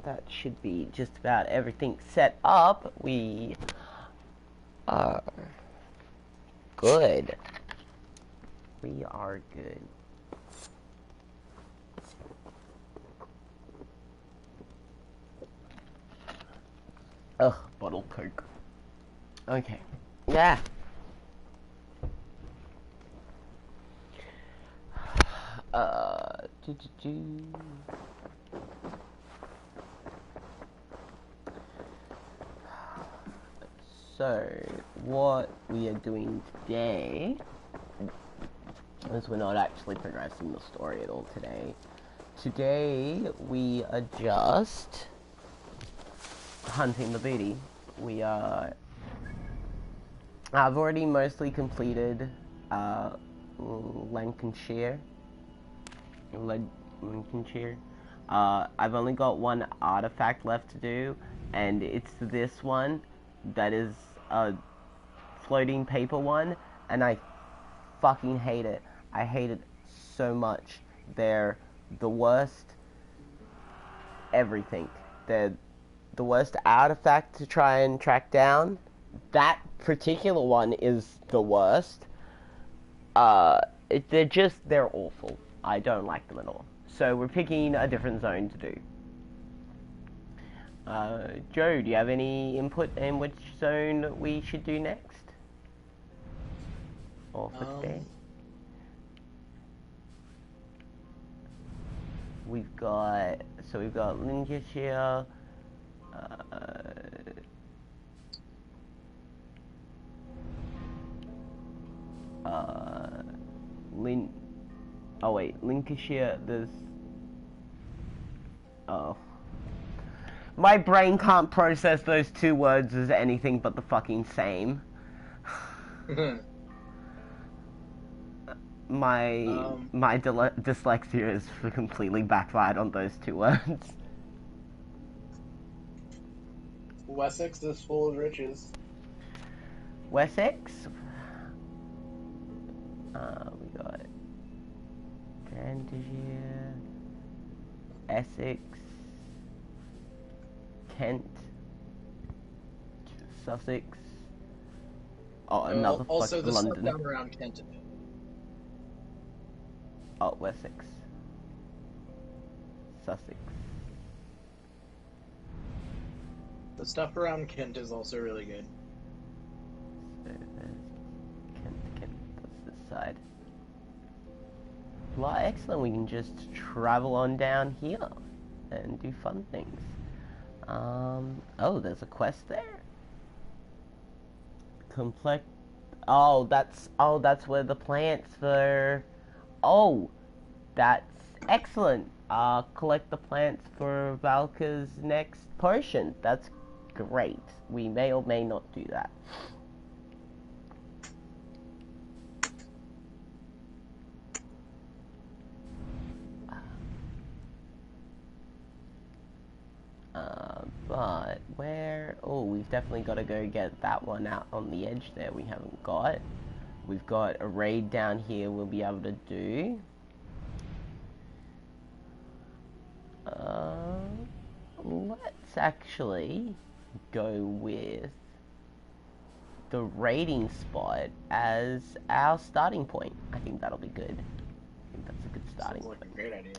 that should be just about everything set up. We are good. We are good. Ugh, bottle Coke. Okay. Yeah. Do, do, do. So, what we are doing today is we're not actually progressing the story at all today. Today, we are just hunting the booty. We are... I've already mostly completed Lancashire. I've only got one artifact left to do, and it's this one that is a floating paper one, and I fucking hate it. I hate it so much. They're the worst everything. They're the worst artifact to try and track down. That particular one is the worst. They're awful. I don't like them at all. So we're picking a different zone to do. Joe, do you have any input in which zone we should do next? Or for today? We've got Lincolnshire, Lincolnshire, there's... Oh. My brain can't process those two words as anything but the fucking same. My dyslexia is completely backfired on those two words. Wessex is full of riches. Wessex? We got Grandier, Essex, Kent, Sussex. Oh, another also fucking the London. stuff down around Kent. Oh, Wessex. Sussex. The stuff around Kent is also really good. So there's Kent, that's this side. Well, excellent, we can just travel on down here and do fun things. Oh, there's a quest there? Complete... Oh, that's where the plants for... Oh, that's excellent. Collect the plants for Valka's next potion. That's great. We may or may not do that. But where... Oh, we've definitely got to go get that one out on the edge there we haven't got. We've got a raid down here we'll be able to do. Let's actually go with the raiding spot as our starting point. I think that'll be good. I think that's a good starting point. Sounds like a great idea.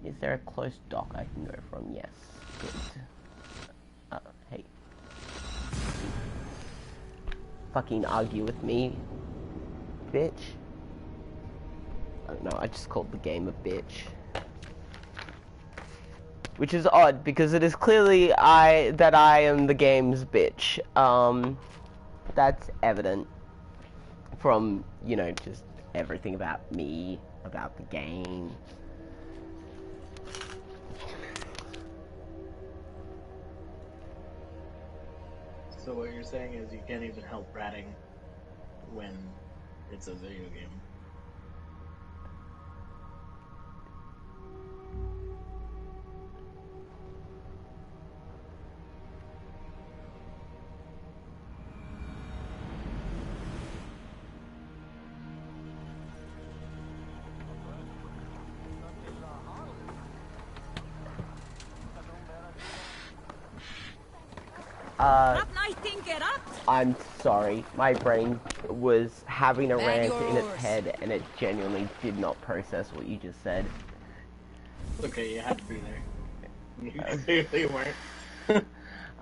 Is there a close dock I can go from? Yes. Good. Hey. Fucking argue with me, bitch. I don't know, I just called the game a bitch. Which is odd, because it is clearly that I am the game's bitch. That's evident from, you know, just everything about me, about the game. So what you're saying is you can't even help ratting when it's a video game. I'm sorry. My brain was having a rant in its head, and it genuinely did not process what you just said. Okay, you had to be there. You clearly weren't.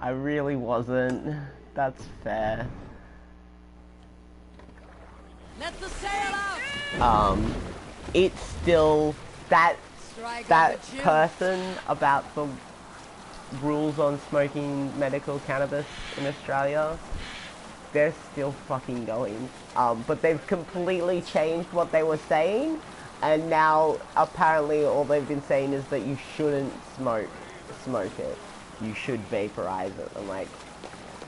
I really wasn't. That's fair. Let the sail out. It's still that person about the rules on smoking medical cannabis in Australia. They're still fucking going. But they've completely changed what they were saying, and now apparently all they've been saying is that you shouldn't smoke it. You should vaporize it. I'm like,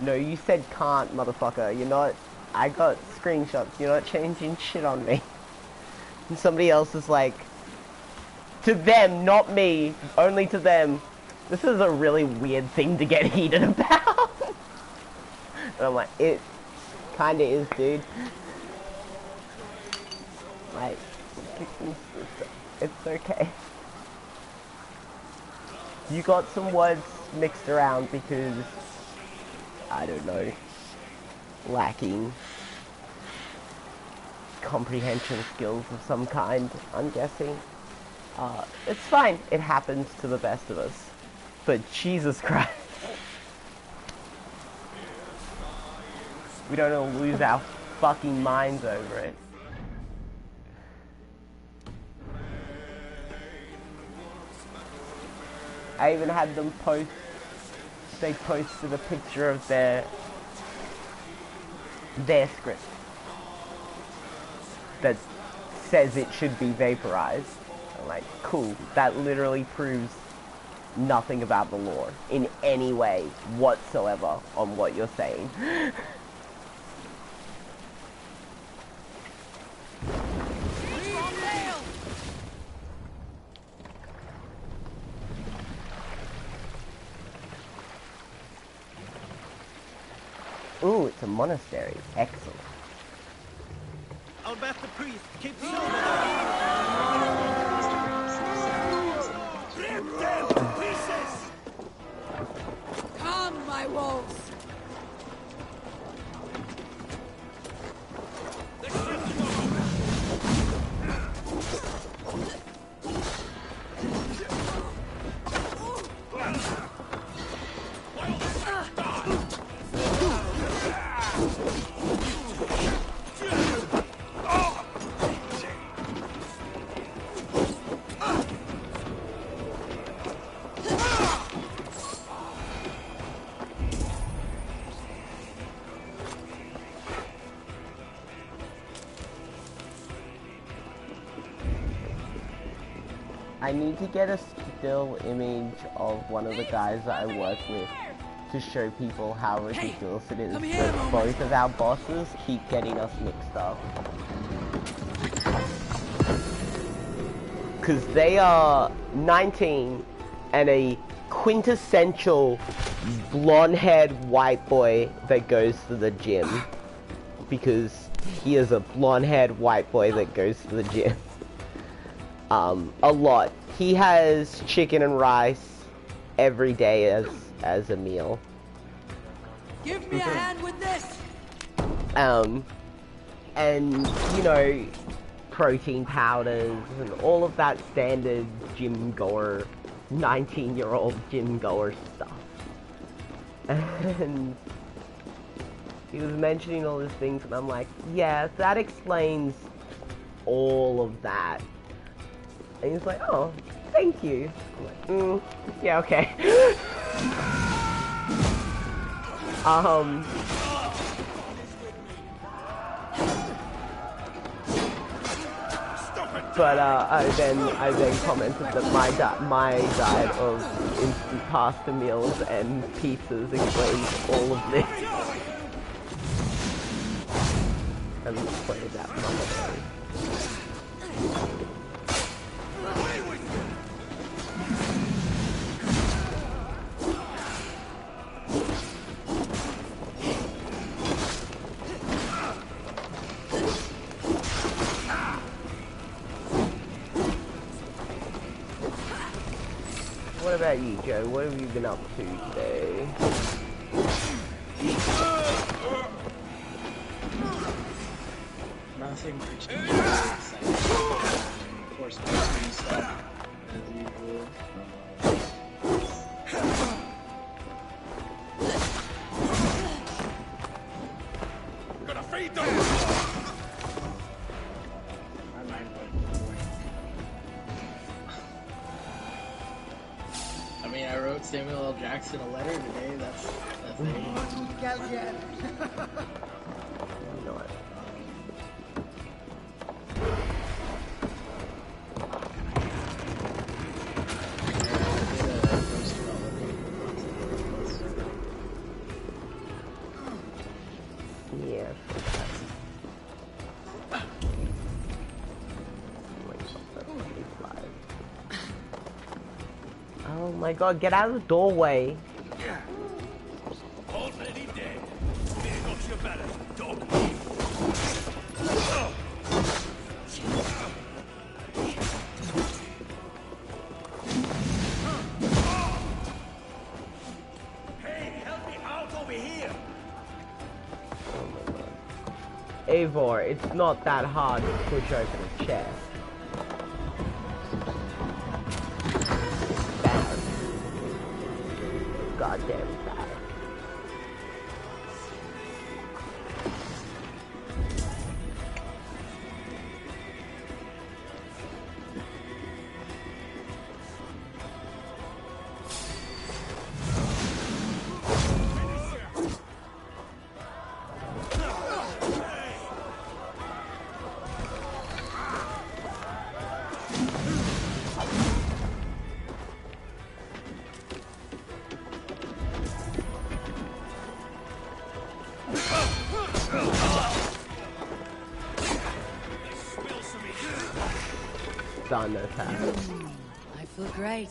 no, you said can't, motherfucker. You're not. I got screenshots. You're not changing shit on me. And somebody else is like, to them, not me, only to them. This is a really weird thing to get heated about. And I'm like, it kinda is, dude. Like, it's okay. You got some words mixed around because, I don't know, lacking comprehension skills of some kind, I'm guessing. It's fine. It happens to the best of us. But Jesus Christ. We don't all lose our fucking minds over it. I even had them post, they posted a picture of their script that says it should be vaporized. I'm like, cool, that literally proves nothing about the law in any way whatsoever on what you're saying. Ooh, it's a monastery. Excellent. I'll bet the priest keeps silver. Rip them to pieces! Come, my wolves. I need to get a still image of one of the guys that I work with to show people how ridiculous it is that both of our bosses keep getting us mixed up. Because they are 19 and a quintessential blonde-haired white boy that goes to the gym. Because he is a blonde-haired white boy that goes to the gym. A lot. He has chicken and rice every day as a meal. Give me a hand with this. And you know, protein powders and all of that standard gym goer, 19-year-old gym goer stuff. And he was mentioning all these things, and I'm like, yeah, that explains all of that. And he's like, oh, thank you. I'm like, yeah, okay. But I then commented that my diet of instant pasta meals and pizzas explains all of this. And pointed that moment. What about you, Joe? What have you been up to today? Nothing particularly exciting. Of course, new stuff as usual. Gonna feed them. My mind went blank. I mean, I wrote Samuel L. Jackson a letter today. That's You know what? Yeah. Oh my god, get out of the doorway. Already dead. There goes your better, dog. Hey, help me out over here. Oh my god. Eivor, it's not that hard to push open a chest. Bad. Goddamn bad. Done attack. I feel great.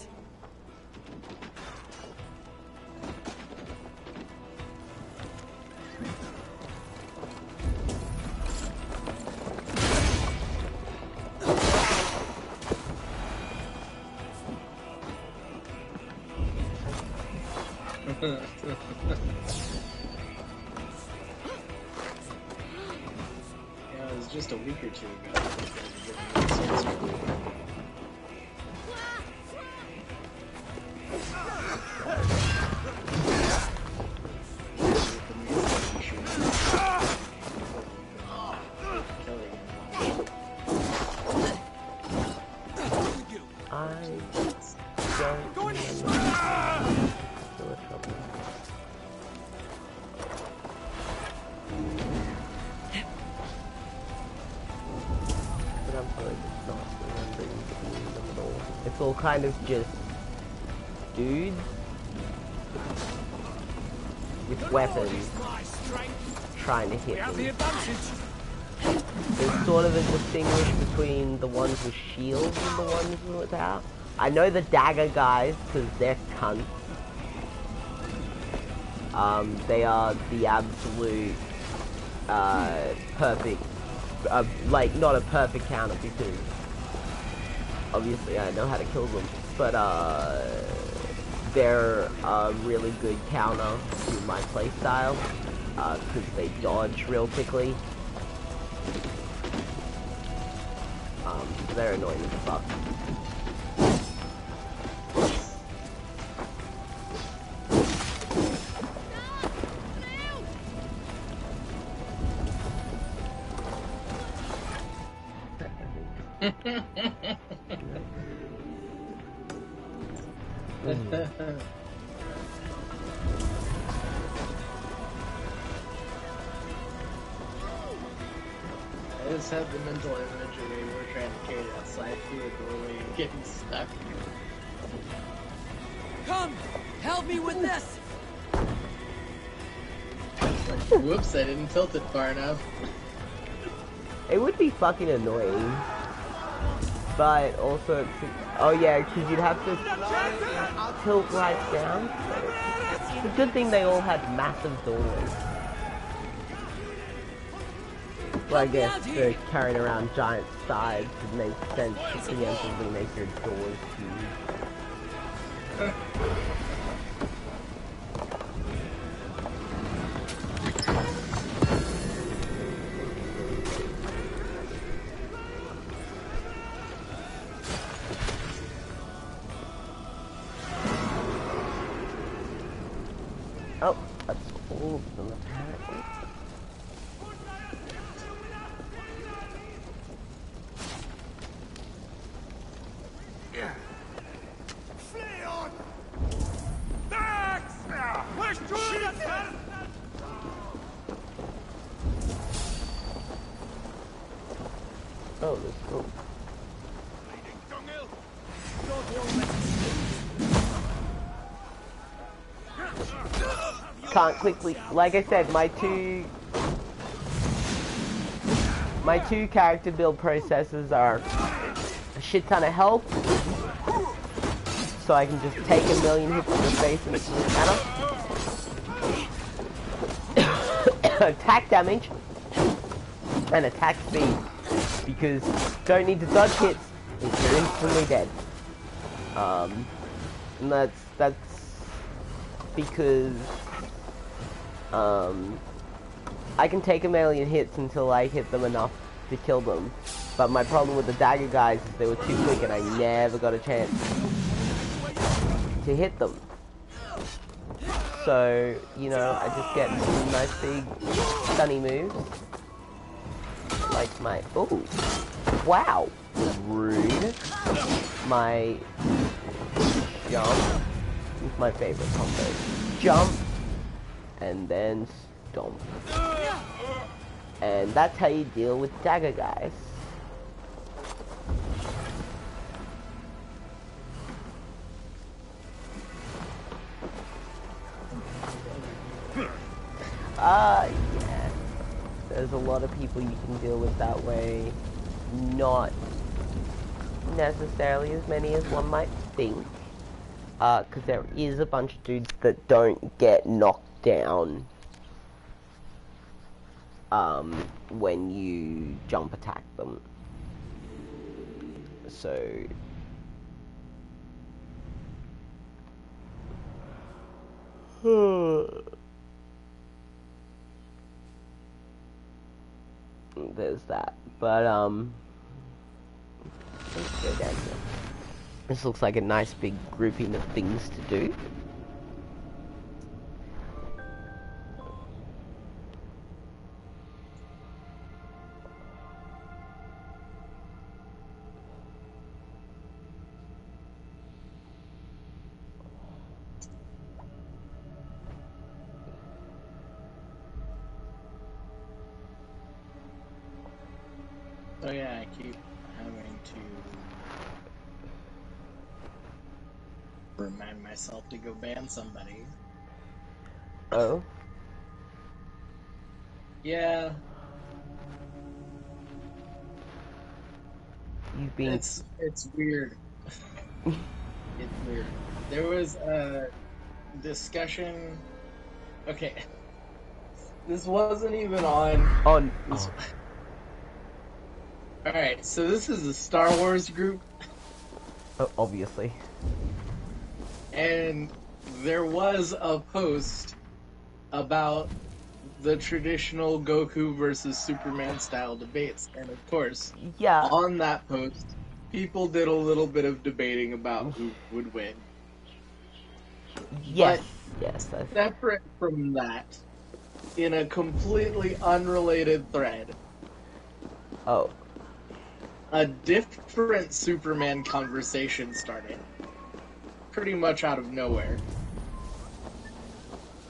Yeah, it was just a week or two ago. It's all kind of just dudes with weapons trying to hit them. There's sort of a distinguish between the ones with shields and the ones without. I know the dagger guys because they're cunts. They are the absolute perfect, like not a perfect counter because obviously I know how to kill them, but they're a really good counter to my playstyle because they dodge real quickly. They're annoying as fuck. I just have the mental image of we're trying to carry that side through a doorway and getting stuck. Come, help me with this. Whoops, I didn't tilt it far enough. It would be fucking annoying, but also, oh yeah, because you'd have to tilt right down. It's a good thing they all had massive doorways. Well, I guess for carrying around giant sides, it makes sense to preemptively make your doors huge. Oh, that's all of them apparently. Oh, there's cool. Can't quickly, like I said, my two character build processes are a shit ton of health, so I can just take a million hits to the face and it doesn't matter. Attack damage and attack speed, because don't need to dodge hits if you're instantly dead. And that's because I can take a million hits until I hit them enough to kill them. But my problem with the dagger guys is they were too quick and I never got a chance to hit them. So, you know, I just get some nice big stunny moves. Like my... Oh! Wow! Rude. My... Jump. It's my favorite combo. Jump. And then stomp. And that's how you deal with dagger guys. Yeah. There's a lot of people you can deal with that way. Not necessarily as many as one might think. Because there is a bunch of dudes that don't get knocked down when you jump attack them. So there's that. But let's go down here. This looks like a nice big grouping of things to do. So yeah, I keep having to remind myself to go ban somebody. Oh? Yeah. You've been... It's weird. It's weird. There was a discussion... Okay. This wasn't even on... Oh. Alright, so this is a Star Wars group. Oh, obviously. And there was a post about the traditional Goku versus Superman style debates. And of course, Yeah. on that post, people did a little bit of debating about who would win. Yes. But yes. separate from that, in a completely unrelated thread, Oh. a different Superman conversation started. Pretty much out of nowhere.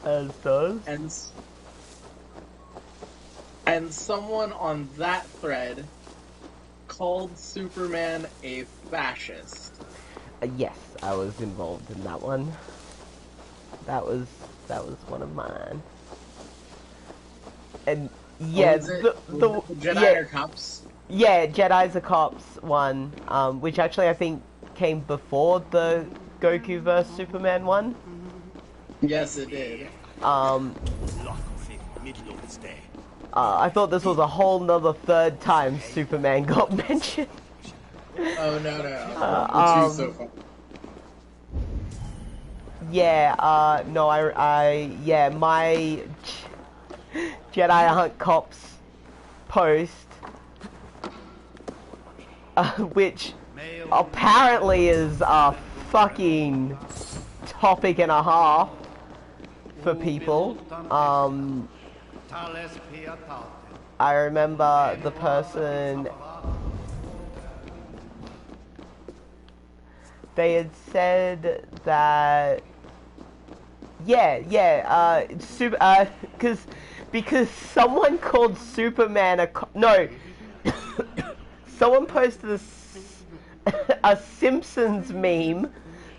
As does. And someone on that thread called Superman a fascist. Yes, I was involved in that one. That was one of mine. And yeah, the Jedi yeah, or cops. Yeah, Jedi's a Cops one, which actually I think came before the Goku vs Superman one. Yes, it did. I thought this was a whole nother third time Superman got mentioned. Oh no. The two so far. Yeah, no, yeah, my Jedi aren't cops post, which apparently is a fucking topic and a half for people. I remember the person, they had said that, because someone called Superman no, someone posted a Simpsons meme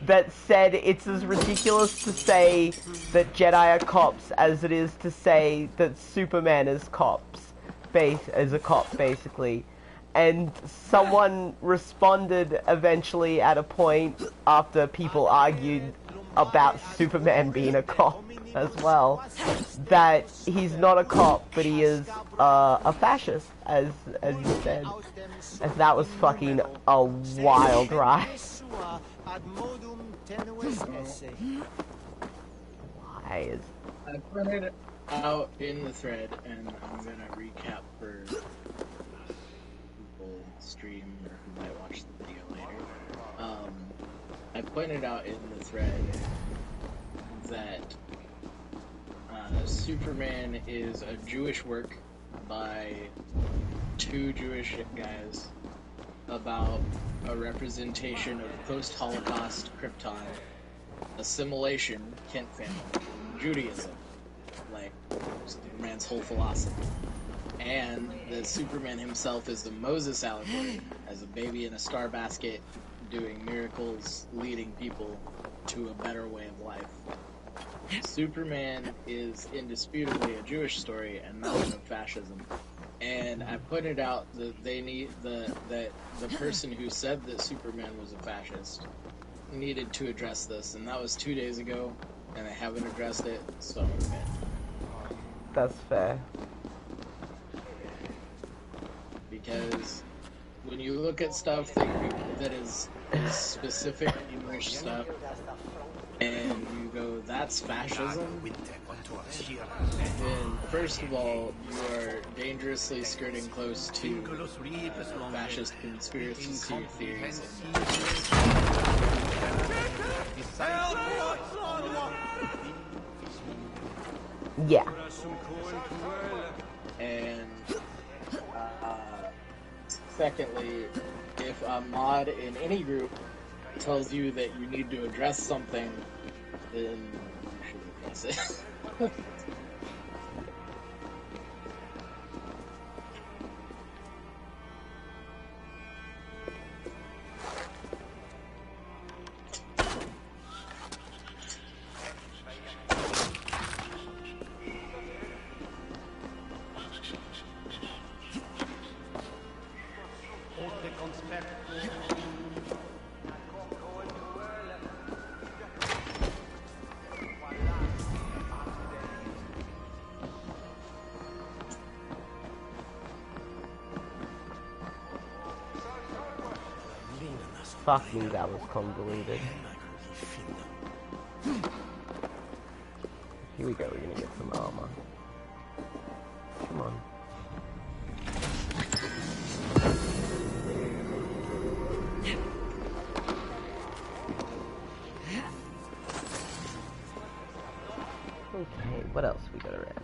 that said it's as ridiculous to say that Jedi are cops as it is to say that Superman is a cop, basically. And someone responded eventually at a point after people argued about Superman being a cop as well, that he's not a cop, but he is a fascist, as you said. And that was fucking a wild ride. Why is... I put it out in the thread, and I'm gonna recap for people stream or who might watch the video later. I pointed out in the thread that Superman is a Jewish work by two Jewish guys about a representation of post-Holocaust Krypton, assimilation, Kent family, Judaism, like Superman's whole philosophy, and that Superman himself is the Moses allegory, as a baby in a star basket, doing miracles, leading people to a better way of life. Superman is indisputably a Jewish story and not one of fascism. And I pointed out that that the person who said that Superman was a fascist needed to address this, and that was 2 days ago, and they haven't addressed it, so I'm admit. That's fair. Because when you look at stuff that is specific English stuff, and you go, that's fascism, then first of all, you are dangerously skirting close to fascist conspiracy theories. Yeah. And secondly, if a mod in any group tells you that you need to address something, then you should address it. Fuck me, that was convoluted. Here we go, we're gonna get some armor. Come on. Okay, what else we got around?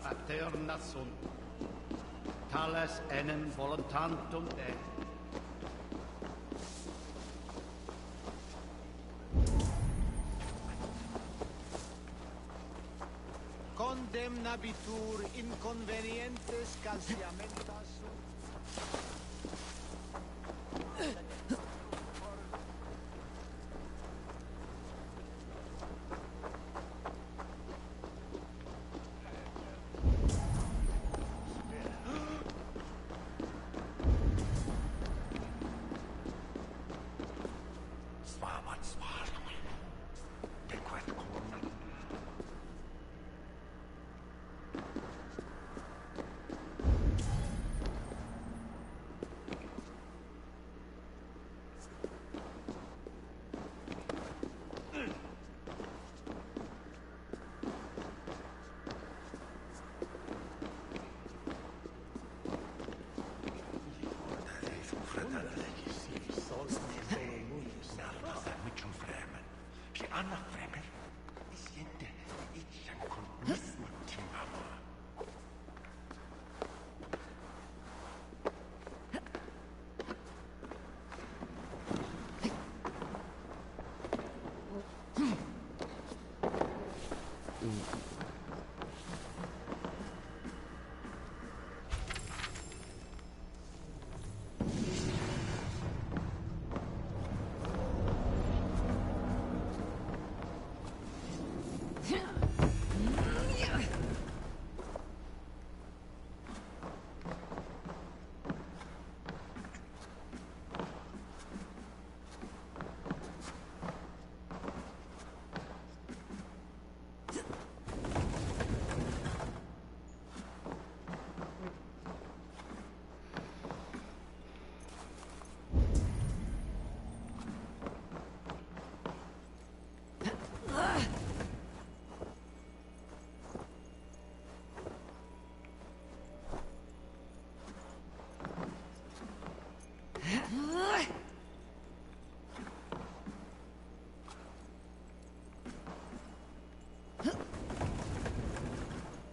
Paterna sunt, tales enem voluntantum Dei. Condemnabitur inconvenientes calciamentas sunt.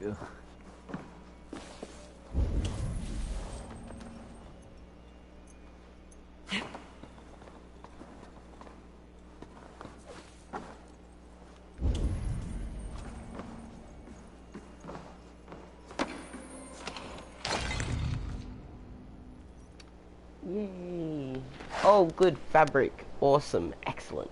Ugh. Yay. Oh, good. Fabric. Awesome. Excellent.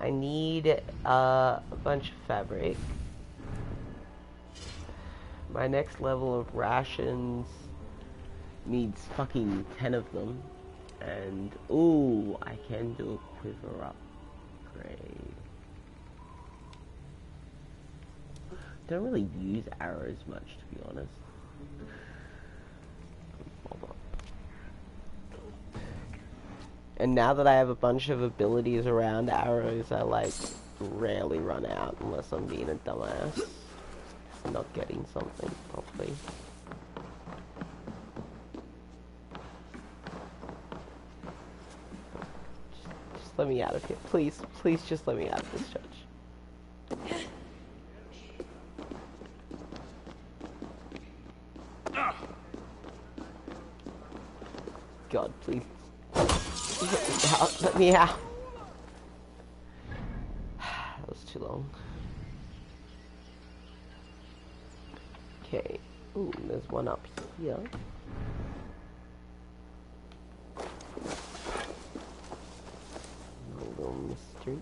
I need a bunch of fabric. My next level of rations needs fucking 10 of them. And, ooh, I can do a quiver upgrade. Don't really use arrows much, to be honest. And now that I have a bunch of abilities around arrows, I like rarely run out unless I'm being a dumbass. Not getting something properly. Just let me out of here. Please, please just let me out of this church. God, please. Let me out. Let me out. That was too long. Okay. Ooh, there's one up here. A little mystery.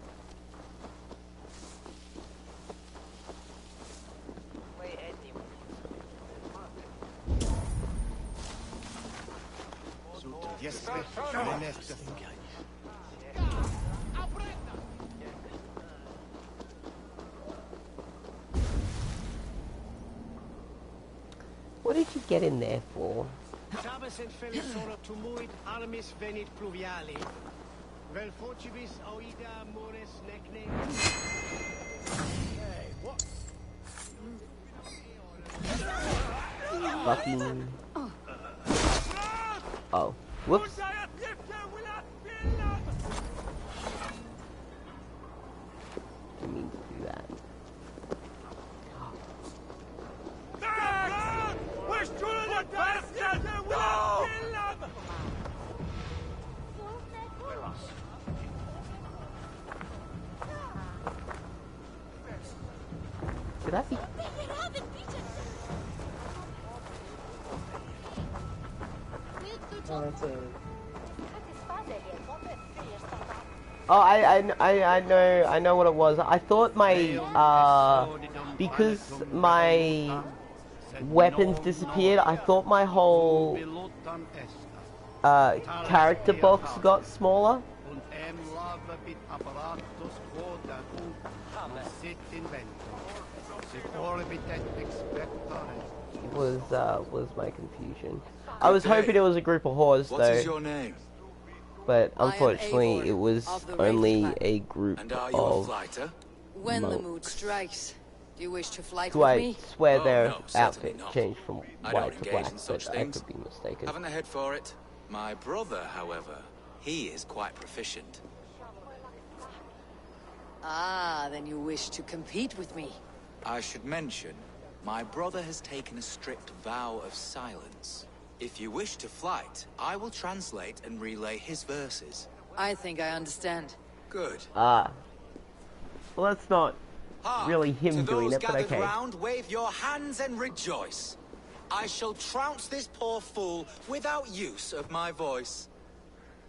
What did you get in there for? Fucking... Oh. Whoops. Didn't mean to do that. Could that be? Oh, that's a... Oh, I know what it was. I thought my, because my weapons disappeared, I thought my whole, character box got smaller. Was my confusion. I was hoping it was a group of whores, though. What is your name? But unfortunately, it was only a group And are you a of fighter? When the monks. mood strikes, do you wish to fight So with I me? swear Oh, their no, certainly outfit not. changed from I don't white to engage black, in such but I things. could be mistaken. Haven't a head for it. My brother, however, he is quite proficient. Ah, then you wish to compete with me. I should mention, my brother has taken a strict vow of silence. If you wish to fight, I will translate and relay his verses. I think I understand. Good. Ah. Well, that's not Hark, really him to doing those it, but gathered okay. round, wave your hands and rejoice. I shall trounce this poor fool without use of my voice.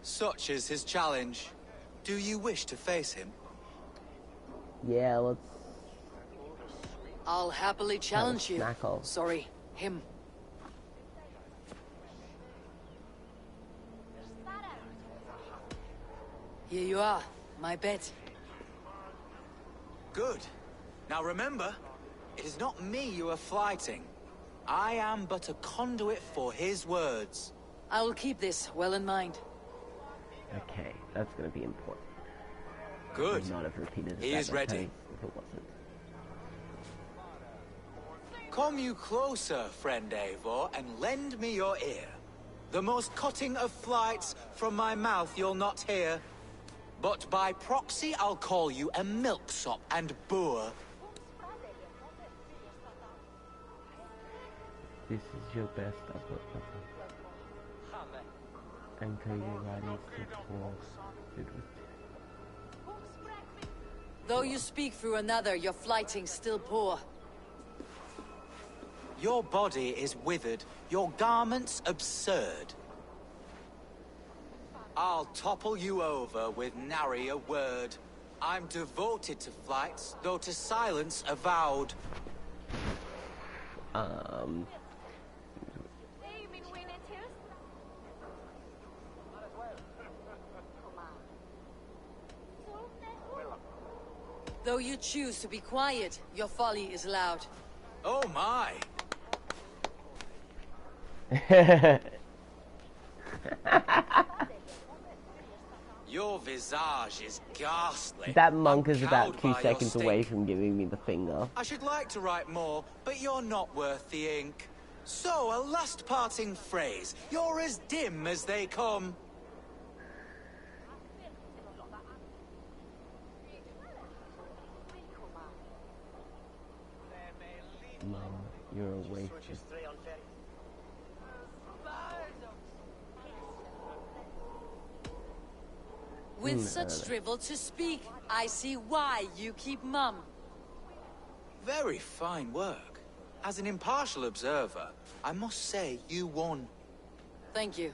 Such is his challenge. Do you wish to face him? Yeah, let's... I'll happily challenge you. Snackle. Sorry, him. Here you are, my bet. Good. Now remember, it is not me you are fighting. I am but a conduit for his words. I will keep this well in mind. Okay, that's gonna be important. Good. I would not have repeated it He that is many ready. times if it wasn't. Come you closer, friend Eivor, and lend me your ear. The most cutting of flights from my mouth you'll not hear. But by proxy, I'll call you a milksop and boor. This is your best effort, Papa. And tell you riding to force. Though you speak through another, your flighting's still poor. Your body is withered, your garments absurd. I'll topple you over with nary a word. I'm devoted to flights, though to silence avowed. Though you choose to be quiet, your folly is loud. Oh my! Your visage is ghastly. That monk I'm is about cowed 2 by your seconds away stink. from giving me the finger. I should like to write more, but you're not worth the ink. So, a last parting phrase. You're as dim as they come. Mom, you're a waitress. With such drivel to speak, I see why you keep mum. Very fine work. As an impartial observer, I must say you won. Thank you.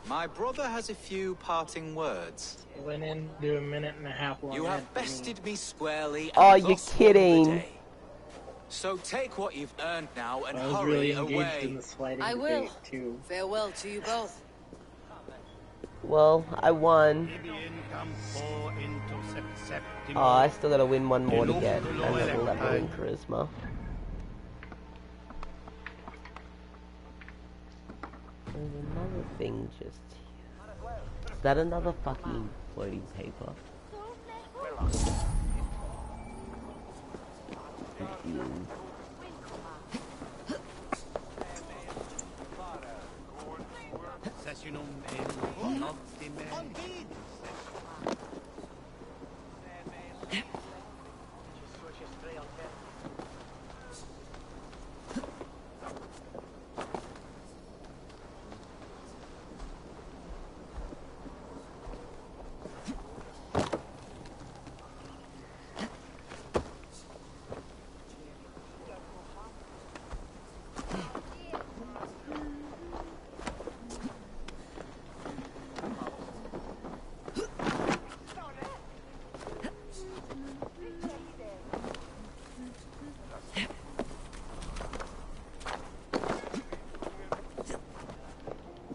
My brother has a few parting words. Went into a minute and a half long. You have ad for me. bested me squarely. Oh, and you're thus won the kidding. day. So take what you've earned now and I was hurry really engaged away. in this fighting I debate, will. too. Farewell to you both. Well, I won. Oh, I still gotta win one more to get another level in charisma. There's another thing just here. Is that another fucking floating paper?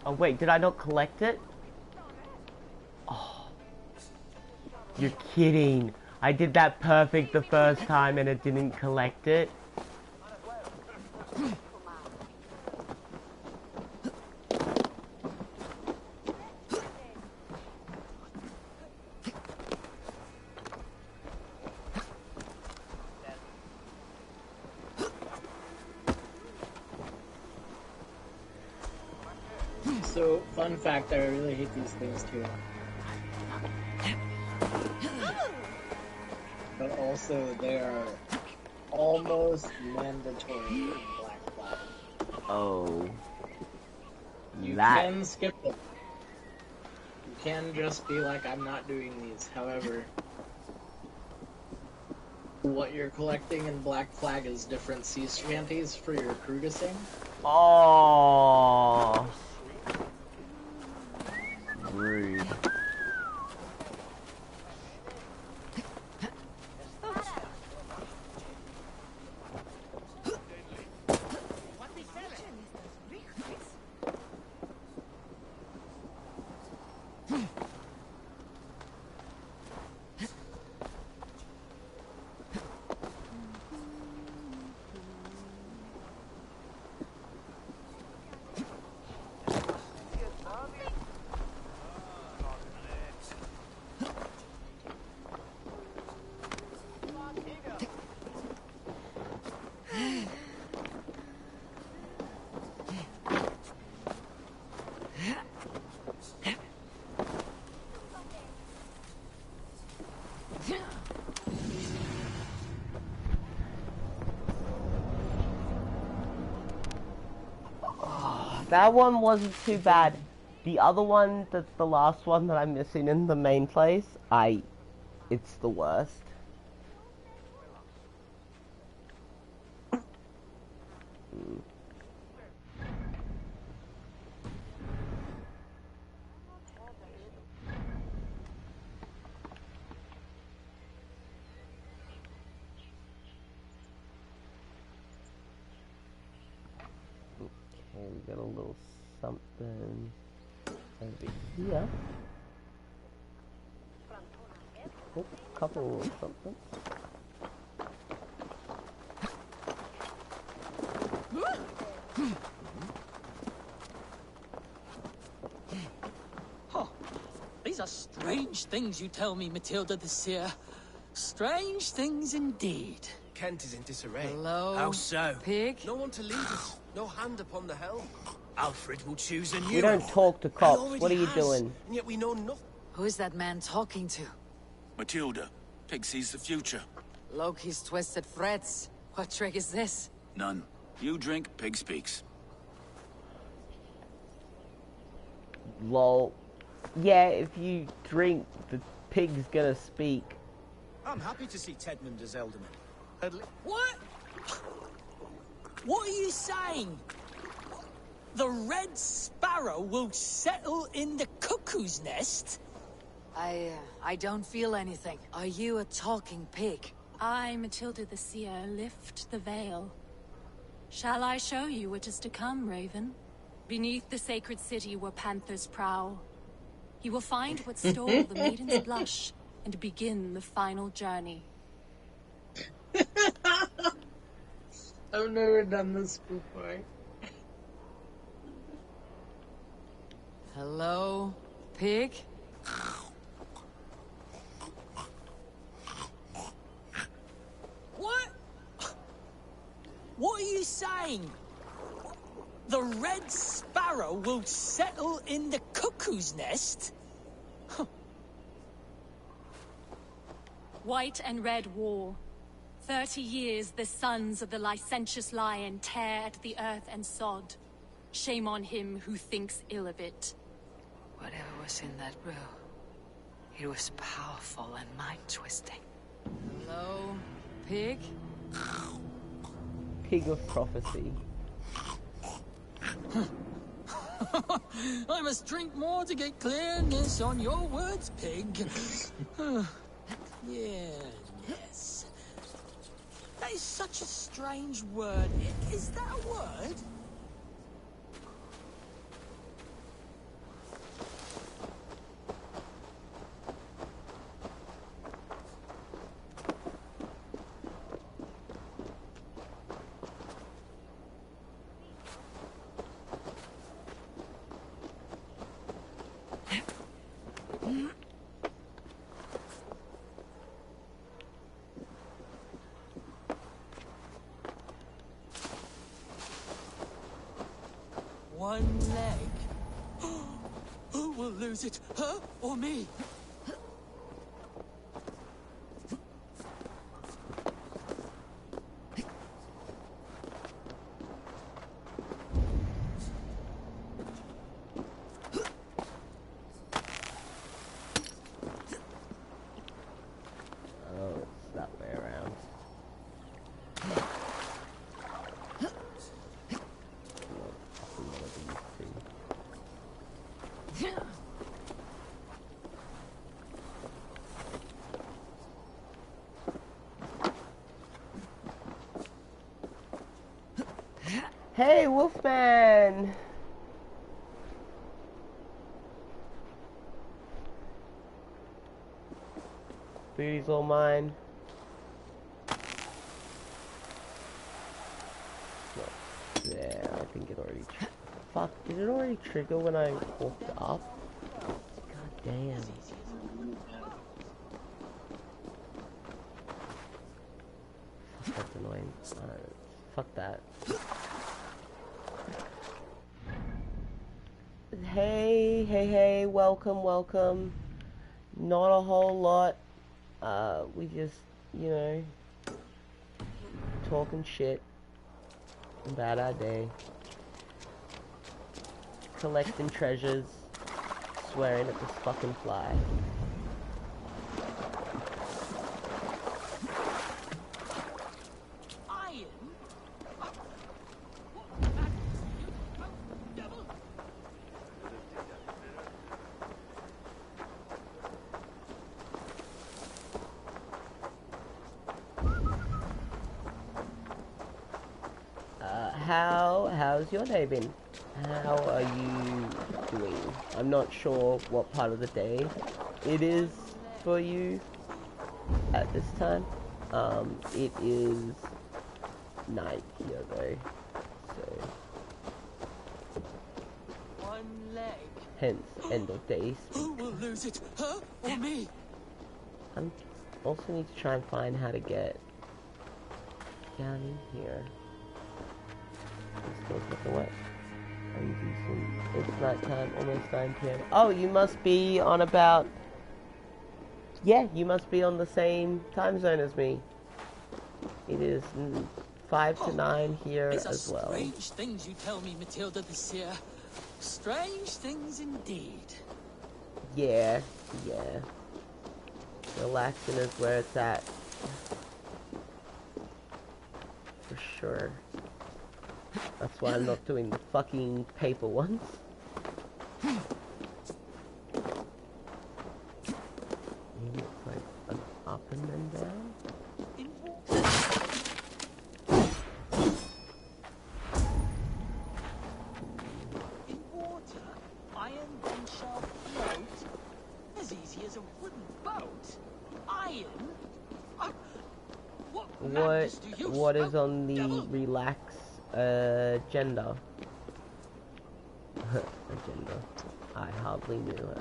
Oh wait, did I not collect it? Oh, you're kidding. I did that perfect the first time and it didn't collect it. So, fun fact, I really hate these things too. But also, they are almost mandatory in Black Flag. Oh. You That. can skip them. You can just be like, I'm not doing these. However, what you're collecting in Black Flag is different sea shanties for your crew to sing. Oh. Rude. That one wasn't too bad. The other one, the last one that I'm missing in the main place, it's the worst. Okay, we got a little something over here. Oh, couple of something. Huh. These are strange things you tell me, Matilda the Seer. Strange things indeed. Kent is in disarray. Hello? How so? Pig? No one to lead us. No hand upon the helm. Alfred will choose a new We don't talk to He cops. already What are you has, doing? And yet we know nothing. Who is that man talking to? Matilda. Pig sees the future. Loki's twisted threads. What trick is this? None. You drink, pig speaks. Lol. Yeah, if you drink, the pig's gonna speak. I'm happy to see Tedmund as Elderman. What? What are you saying? The Red Sparrow will settle in the cuckoo's nest? I don't feel anything. Are you a talking pig? I, Matilda the Seer, lift the veil. Shall I show you what is to come, Raven? Beneath the sacred city where panthers prowl, he will find what stole the maiden's blush and begin the final journey. I've never done this before. Hello, pig? What? What are you saying? The Red Sparrow will settle in the cuckoo's nest? White and red war. 30 years the sons of the licentious lion tear at the earth and sod. Shame on him who thinks ill of it. Whatever was in that brew, it was powerful and mind-twisting. Hello, pig? Pig of prophecy. I must drink more to get clearness on your words, pig. Yes. That is such a strange word. Is that a word? One leg. Who will lose it, her or me? Oh, it's that way around. Hey, Wolfman! Booty's all mine. Yeah, I think it already... Fuck, did it already trigger when I walked up? God damn. Fuck, that's annoying. Fuck that. Hey, welcome. Not a whole lot. We just, you know, talking shit about our day. collecting treasures, swearing at this fucking fly. How's your day been? How are you doing? I'm not sure what part of the day it is for you at this time. It is night here though, so One leg. hence end of day. Who will lose it, her or me? I also need to try and find how to get down in here. Still fucking wet. It's nighttime, almost 9 p.m. Oh, you must be on about... Yeah, you must be on the same time zone as me. It is 5 to 9 here as well. Strange things you tell me, Matilda the Seer. Strange things indeed. Yeah. Relaxing is where it's at. For sure. That's why I'm not doing the fucking paper ones. Maybe it's like an up and then down. In water, iron then shall float as easy as a wooden boat. Iron? What is on the relax agenda? Agenda. I hardly knew her.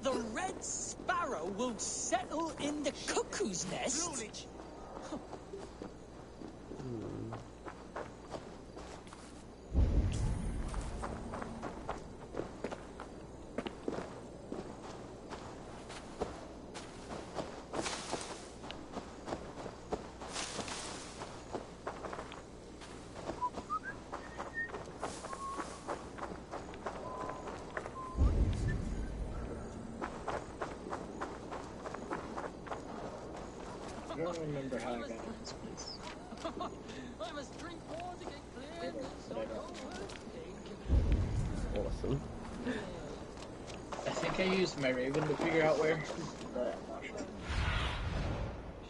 The red sparrow will settle in the cuckoo's nest? I don't remember how I got in this place. I must drink more to get clear. Awesome. I think I used my raven to figure out where, but I'm not sure.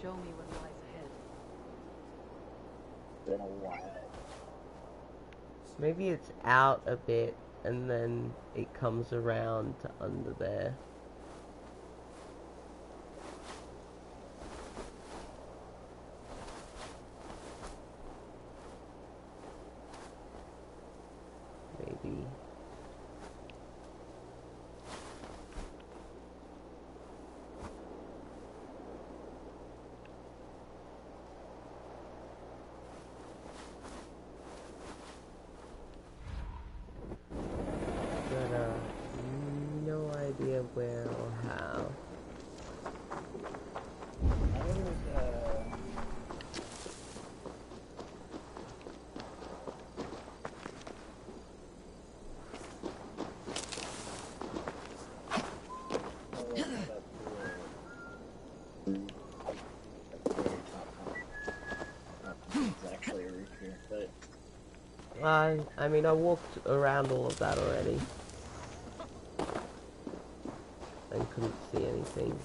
Show me what lies ahead. Been a while. Maybe it's out a bit and then it comes around to under there. Maybe. But no idea where or how. I was, actually a roof here, but I mean, I walked around all of that already. And couldn't see anything.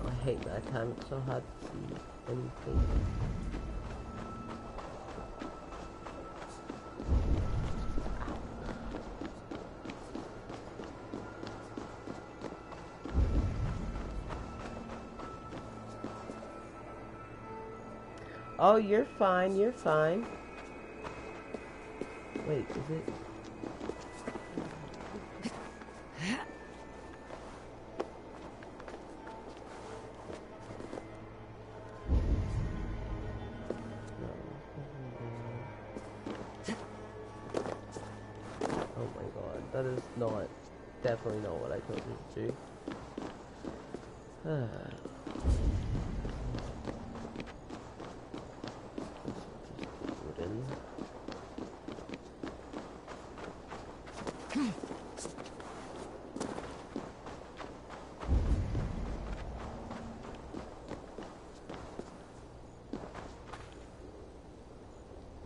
I hate that time, it's so hard to see anything. Oh, you're fine, you're fine. Wait, is it? Oh my god, that is not, definitely not what I told you to do.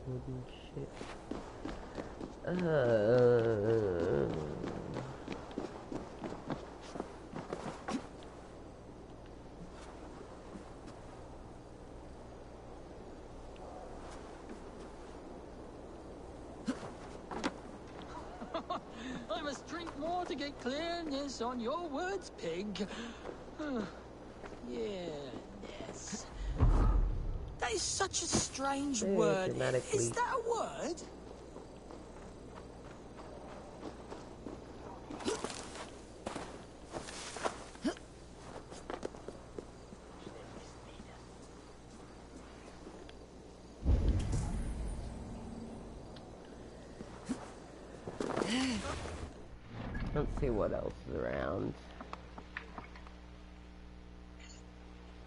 Wooden shit. I must drink more to get clearness on your words, pig. Yes. That is such a strange word. Is that a word? Let's see what else is around.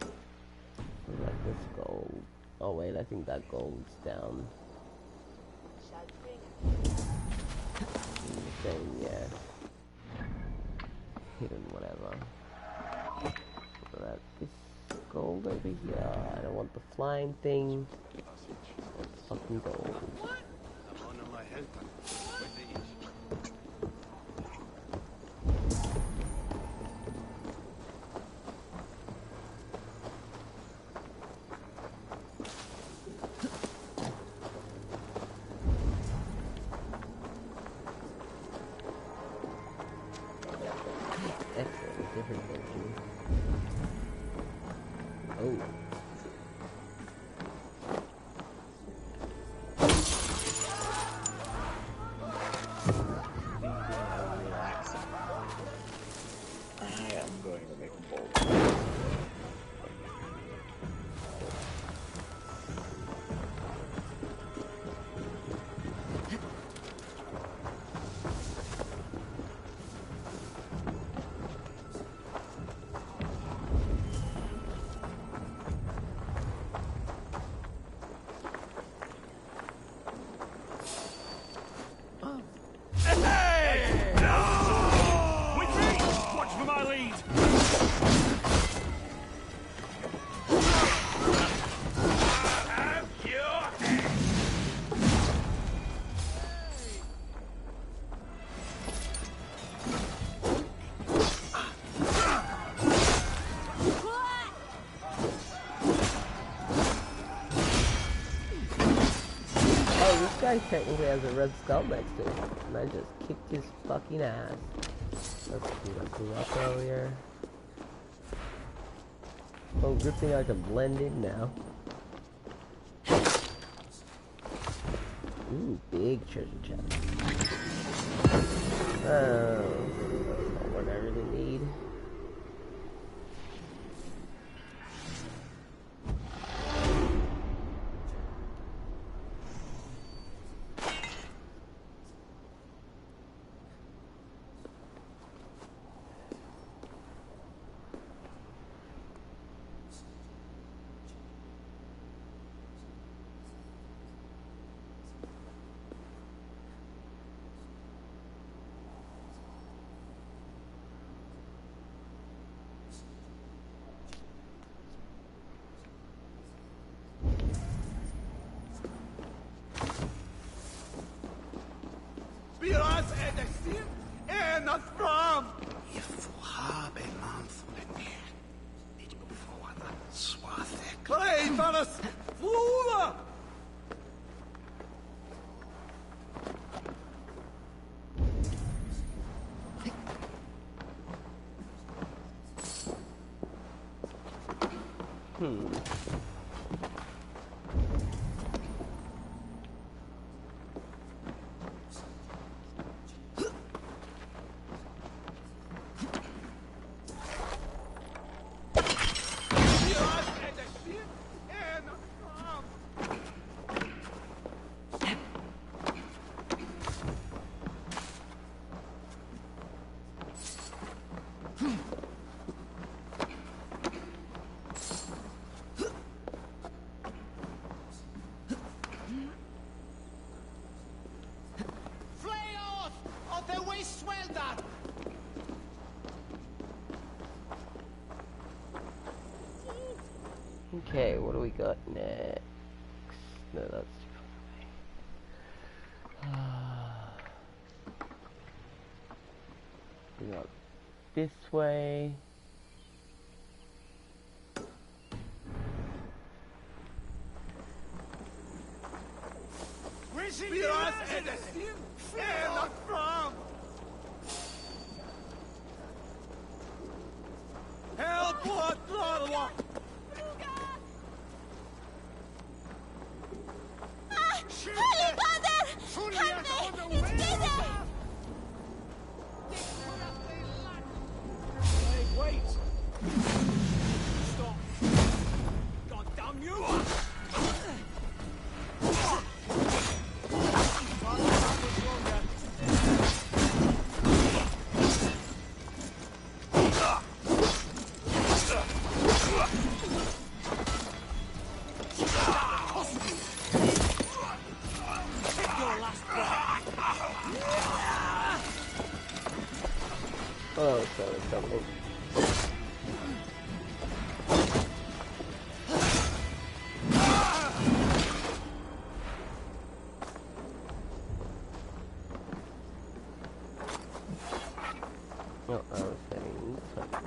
Like this gold. Oh wait, I think that gold's down. Same, yeah. Hidden, whatever. So that is gold over here. I don't want the flying thing. It's fucking gold. Excellent, different version. Oh. I am going to make a bold. This guy technically has a red skull next to him, and I just kicked his fucking ass. Let's see, I blew up earlier. Oh, good thing I can blend in now. Ooh, big treasure chest. Oh, that's not what I really need. Okay, what do we got next? No, that's too far away. We got this way. Oh, sorry, something. No, I was saying something.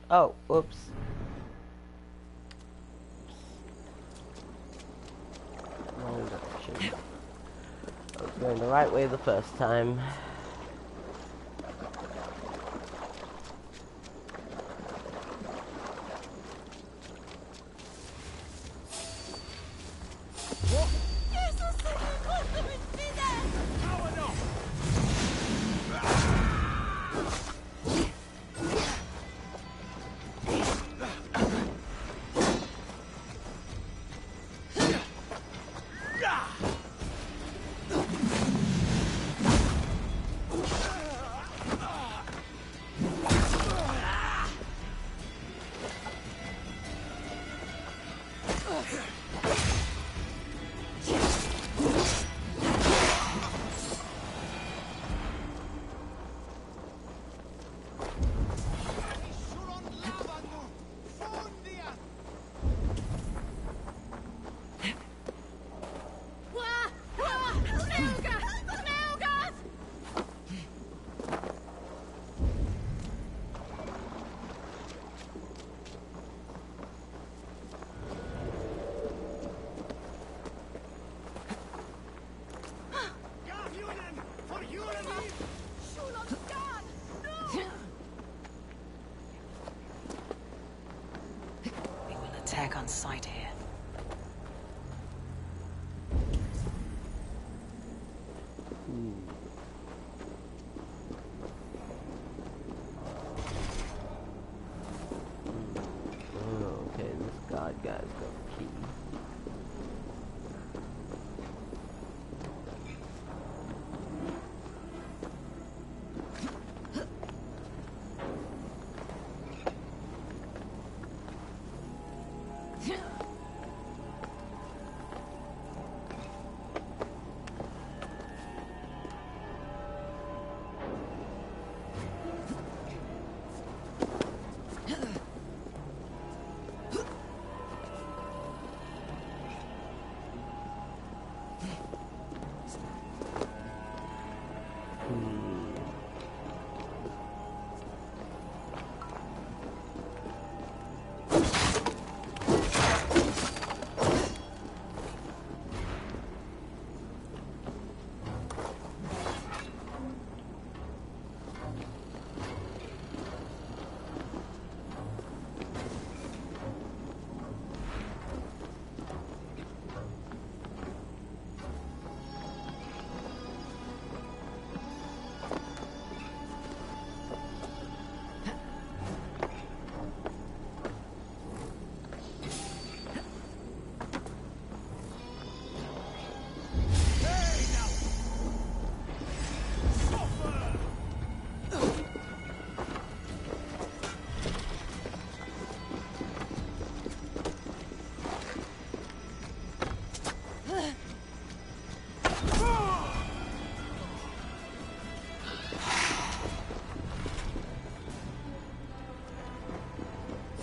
Oh, whoops. Wrong direction. I was going the right way the first time.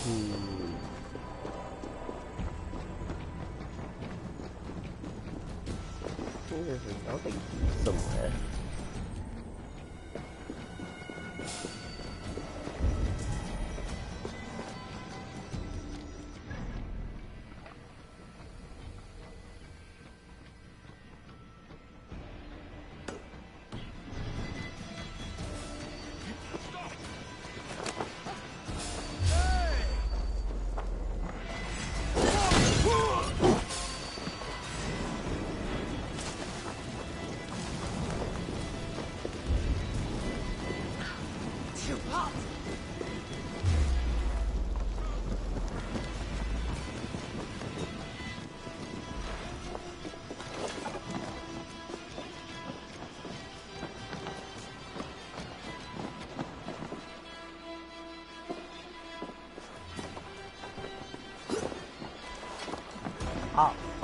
There's another key somewhere.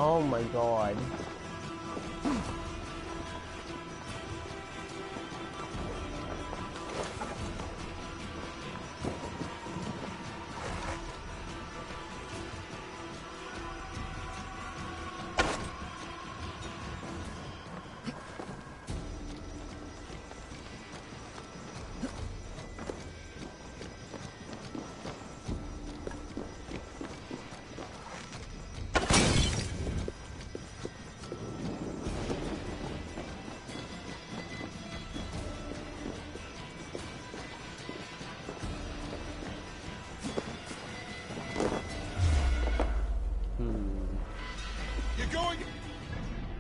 Oh my god.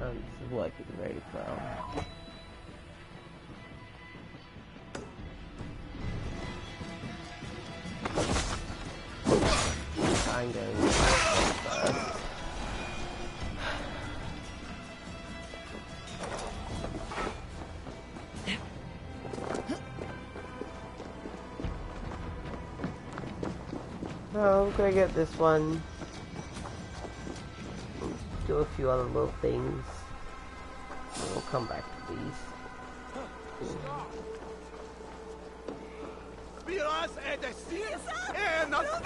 This is working very well. I'm going first. Oh, I'm gonna get this one. Do a few other little things. We'll come back to these. Biraz edesin, nasıl?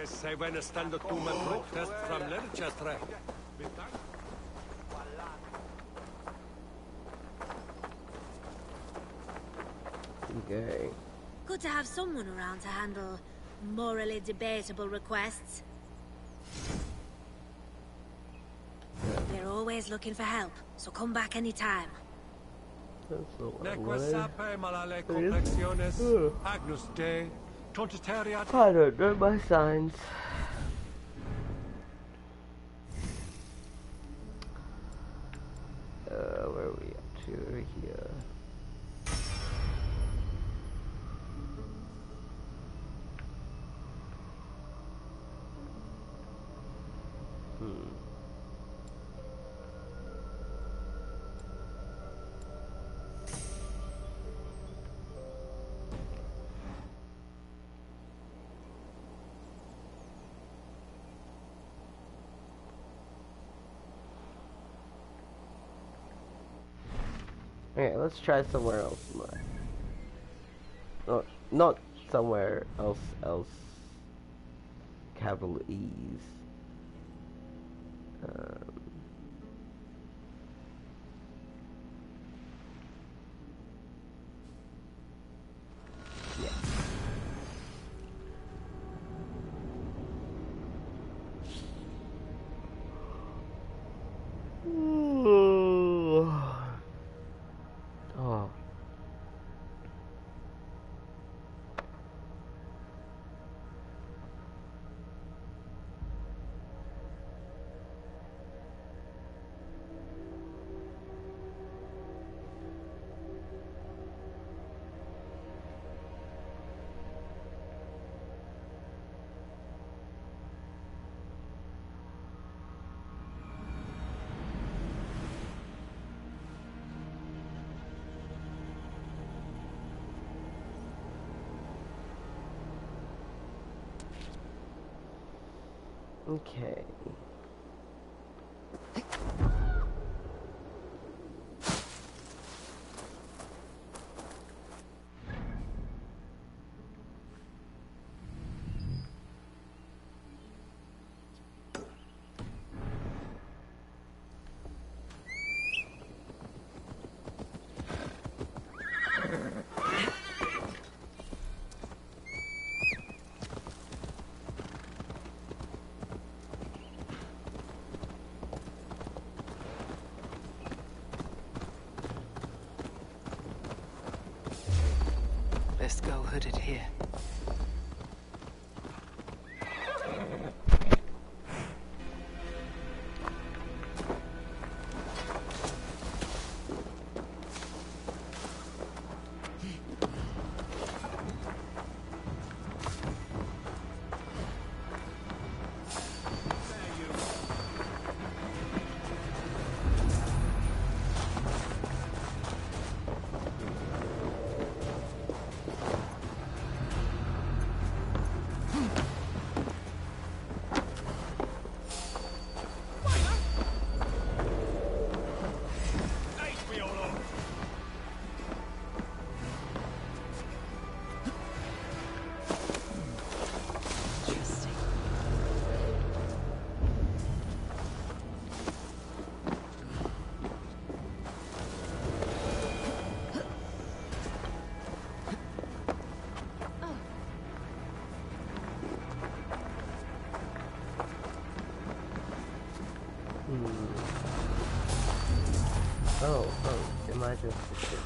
Sei when stando tu me protest from Leicester. Okay. Good to have someone around to handle morally debatable requests. We're always looking for help, so come back anytime. That's not what I wanted. Agnus Dei. I don't know my signs. Where are we up to here? Okay, let's try somewhere else. No, not somewhere else. Capital E's. Yeah. Oh. Okay. Best go hooded here. Oh, imagine shit.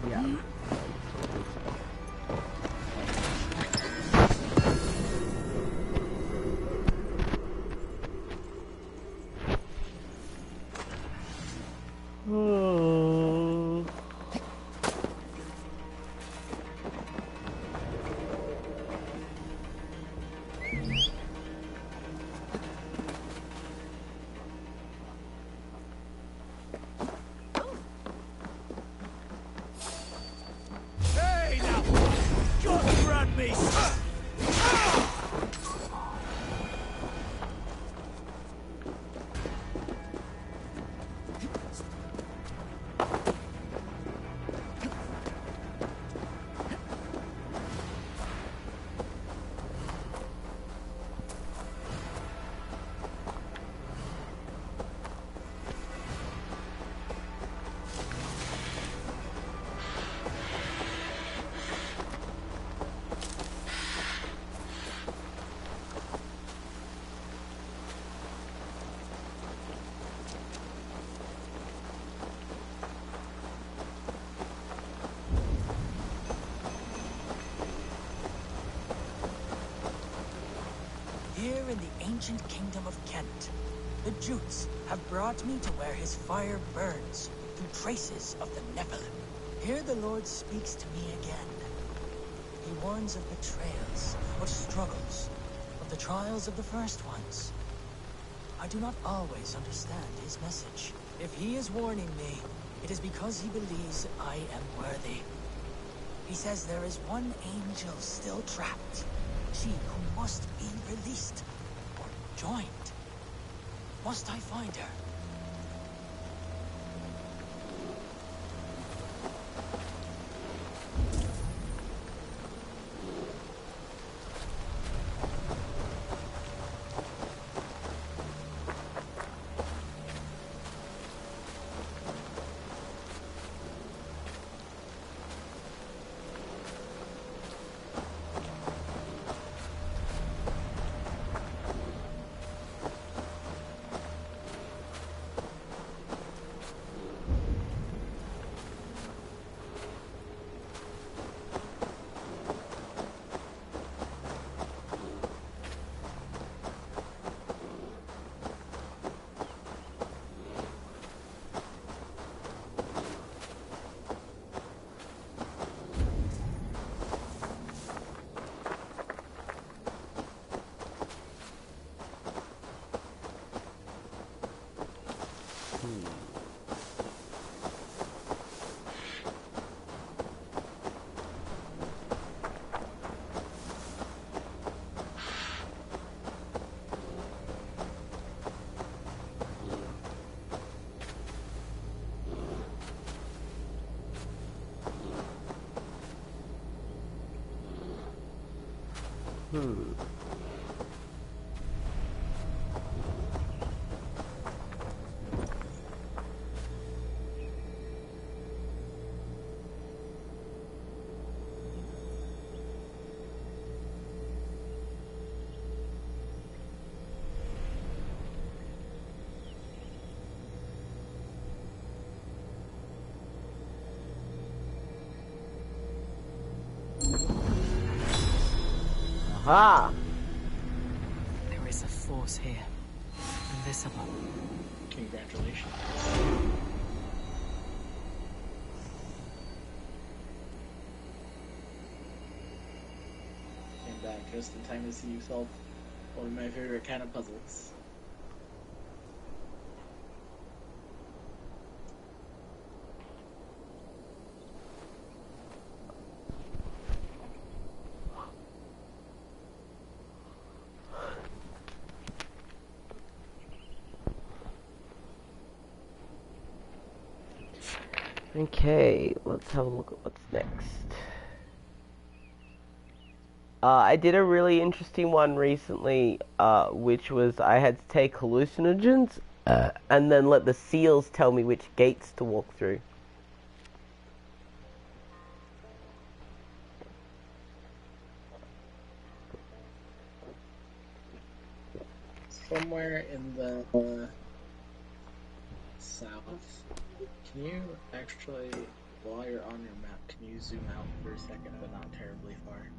Yeah. Oh. Hey now! Just grab me! Here in the ancient kingdom of Kent, the Jutes have brought me to where his fire burns through traces of the Nephilim. Here the Lord speaks to me again. He warns of betrayals, of struggles, of the trials of the first ones. I do not always understand his message. If he is warning me, it is because he believes I am worthy. He says there is one angel still trapped. She who must be released or joined. Must I find her? Hmm. Aha! There is a force here. Invisible. Congratulations. Came back just in time to see you solve one of my favorite kind of puzzles. Okay, let's have a look at what's next. I did a really interesting one recently, which was I had to take hallucinogens, and then let the seals tell me which gates to walk through. Somewhere in the south. Can you actually, while you're on your map, can you zoom out for a second, but not terribly far?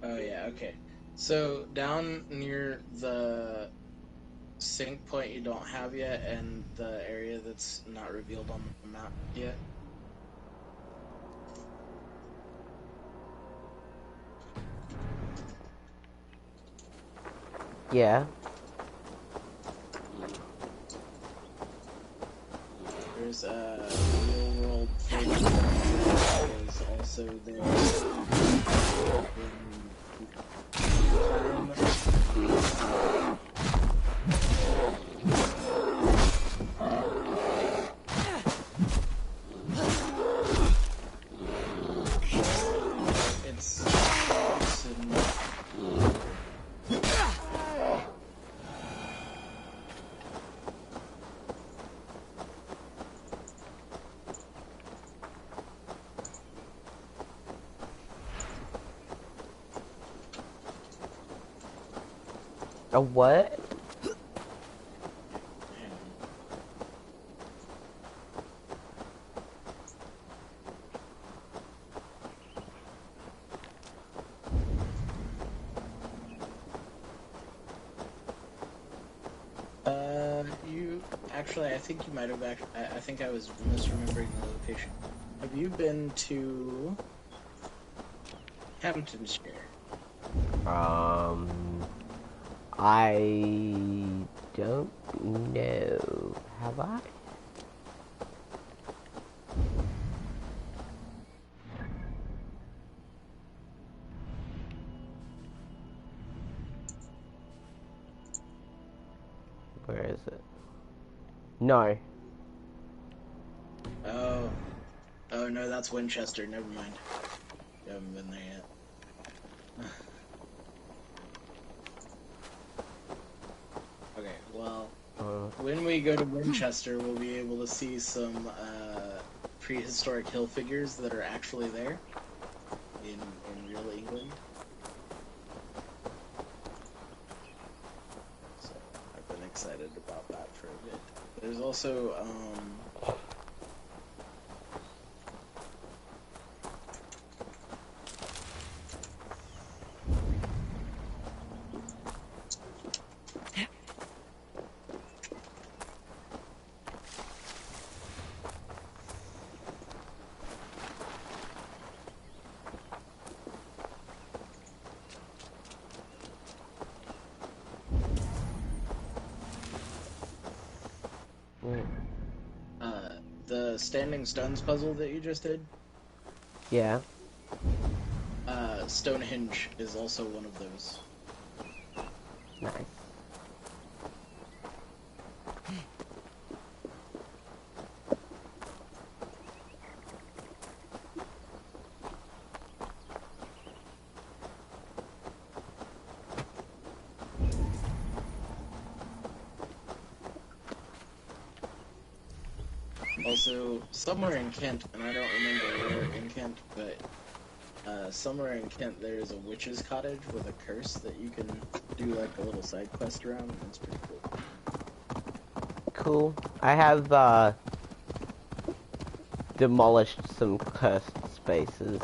Oh yeah, okay. So down near the sync point you don't have yet, and the area that's not revealed on the map yet. Yeah. There's a real world thing that is also there A what? You actually, I think you might have actually. I think I was misremembering the location. Have you been to Hamptonshire? I don't know. Have I? Where is it? No. Oh. Oh no, that's Winchester. Never mind. You haven't been there yet. Okay, well, when we go to Winchester, we'll be able to see some prehistoric hill figures that are actually there in real England. So I've been excited about that for a bit. There's also the Standing Stones puzzle that you just did. Yeah. Stonehenge is also one of those. Nice. So, somewhere in Kent, and I don't remember where in Kent, but somewhere in Kent there is a witch's cottage with a curse that you can do like a little side quest around, and it's pretty cool. Cool. I have demolished some cursed spaces.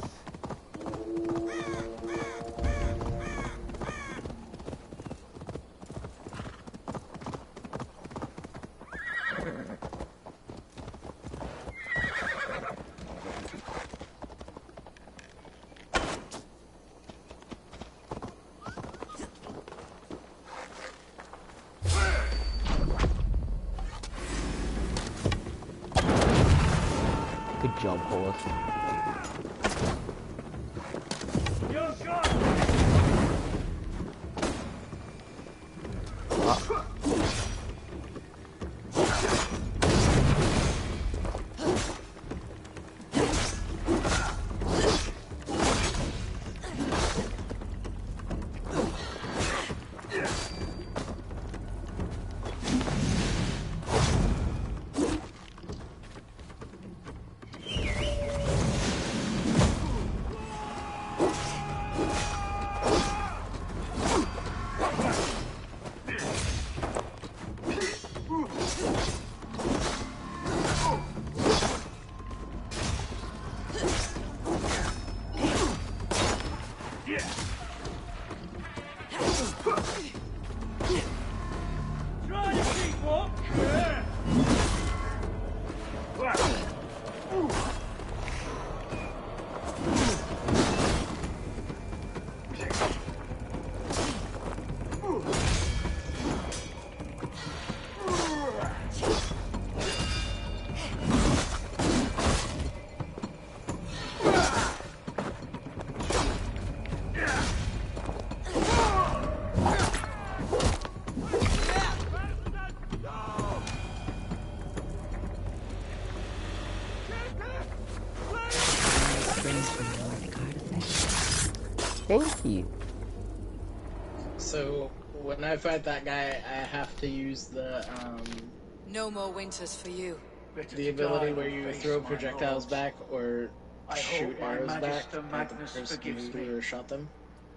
Good job, horse. Thank you. So, when I fight that guy, I have to use the, No more winters for you. the ability where you throw projectiles back or shoot arrows back at the person who shot them.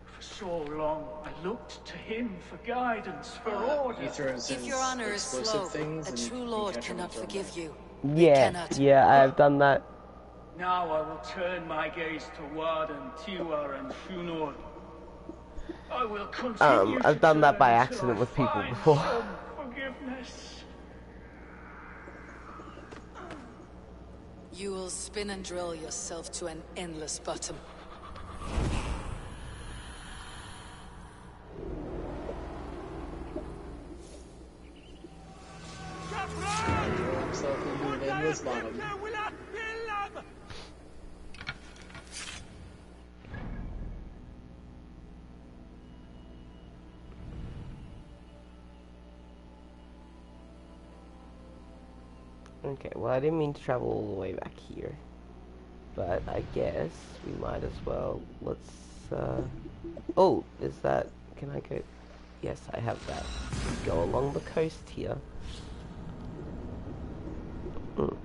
For so long, I looked to him for guidance, for order. He throws If his your honor is explosive slow, things a and true you lord catch him cannot and throw forgive them you. Yeah, cannot. yeah, I've done that. Now I will turn my gaze to Warden, Tiwar, and Shunor. I will continue I've done that by to turn accident until I with people find before. some forgiveness. You will spin and drill yourself to an endless bottom. throw himself into an endless bottom. Okay, well I didn't mean to travel all the way back here. But I guess we might as well, let's, oh, is that, can I go, yes I have that. Go along the coast here. Mm.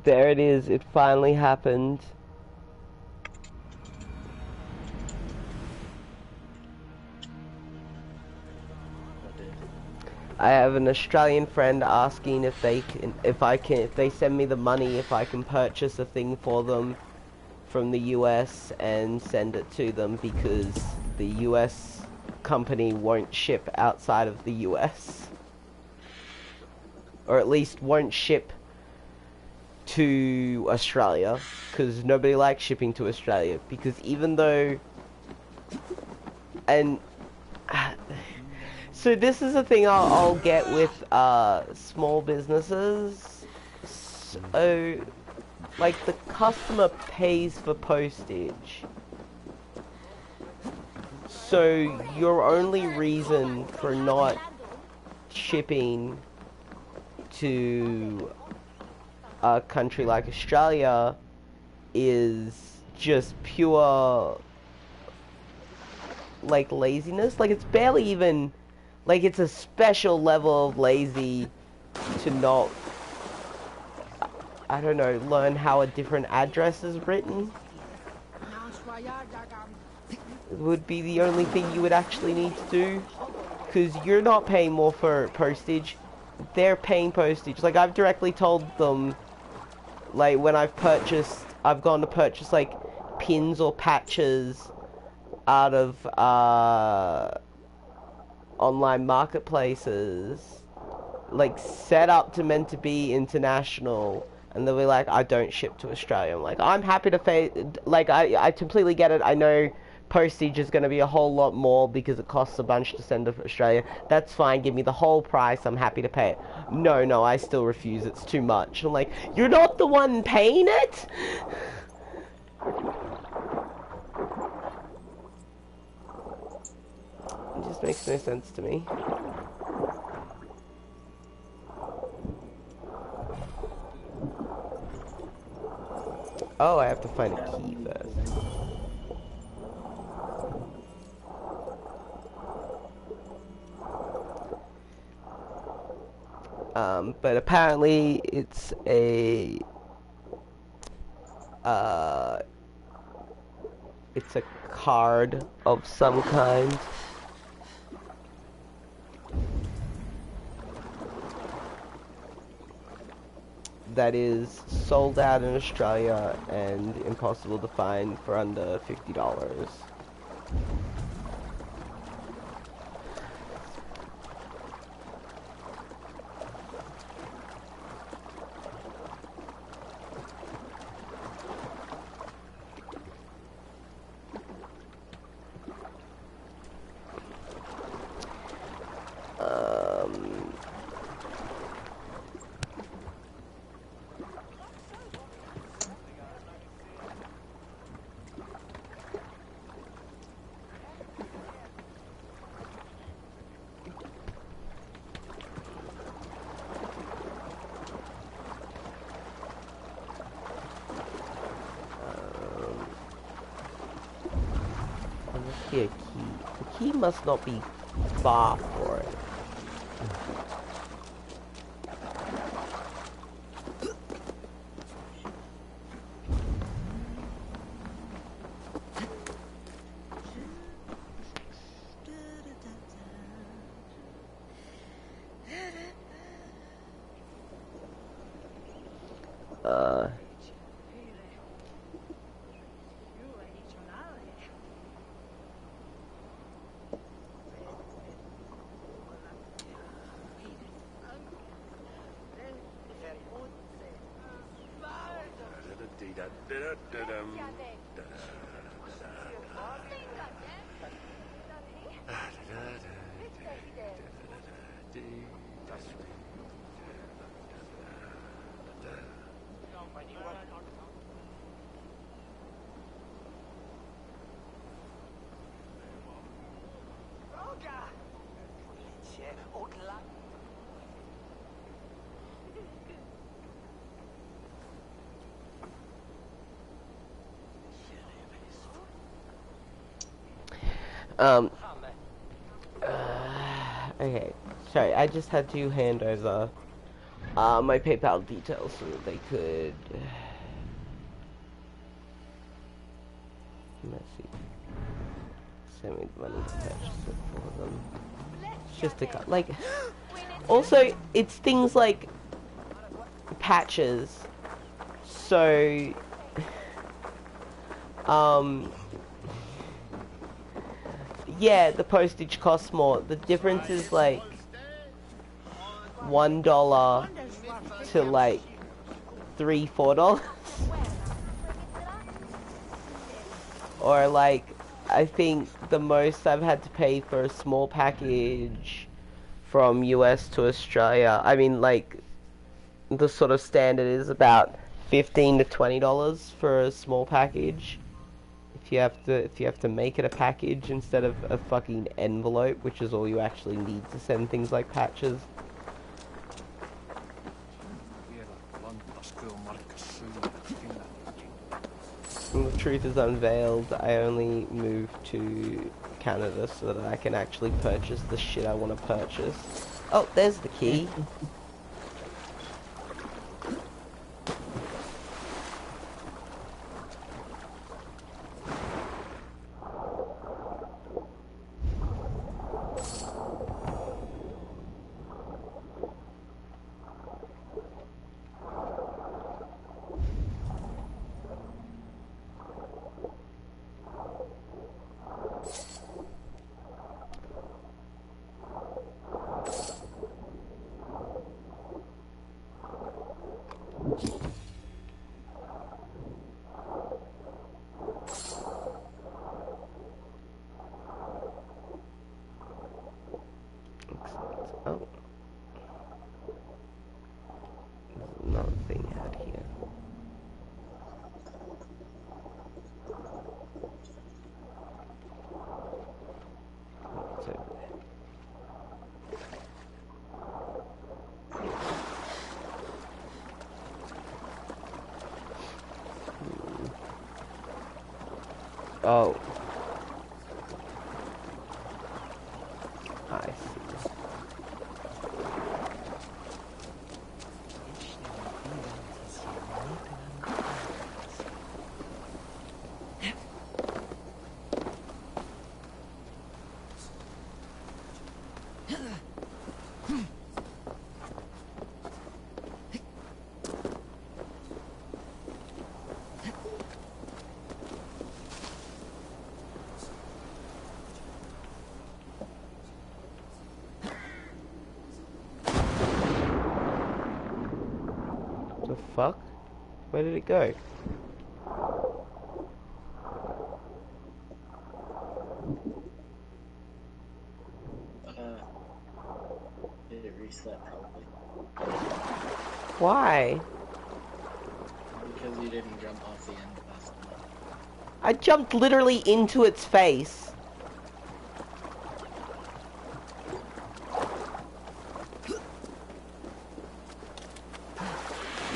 There it is, it finally happened. I have an Australian friend asking if they can, if they send me the money, if I can purchase a thing for them from the US and send it to them, because the US company won't ship outside of the US. Or at least won't ship to Australia, because nobody likes shipping to Australia, because even though, and So this is the thing I'll get with small businesses. So, like, the customer pays for postage. So your only reason for not shipping to a country like Australia is just pure, like, laziness. Like, it's barely even, like, it's a special level of lazy to not, I don't know, learn how a different address is written. It would be the only thing you would actually need to do, because you're not paying more for postage, they're paying postage. Like, I've directly told them, like, when I've gone to purchase, like, pins or patches out of online marketplaces, like, set up to meant to be international, and they'll be like, I don't ship to Australia. I'm like, I'm happy to pay, like, I completely get it. I know postage is going to be a whole lot more because it costs a bunch to send to Australia. That's fine, give me the whole price, I'm happy to pay it. No, I still refuse, it's too much. I'm like, you're not the one paying it? It just makes no sense to me. Oh, I have to find a key first. But apparently it's a card of some kind. That is sold out in Australia and impossible to find for under $50. A key. The key must not be far for it. Okay, sorry, I just had to hand over my PayPal details so that they could let's see, send me the money to purchase it for them. It's just a cut, like, also, it's things like patches, so yeah, the postage costs more. The difference is like $1 to like $3-4. Or like, I think the most I've had to pay for a small package from US to Australia. I mean, like, the sort of standard is about $15 to $20 for a small package. If you have to make it a package instead of a fucking envelope, which is all you actually need to send things like patches. And the truth is unveiled. I only moved to Canada so that I can actually purchase the shit I want to purchase. Oh, there's the key. Oh. There's another thing out here. What's over there? Oh. I see. The fuck? Where did it go? Did it reset probably? Why? Because you didn't jump off the end fast enough. I jumped literally into its face.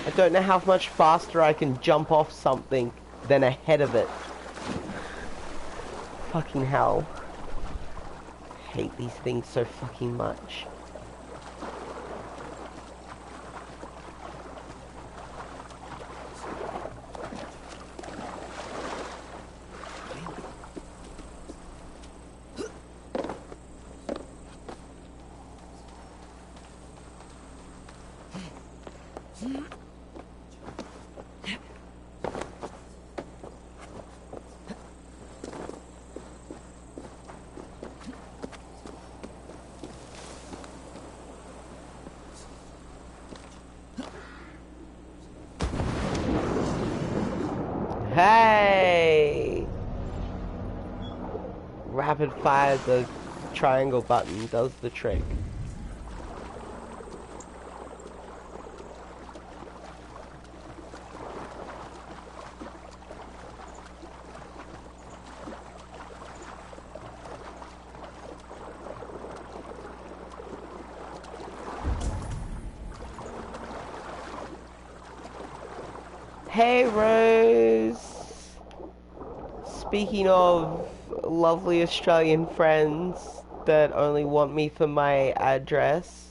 I don't know how much faster I can jump off something than ahead of it. Fucking hell. I hate these things so fucking much. Hey! Rapid fire, the triangle button does the trick. Hey Rose! Speaking of lovely Australian friends that only want me for my address.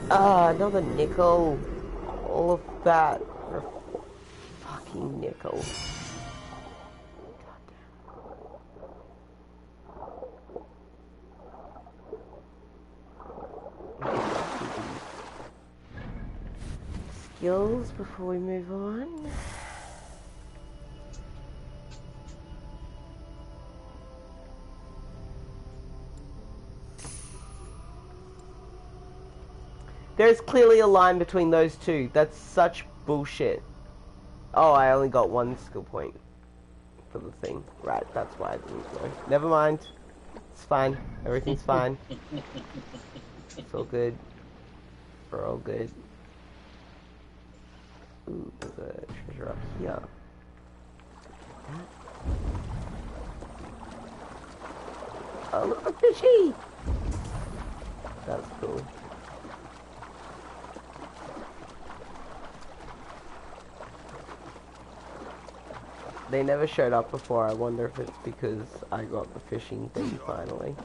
Ah, another nickel. All of that for fucking nickel. Skills before we move on. There's clearly a line between those two. That's such bullshit. Oh, I only got 1 skill point for the thing. Right, that's why I didn't know. Never mind. It's fine. Everything's fine. It's all good. We're all good. Ooh, there's a treasure up here. Oh, look, a fishy! That's cool. They never showed up before. I wonder if it's because I got the fishing thing finally.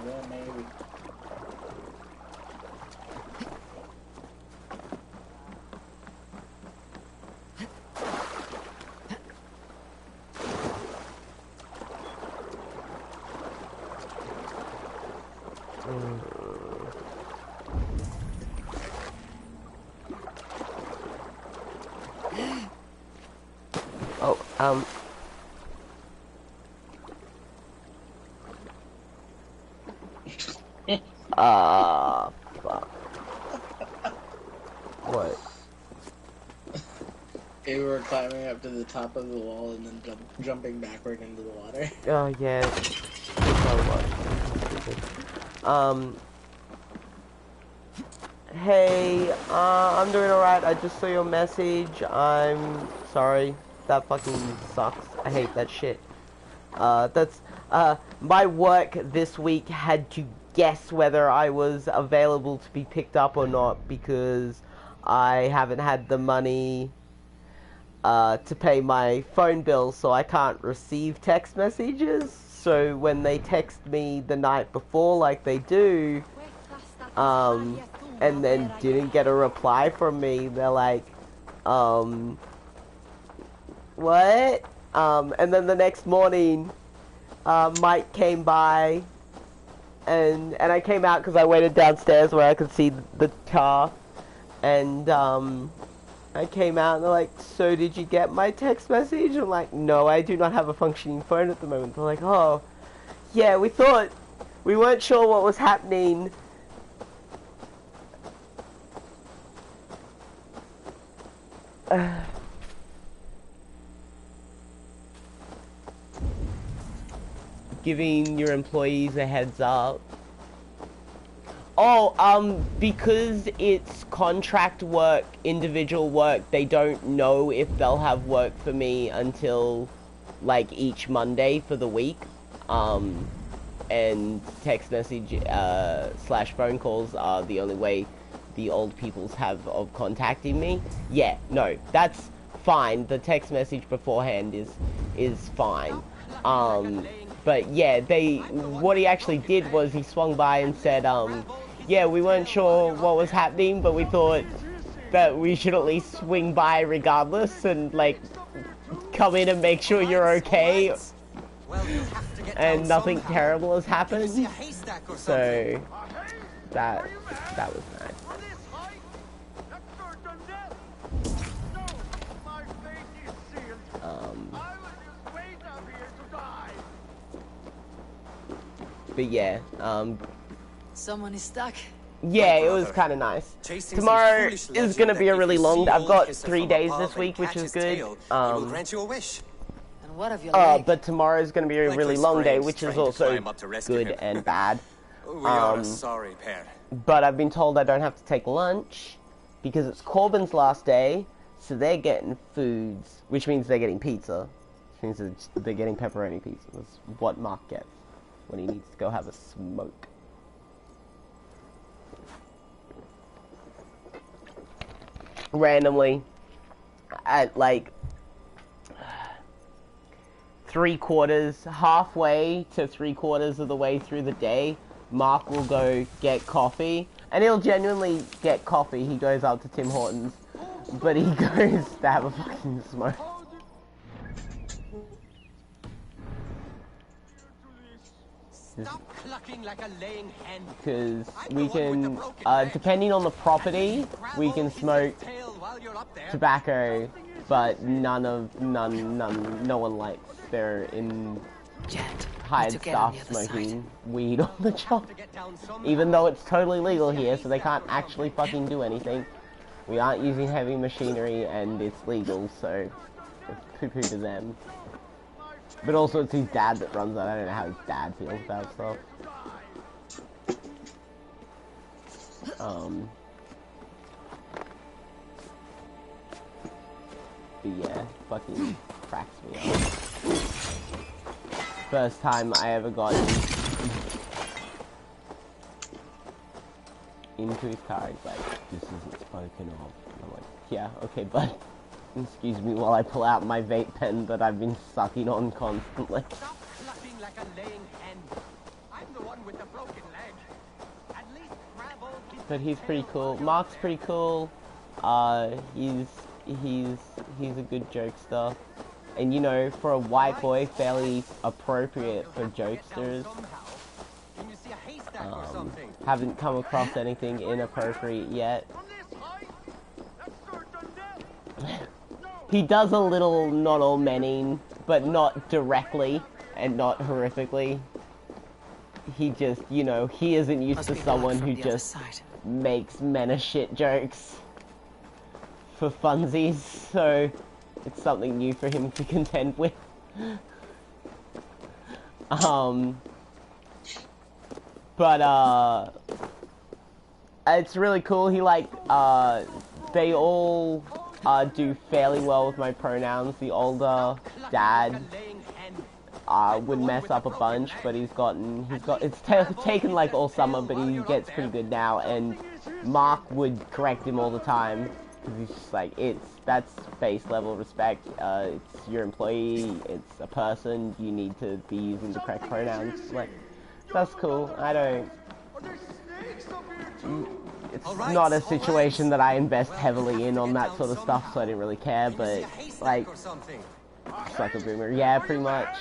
Yeah, maybe. Oh, fuck. What? We were climbing up to the top of the wall and then jumping backward into the water. Oh, yeah. Hey, I'm doing alright. I just saw your message. I'm sorry. That fucking sucks. I hate that shit. My work this week had to guess whether I was available to be picked up or not because I haven't had the money to pay my phone bill, so I can't receive text messages. So when they text me the night before like they do, and then didn't get a reply from me, they're like, what? And then the next morning, Mike came by, and I came out because I waited downstairs where I could see the car, and I came out and they're like, so did you get my text message? I'm like, no, I do not have a functioning phone at the moment. They're like, oh, yeah, we weren't sure what was happening. Giving your employees a heads up. Oh, because it's contract work, individual work, they don't know if they'll have work for me until, like, each Monday for the week. And text message, / phone calls are the only way the old peoples have of contacting me. Yeah, no, that's fine. The text message beforehand is fine. But yeah, what he actually did was he swung by and said, yeah, we weren't sure what was happening, but we thought that we should at least swing by regardless and, like, come in and make sure you're okay. And nothing terrible has happened. So, that was nice. But yeah, someone is stuck. Yeah, it was kind of nice. Tomorrow is gonna be a really long. I've got 3 days this week, which is good. And what of your leg? But tomorrow is gonna be a really long day, which is also good and bad. We are a sorry pair. But I've been told I don't have to take lunch because it's Corbin's last day, so they're getting foods, which means they're getting pizza. Which means they're getting pepperoni pizza. That's what Mark gets when he needs to go have a smoke. Randomly, at like halfway to 3/4 of the way through the day, Mark will go get coffee, and he'll genuinely get coffee. He goes up to Tim Hortons, but he goes to have a fucking smoke. Stop clucking like a laying hen. Because we can, depending on the property, we can smoke tobacco, but no one likes. They're in. Jet, hired staff smoking weed on the job. Even though it's totally legal here, so they can't actually fucking do anything. We aren't using heavy machinery, and it's legal, so it's poo-poo to them. But also, it's his dad that runs that. I don't know how his dad feels about stuff. But yeah, fucking cracks me up. First time I ever got into his car, he's like, this isn't spoken of. And I'm like, yeah, okay, bud. Excuse me while I pull out my vape pen that I've been sucking on constantly. Stop flapping like a laying hen. I'm the one with the broken leg. At least grab old But he's pretty cool. Mark's pretty cool. He's a good jokester. And you know, for a white boy, fairly appropriate for jokesters. Haven't come across anything inappropriate yet. He does a little not all mening, but not directly and not horrifically. He just, you know, he isn't used to someone who just makes menace shit jokes for funsies, so it's something new for him to contend with. But it's really cool. He like, they all do fairly well with my pronouns. The older dad would mess up a bunch, but it's taken like all summer, but he gets pretty good now. And Mark would correct him all the time because he's just like, that's base level respect. It's your employee, it's a person. You need to be using the correct pronouns. Like, that's cool. I don't. It's not a situation that I invest heavily in on that sort of stuff, so I didn't really care, but, like, it's like a boomer. Yeah, pretty much.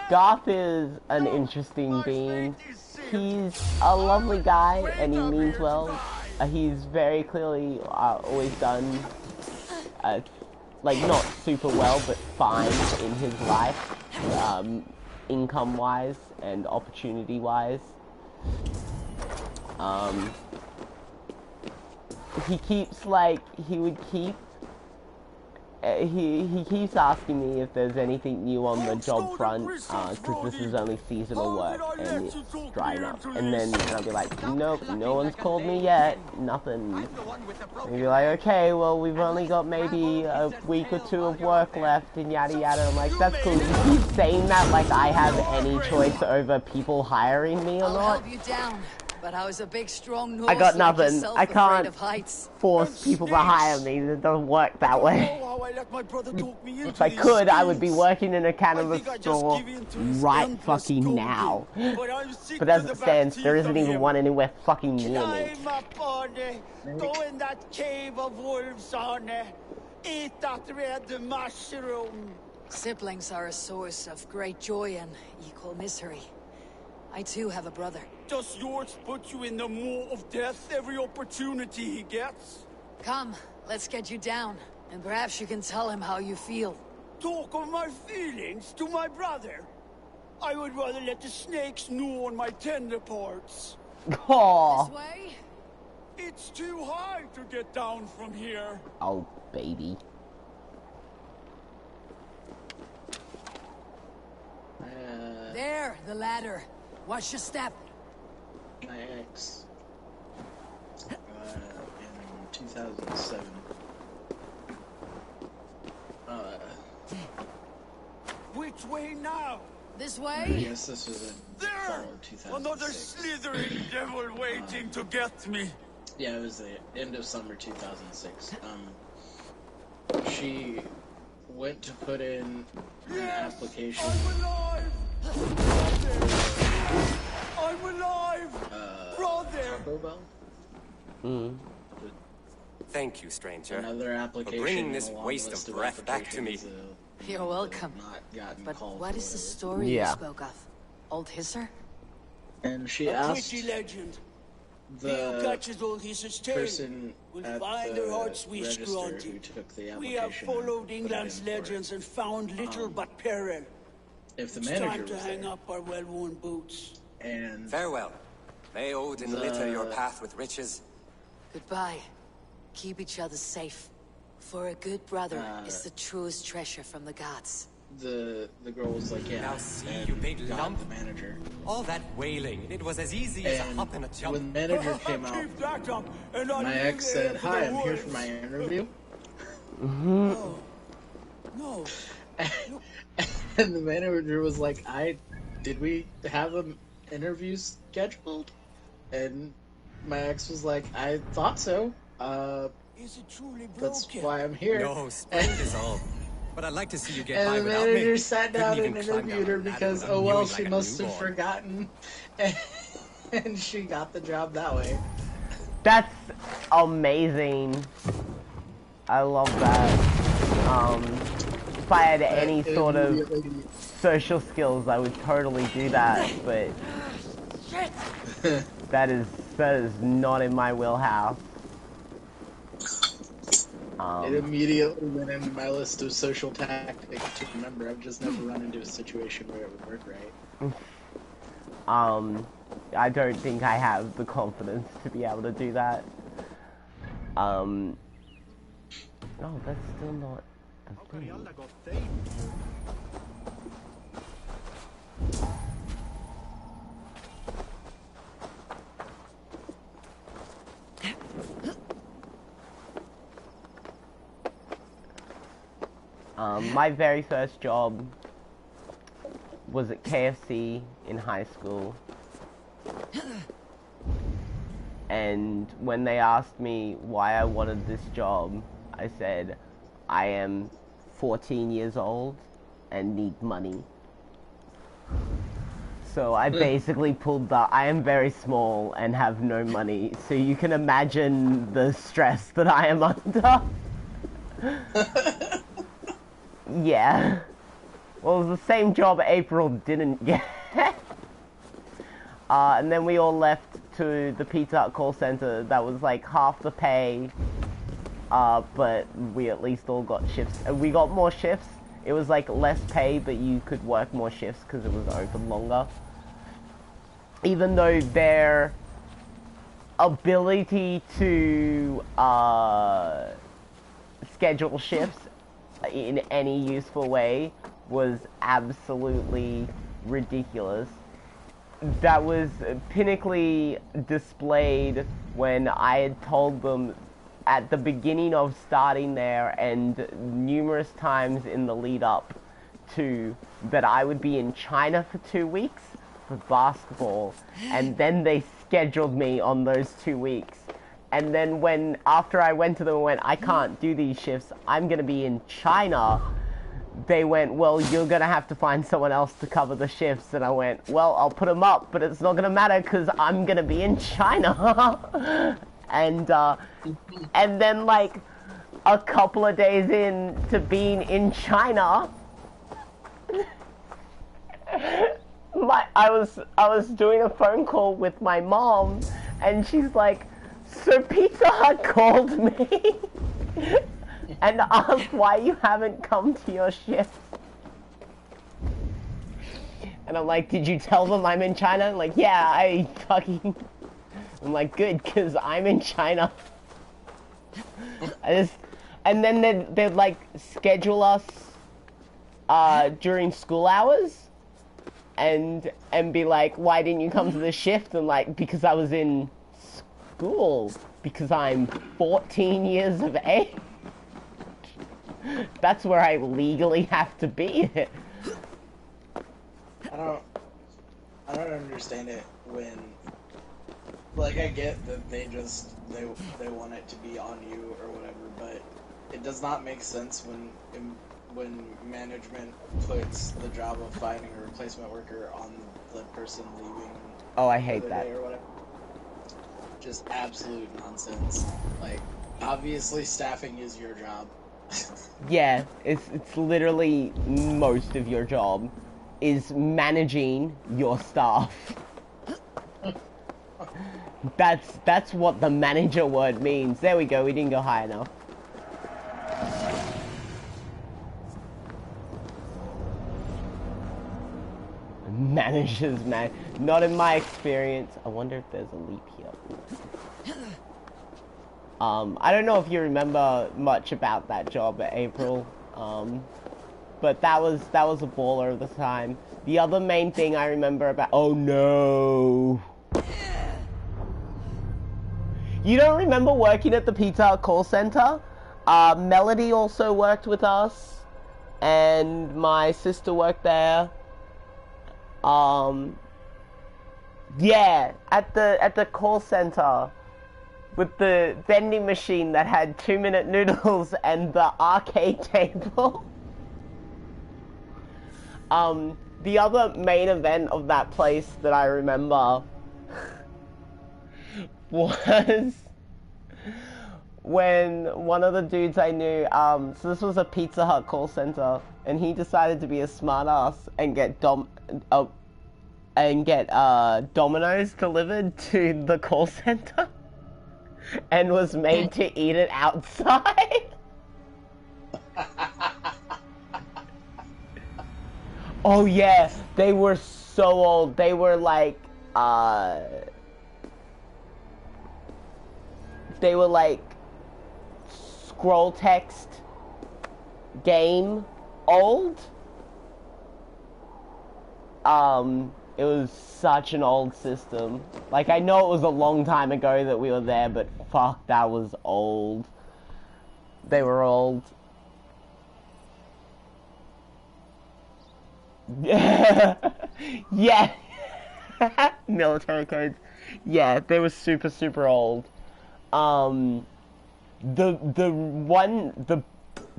Garth is an interesting being. He's a lovely guy, and he means well. He's very clearly always done, like, not super well, but fine in his life, income-wise and opportunity-wise. He keeps, like, he keeps asking me if there's anything new on the job front, because this is only seasonal work, and it's drying up. And then I'll be like, nope, no one's called me yet, nothing. And he'll be like, okay, well, we've only got maybe a week or two of work left, and yada yada. I'm like, that's cool. You keep saying that like I have any choice over people hiring me or not. I'll help you down. But I was a big, strong Norse I got nothing. like I can't of heights. force people to hire me. It doesn't work that way. If I could, I would be working in a cannabis store right fucking now. But as it stands, there isn't even one anywhere fucking near me. Go in that cave of wolves, Arne. Eat that red mushroom. Siblings are a source of great joy and equal misery. I too have a brother. Does yours put you in the maw of death every opportunity he gets? Come, let's get you down, and perhaps you can tell him how you feel. Talk of my feelings to my brother? I would rather let the snakes gnaw on my tender parts. Aww. This way? It's too high to get down from here. Oh, baby. There, the ladder. Watch your step. My ex, in 2007. Which way now? This way? Yes, this was in fall of 2006. Another slithering devil waiting to get me. Yeah, it was the end of summer 2006. She went to put in an application. I'm alive! I'm alive! Brother! Taco Bell? Thank you, stranger, Another application for bringing this waste of breath back to me. You're welcome. But what is the story you spoke of? Old Hisser? And she a asked pretty legend. He who catches all his tail person will at find the their heart's wish register granted. who took the We have application followed put it England's in for it. legends and found little but peril. If the It's manager time to was hang there, up our well-worn boots. and Farewell. May Odin litter your path with riches. Goodbye. Keep each other safe. For a good brother is the truest treasure from the gods. the girl was like, yeah, Now see, and you big got lump. the manager. All that wailing, it was as easy as a And hop and a jump. when the manager came out, Keep that up, and I'll my leave ex the said, air for "Hi, the I'm here for wolves." my interview." No. No. And the manager was like, did we have an interview scheduled?" And my ex was like, "I thought so. Is it truly broken? That's why I'm here." No, strength is all. But I'd like to see you get by And the without me. manager sat Couldn't down even and climb interviewed down her the ladder because, without oh well, mewing she like a must have newborn. forgotten. And she got the job that way. That's amazing. I love that. If I had any sort of social skills, I would totally do that, but that is not in my wheelhouse. It immediately went into my list of social tactics to remember. I've just never run into a situation where it would work right. I don't think I have the confidence to be able to do that. No, that's still not. That's still not. My very first job was at KFC in high school. And when they asked me why I wanted this job, I said, I am 14 years old and need money. So I basically pulled the, I am very small and have no money, so you can imagine the stress that I am under. Yeah. Well, it was the same job April didn't get. And then we all left to the Pizza Hut call center that was like half the pay, but we at least all got shifts. We got more shifts. It was like less pay, but you could work more shifts because it was open longer. Even though their ability to schedule shifts in any useful way was absolutely ridiculous. That was pinnacly displayed when I had told them at the beginning of starting there and numerous times in the lead up to that I would be in China for 2 weeks for basketball, and then they scheduled me on those 2 weeks. And then when, after I went to them and went, I can't do these shifts, I'm gonna be in China, they went, well, you're gonna have to find someone else to cover the shifts. And I went, well, I'll put them up, but it's not gonna matter because I'm gonna be in China. And then like a couple of days in to being in China, I was doing a phone call with my mom, and she's like, so Pizza Hut called me and asked why you haven't come to your shift. And I'm like, did you tell them I'm in China? Like, yeah, I fucking... I'm like, good, because I'm in China. And then they'd like schedule us during school hours and be like, why didn't you come to the shift? And like, because I was in school, because I'm 14 years of age. That's where I legally have to be. I don't understand it when, like, I get that they want it to be on you or whatever, but it does not make sense when management puts the job of finding a replacement worker on the person leaving. Oh, I hate that. Or whatever. Just absolute nonsense. Like, obviously staffing is your job. Yeah, it's literally most of your job is managing your staff. That's what the manager word means. There we go, we didn't go high enough. Managers, man. Not in my experience. I wonder if there's a leap here. I don't know if you remember much about that job at April. But that was a baller of the time. The other main thing I remember about... Oh no! You don't remember working at the Pizza Hut call center? Melody also worked with us. And my sister worked there. Yeah, at the call center. With the vending machine that had 2-minute noodles and the arcade table. The other main event of that place that I remember was when one of the dudes I knew, so this was a Pizza Hut call center, and he decided to be a smartass and get Domino's delivered to the call center, and was made to eat it outside. Oh yeah, they were so old. They were like, scroll text game old. It was such an old system. Like, I know it was a long time ago that we were there, but fuck, that was old. They were old. Yeah. Military codes. Yeah, they were super, super old.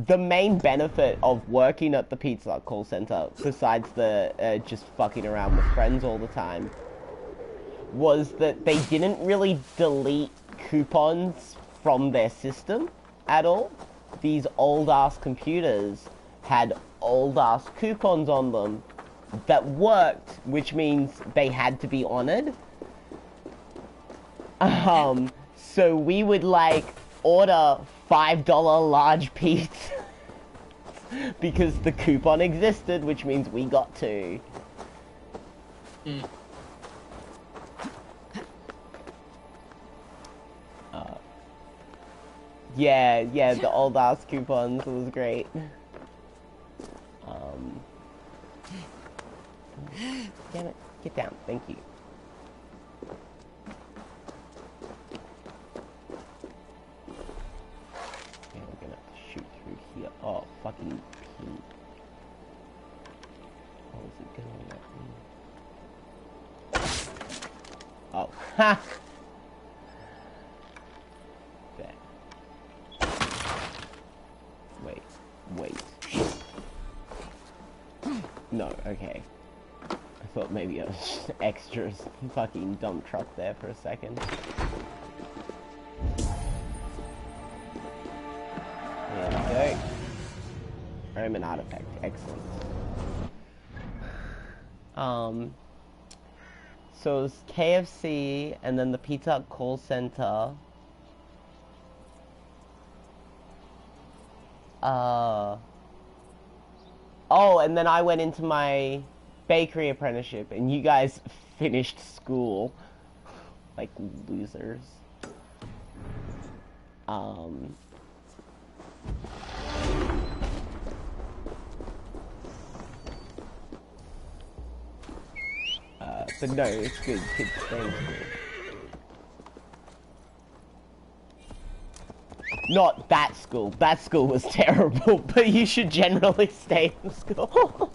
The main benefit of working at the Pizza Hut call center, besides the just fucking around with friends all the time, was that they didn't really delete coupons from their system at all. These old-ass computers had old-ass coupons on them that worked, which means they had to be honored. So we would, like, order $5 large pizza because the coupon existed, which means we got to. Yeah, the old ass coupons, it was great. Damn it, get down, thank you. Okay, we're gonna shoot through here. Oh, fucking pink. Oh, is it gonna let me? Oh, ha! Wait. No, okay. I thought maybe I was just extras fucking dump truck there for a second. There we go. Roman artifact, excellent. So it was KFC and then the Pizza Hut call center. Oh, and then I went into my bakery apprenticeship, and you guys finished school. Like losers. But no, it's good. Kids stay in school. Not that school. That school was terrible, but you should generally stay in school.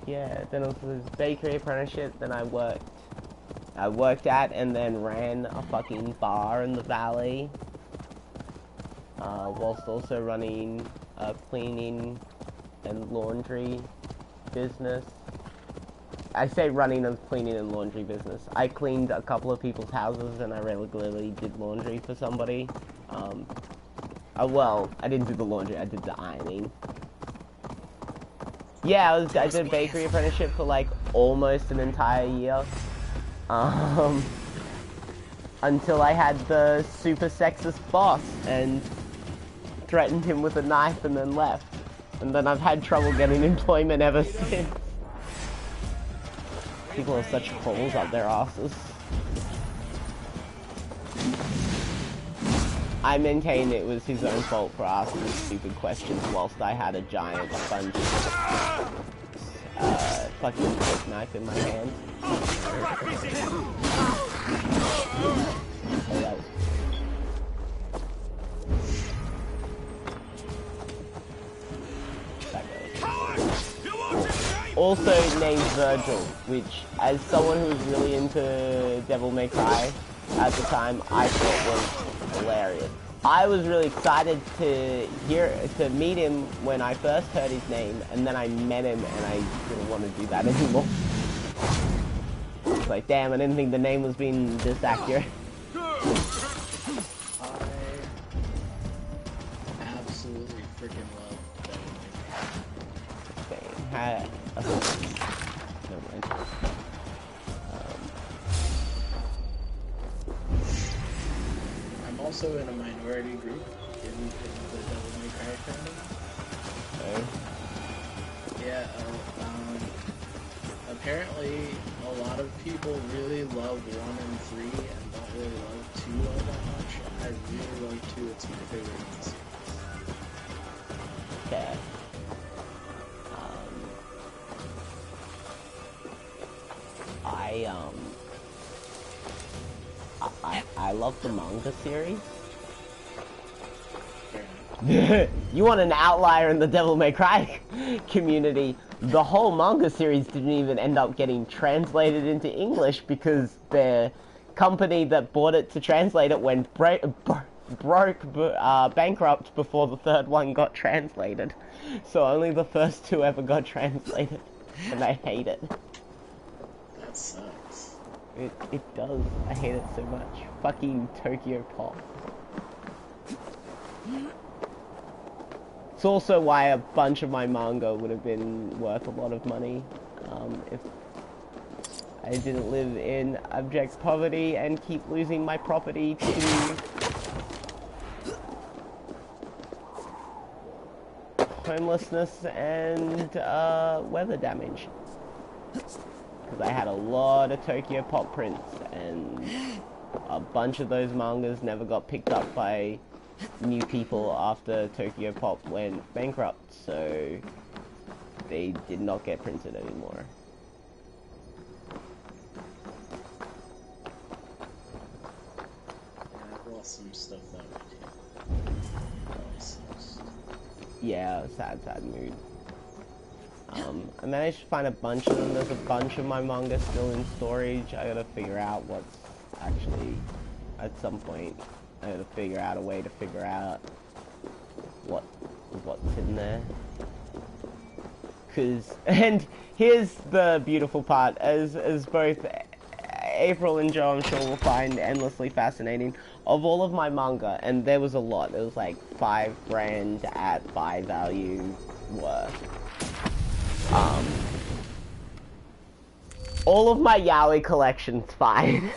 Yeah, then it was bakery apprenticeship, then I worked at and then ran a fucking bar in the valley. Whilst also running a cleaning and laundry business. I say running a cleaning and laundry business. I cleaned a couple of people's houses and I regularly did laundry for somebody. Well, I didn't do the laundry, I did the ironing. Yeah, I did a bakery apprenticeship for like almost an entire year. Until I had the super sexist boss and threatened him with a knife and then left. And then I've had trouble getting employment ever since. People have such holes up their asses. I maintain it was his own fault for asking stupid questions whilst I had a giant sponge fucking steak knife in my hand. Also named Virgil, which, as someone who was really into Devil May Cry at the time, I thought was hilarious. I was really excited to meet him when I first heard his name, and then I met him and I didn't want to do that anymore. It's like, damn, I didn't think the name was being this accurate. I absolutely freaking love Devil May Cry. Never mind. I'm also in a minority group in the Devil May Cry fandom. Okay. Yeah, apparently a lot of people really love 1 and 3 and don't really love 2 all that much. I really like 2, it's my favorite in the series. Okay. I love the manga series. You want an outlier in the Devil May Cry community? The whole manga series didn't even end up getting translated into English because the company that bought it to translate it went bankrupt before the third one got translated. So only the first 2 ever got translated, and I hate it. That sucks. It does. I hate it so much. Fucking Tokyo Pop. It's also why a bunch of my manga would have been worth a lot of money if I didn't live in abject poverty and keep losing my property to homelessness and weather damage. Because I had a lot of Tokyo Pop prints, and a bunch of those mangas never got picked up by new people after Tokyo Pop went bankrupt, so they did not get printed anymore. I've lost some stuff that way too. Yeah, sad mood. I managed to find a bunch of them. There's a bunch of my manga still in storage. I gotta figure out what's actually, at some point, I gotta figure out a way to figure out what's in there. And here's the beautiful part, as both April and Joe, I'm sure, will find endlessly fascinating. Of all of my manga, and there was a lot, there was like 5 grand at buy value worth. All of my yaoi collection's fine.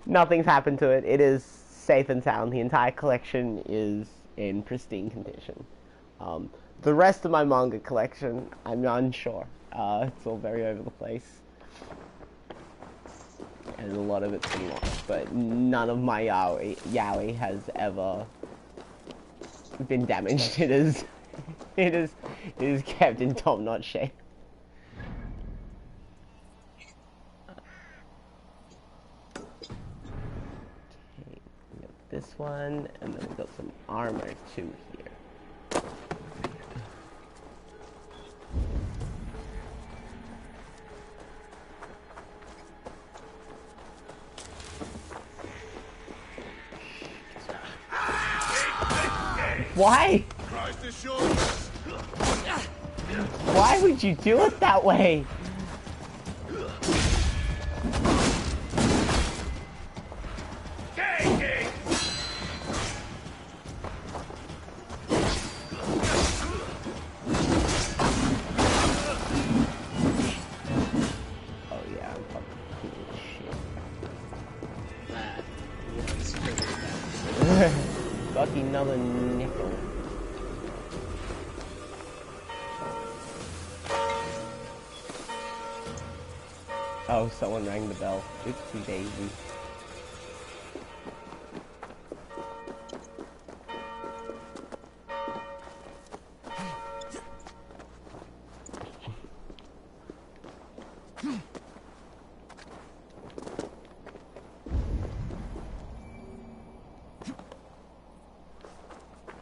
Nothing's happened to it. It is safe and sound. The entire collection is in pristine condition. The rest of my manga collection, I'm unsure. It's all very over the place. And a lot of it's been lost, but none of my yaoi has ever been damaged. It is kept in top-notch shape. Okay, we got this one, and then we got some armor too here. Why? Why would you do it that way? Got another nickel. Oh, someone rang the bell. Oopsie daisy.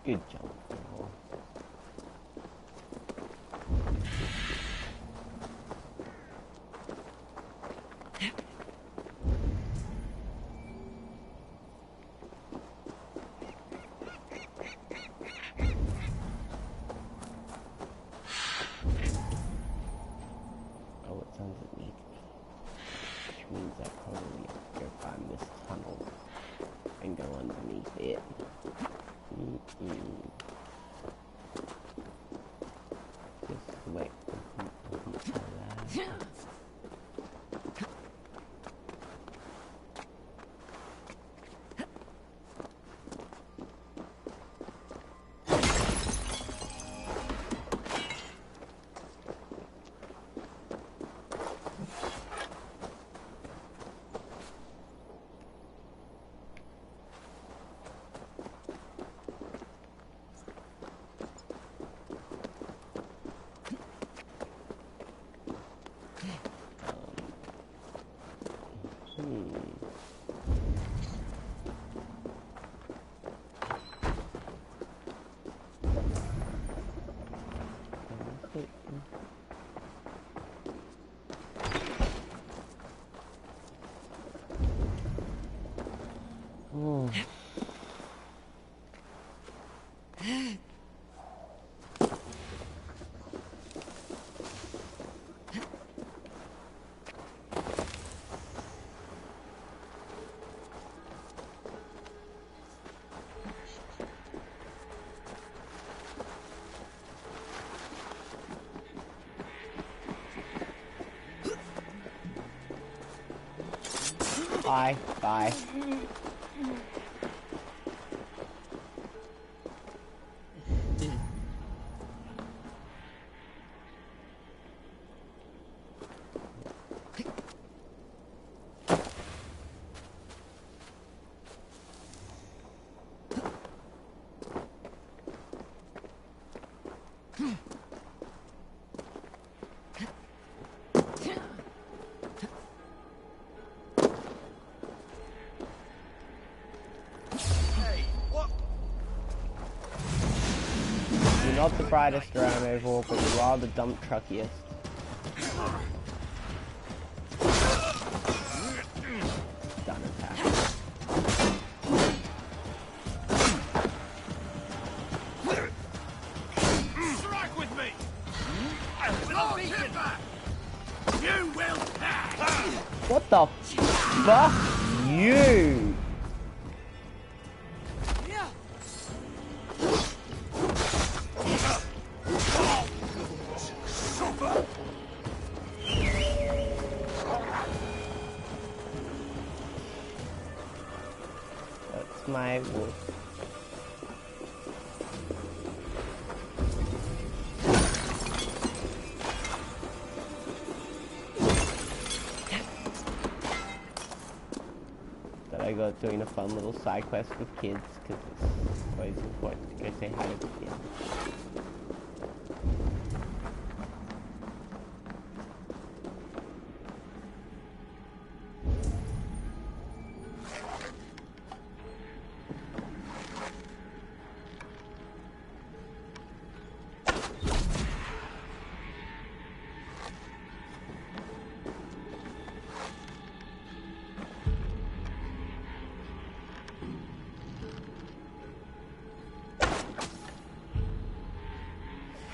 Good job. Oh, it sounds underneath me. Which means I probably have to go find this tunnel and go underneath it. Just wait. Bye. Bye. You're not the brightest around overall, but you are the dump truckiest. Done attack. Strike with me! You will pass! What the fuck? You! That's my wolf. That I got doing a fun little side quest with kids, because it's always important to go say hi to the kids.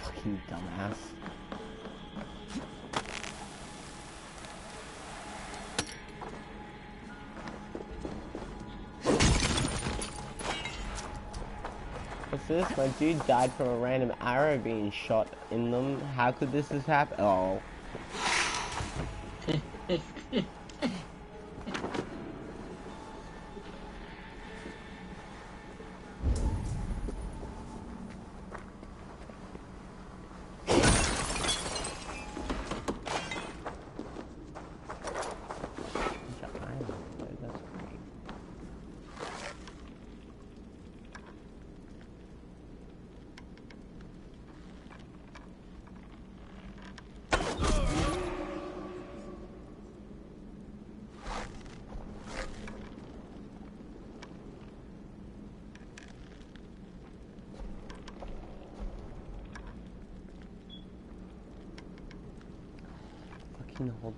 Fucking dumbass. What's this? My dude died from a random arrow being shot in them. How could this have happened? Oh. can hold.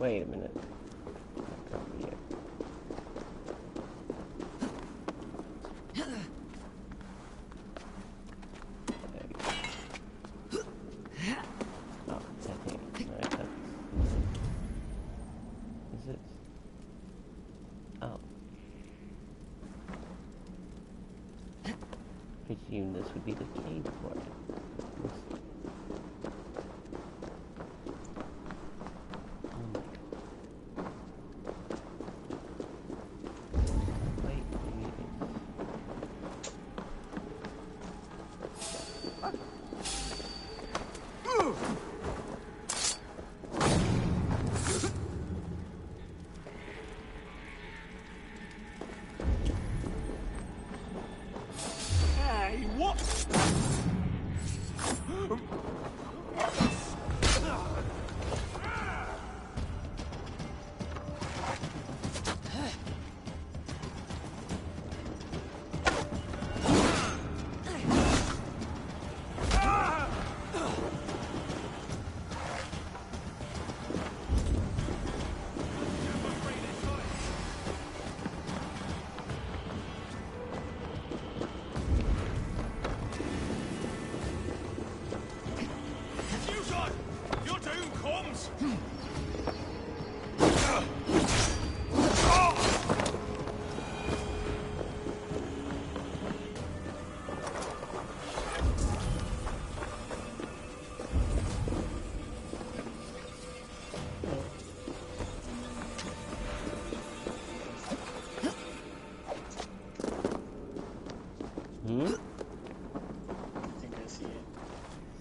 Wait a minute. Presume this would be the cave for it.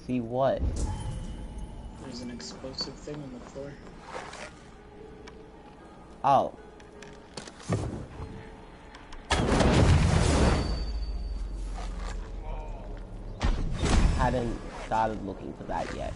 See what? There's an explosive thing on the floor. Oh. Hadn't started looking for that yet.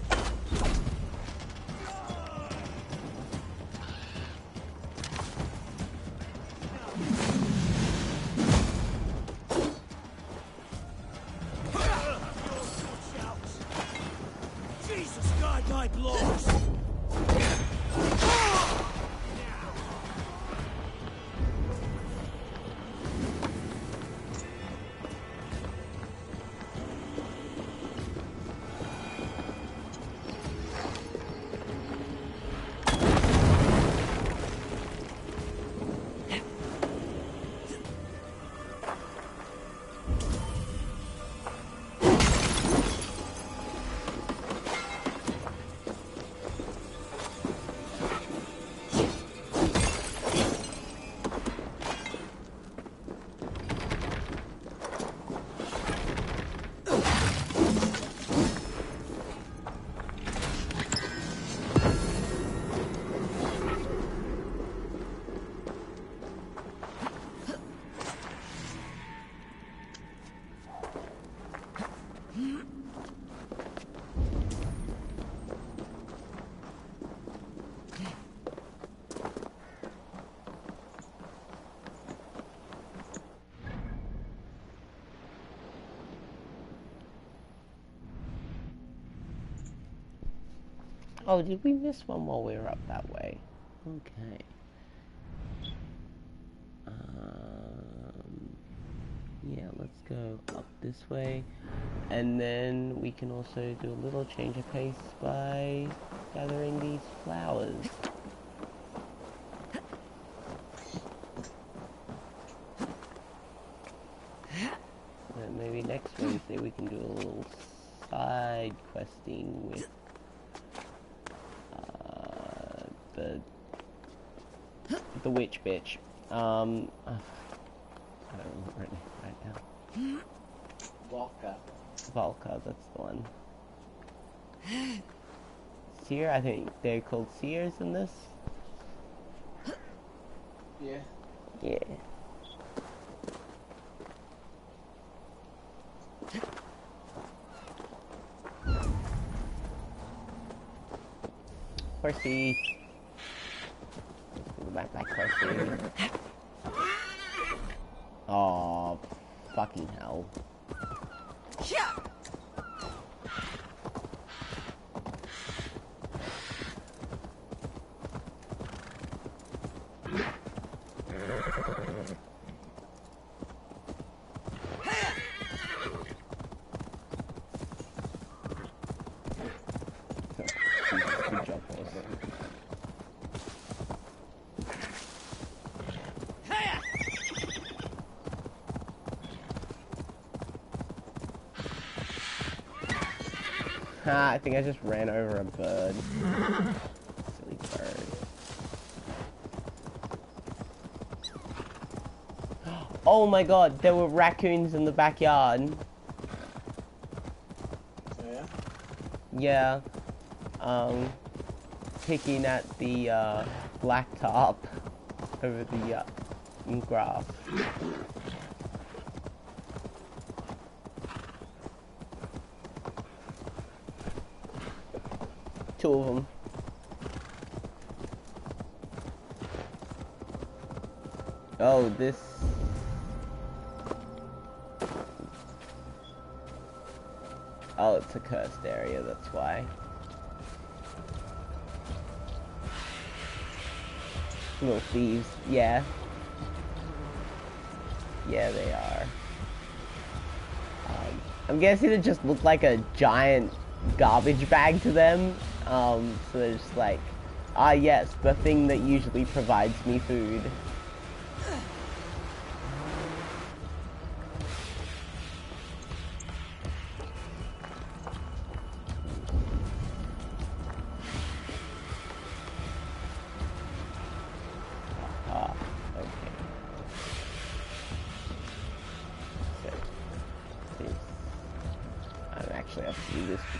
Oh, did we miss one while we were up that way? Okay. Yeah, let's go up this way. And then we can also do a little change of pace by gathering these flowers. And maybe next Wednesday we can do a little side questing with the witch bitch. I don't remember it right now. Volca, that's the one. Seer, I think they're called seers in this. Yeah. Yeah. Horsey. Go back, Horsey. Oh, fucking hell. Yeah. Good job, boys. I think I just ran over a bird. Silly bird. Oh my god, there were raccoons in the backyard. Yeah? Yeah. Picking at the, blacktop over the, grass. Two of them. Oh, this... Oh, it's a cursed area, that's why. Little thieves, yeah. Yeah, they are. I'm guessing it just looked like a giant garbage bag to them. So they're just like, ah yes, the thing that usually provides me food.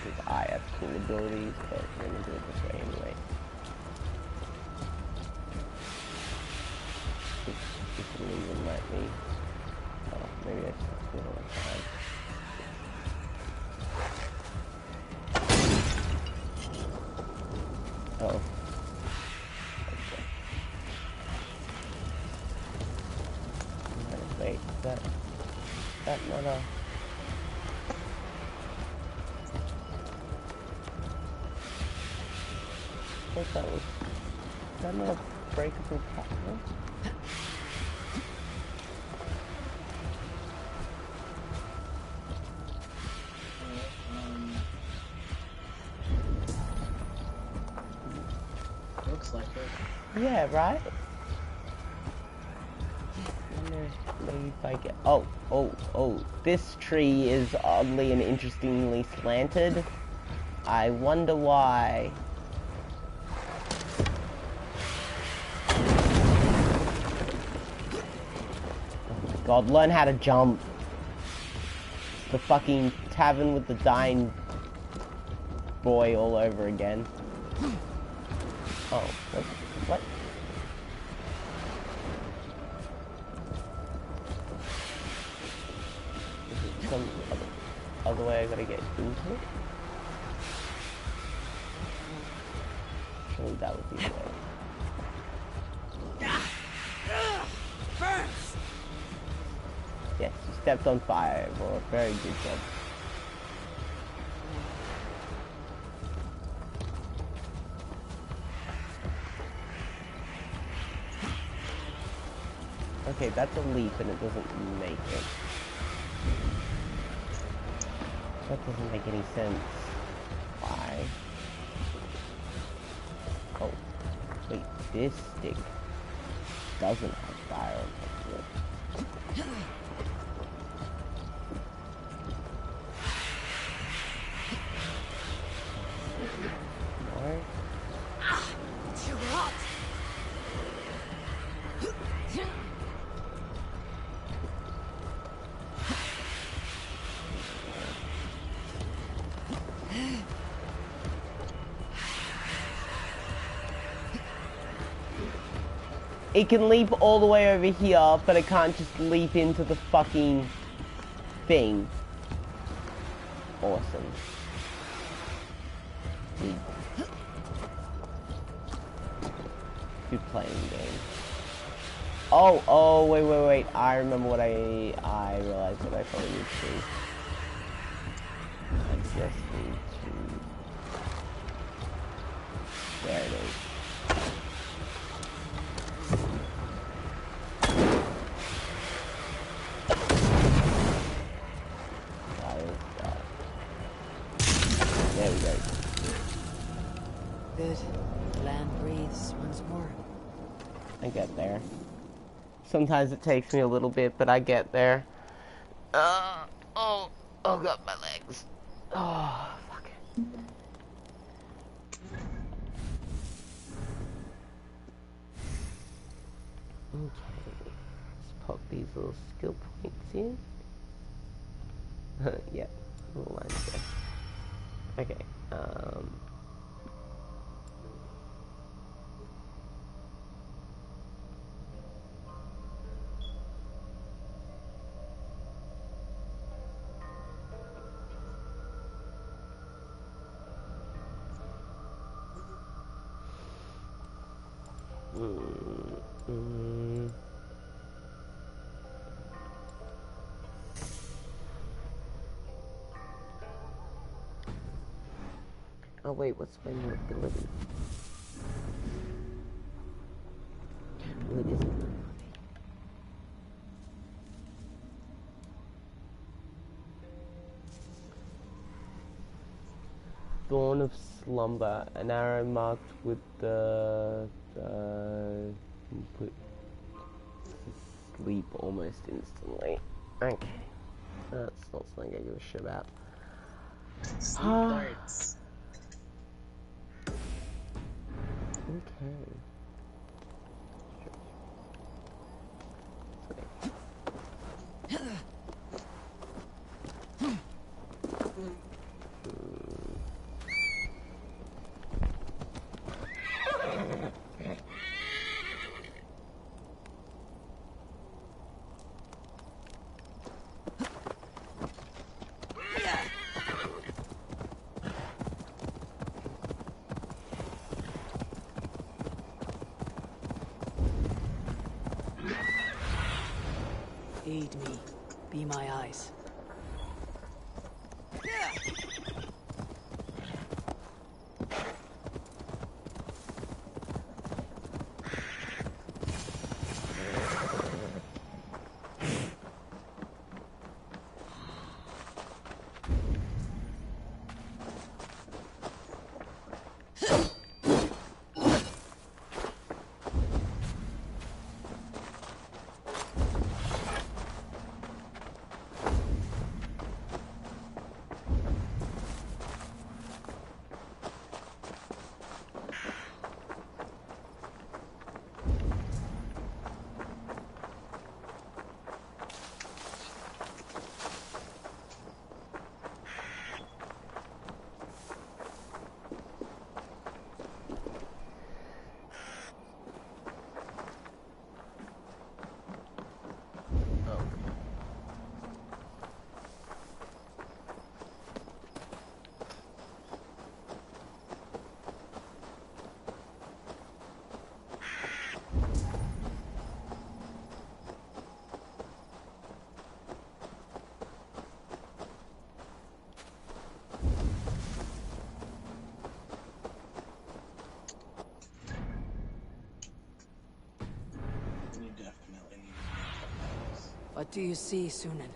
Because I have cool abilities, but we're gonna do it this way anyway. If it'll even let me. Oh, maybe I just have to do it one time. Oh. Okay. Wait, is that not a... I thought that was... Is that not a breakable platform? Looks like it. Yeah, right? I wonder maybe if I get... Oh, this tree is oddly and interestingly slanted. I wonder why. God, learn how to jump. The fucking tavern with the dying boy all over again. Oh, what? Is it some other way I gotta get into it? Surely that would be the way. Yes, you stepped on fire. Well, very good job. Okay, that's a leap and it doesn't make it. That doesn't make any sense. Why? Oh, wait, this stick doesn't have fire on top of it. More? Too hot. It can leap all the way over here, but it can't just leap into the fucking thing. Awesome. Good playing game. Oh, wait. I remember what I realized what I probably need to do. I just need to... There it is. There we go. Good. The land breathes once more. I get there. Sometimes it takes me a little bit, but I get there. Oh god, my legs. Oh, fuck it. Okay, let's pop these little skill points in. Yep, little lines there. Okay, Oh wait, what's my new ability? Well, it isn't. Dawn of Slumber, an arrow marked with the sleep almost instantly. Okay, that's not something I give a shit about. Sleep darts. Okay. Aid me. Be my eyes. What do you see, Sunan?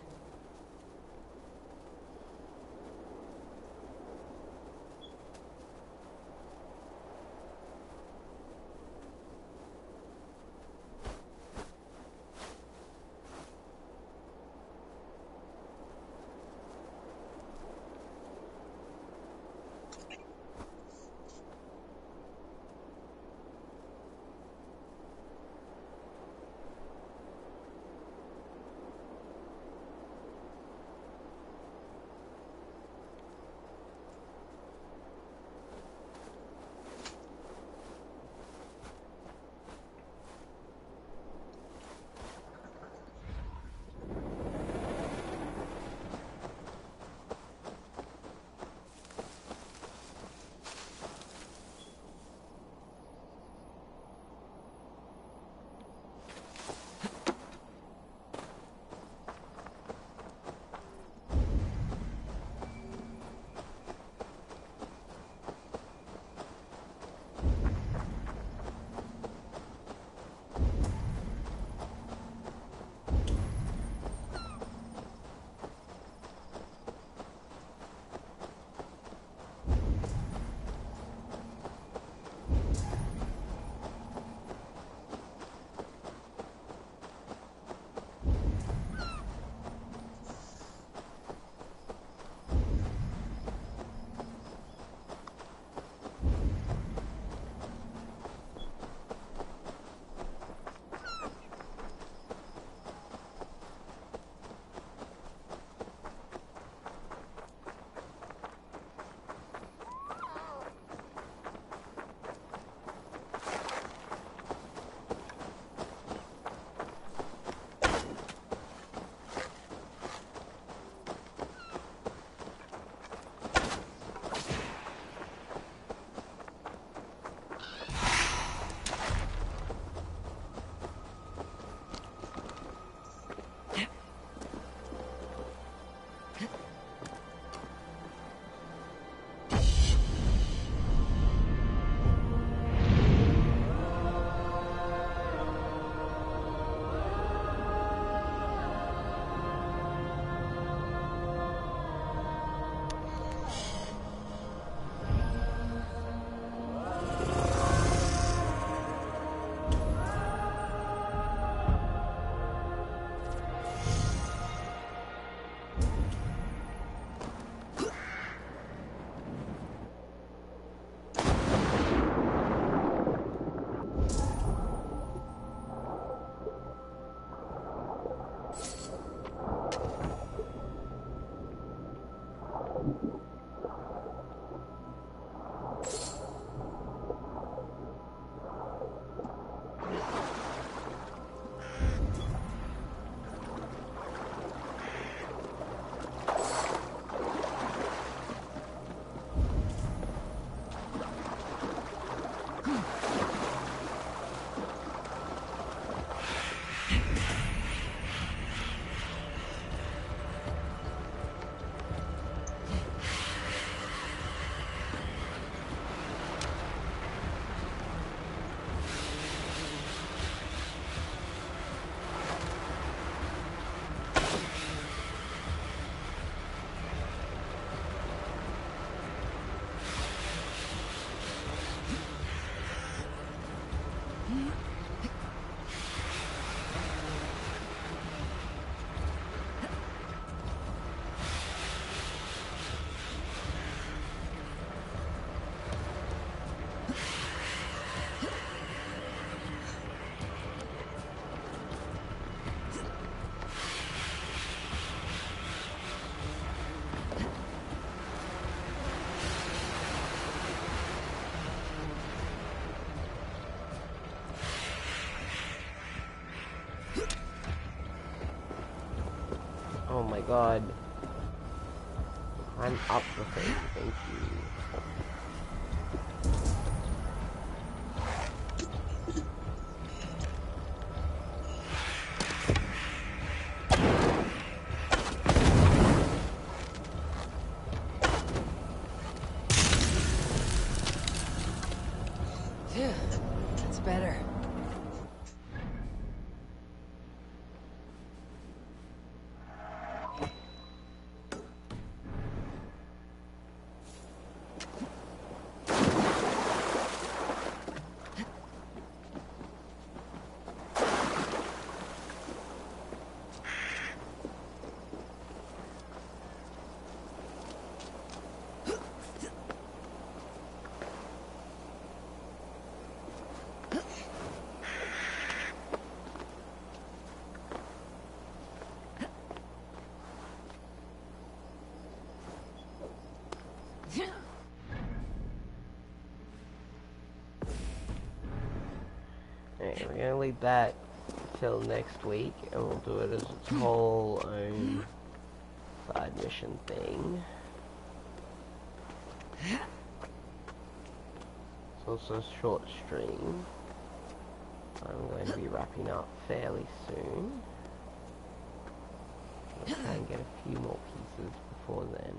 Oh my god. I'm up the thing, thank you. Phew, that's better. gonna leave that till next week, and we'll do it as its whole own side mission thing. It's also a short stream. I'm going to be wrapping up fairly soon. I'll try and get a few more pieces before then.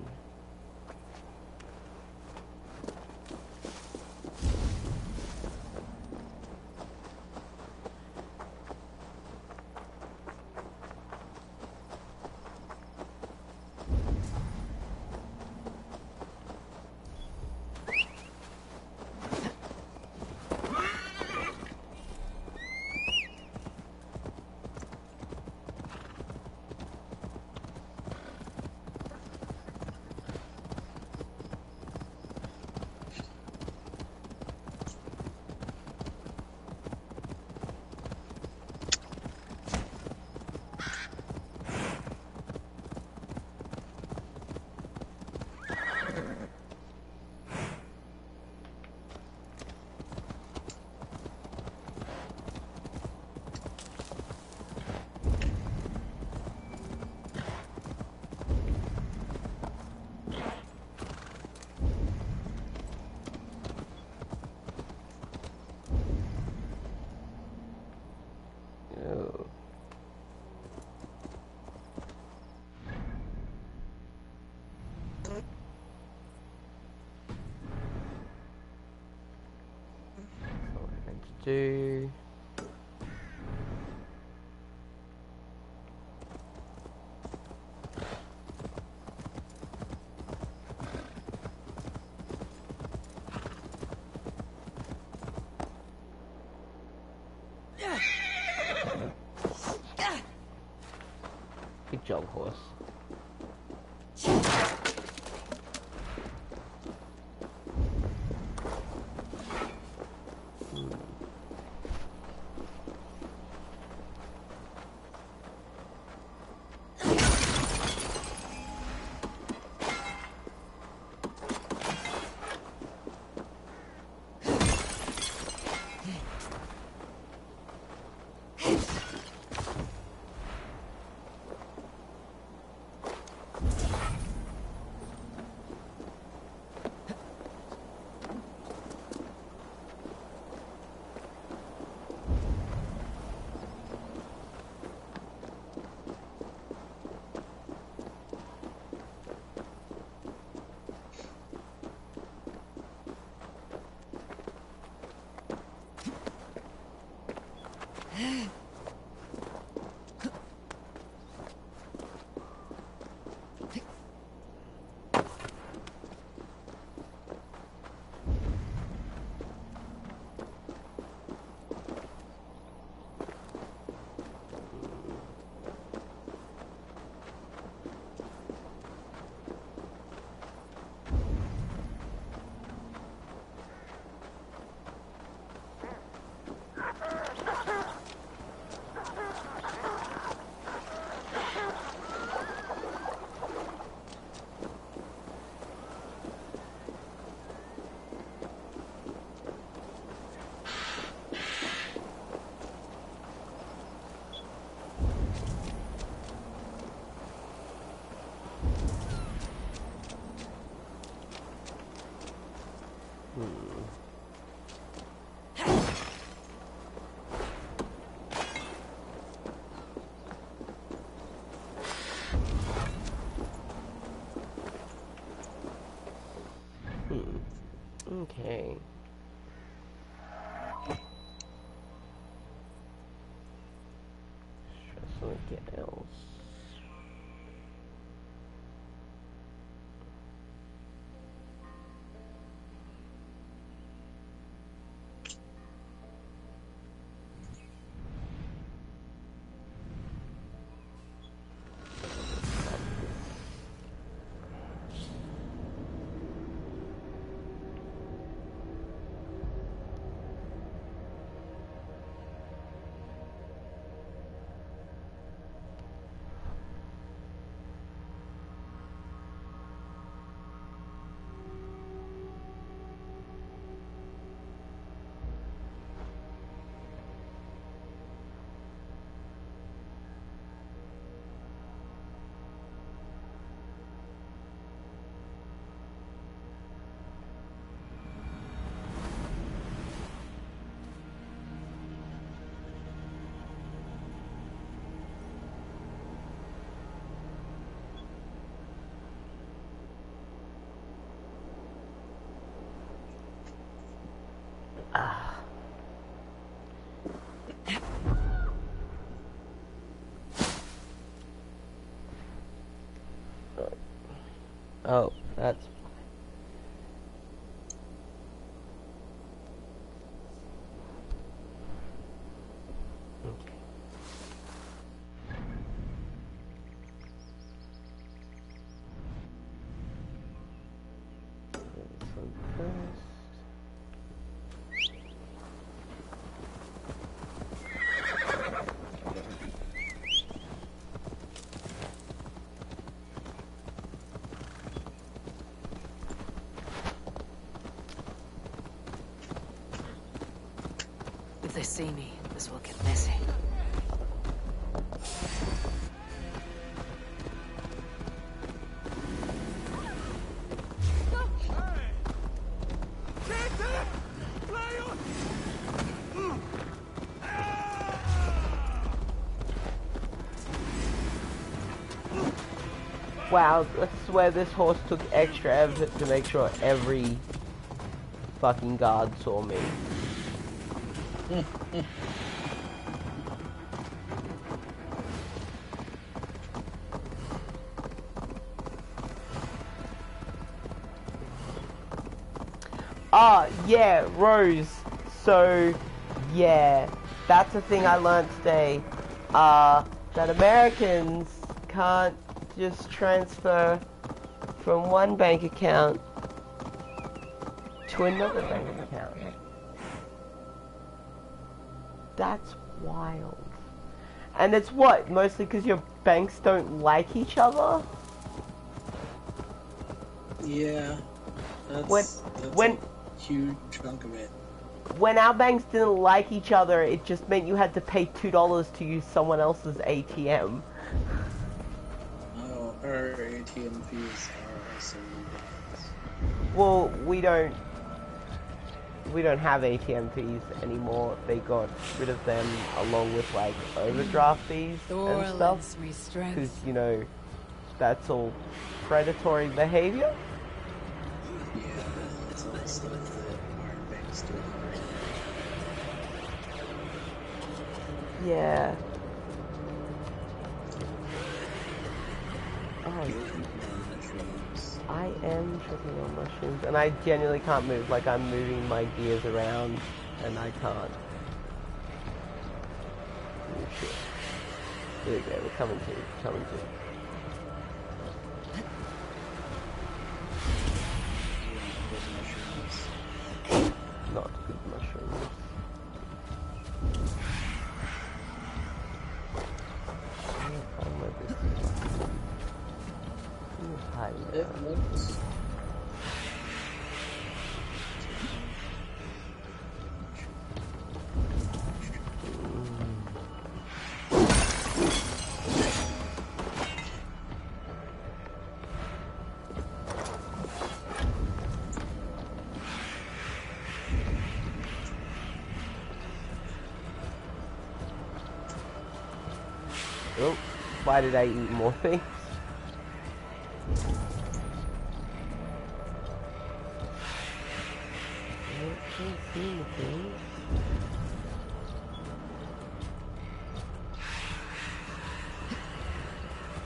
Do good job, horse. Okay. Something else. Oh, that's... Okay. This one first. If they see me, this will get messy. Wow, I swear this horse took extra effort to make sure every fucking guard saw me. Ah, yeah, Rose. So, yeah, that's the thing I learned today. That Americans can't just transfer from one bank account to another bank account. That's wild. And it's what? Mostly because your banks don't like each other? Yeah. That's when a huge chunk of it. When our banks didn't like each other, it just meant you had to pay $2 to use someone else's ATM. Oh, our ATM fees are also ridiculous. Well, we don't have ATM fees anymore. They got rid of them along with like overdraft fees and stuff. Because, you know, that's all predatory behavior. Yeah, that's all the stuff that our banks do. Yeah. I am tripping on mushrooms, and I genuinely can't move. Like, I'm moving my gears around, and I can't. Oh, shit. There we go, we're coming to, Not good mushrooms. It looks... Oh, why did I eat more things?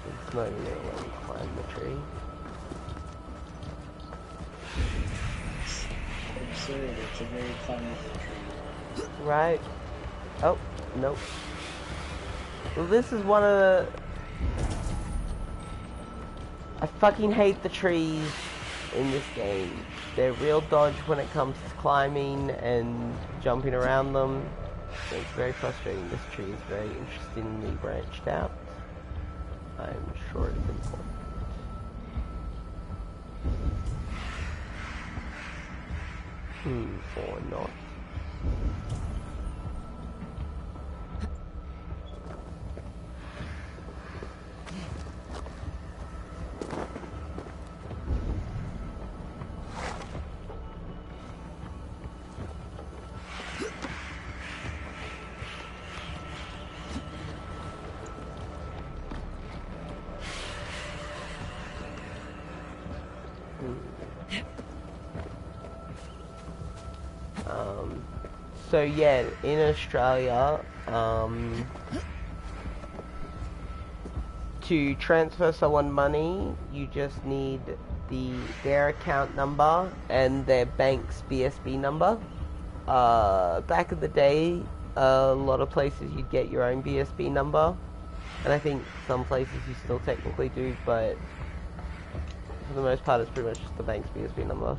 It's not even gonna let me climb the tree. It's absurd, it's a very climbable tree. Right. Oh, nope. Well, this is one of the... I fucking hate the trees in this game. They're real dodge when it comes to climbing and jumping around them. It's very frustrating. This tree is very interestingly branched out. I'm sure it's important. Or not. So yeah, in Australia, to transfer someone money, you just need their account number and their bank's BSB number. Back in the day, a lot of places you'd get your own BSB number, and I think some places you still technically do, but for the most part it's pretty much just the bank's BSB number.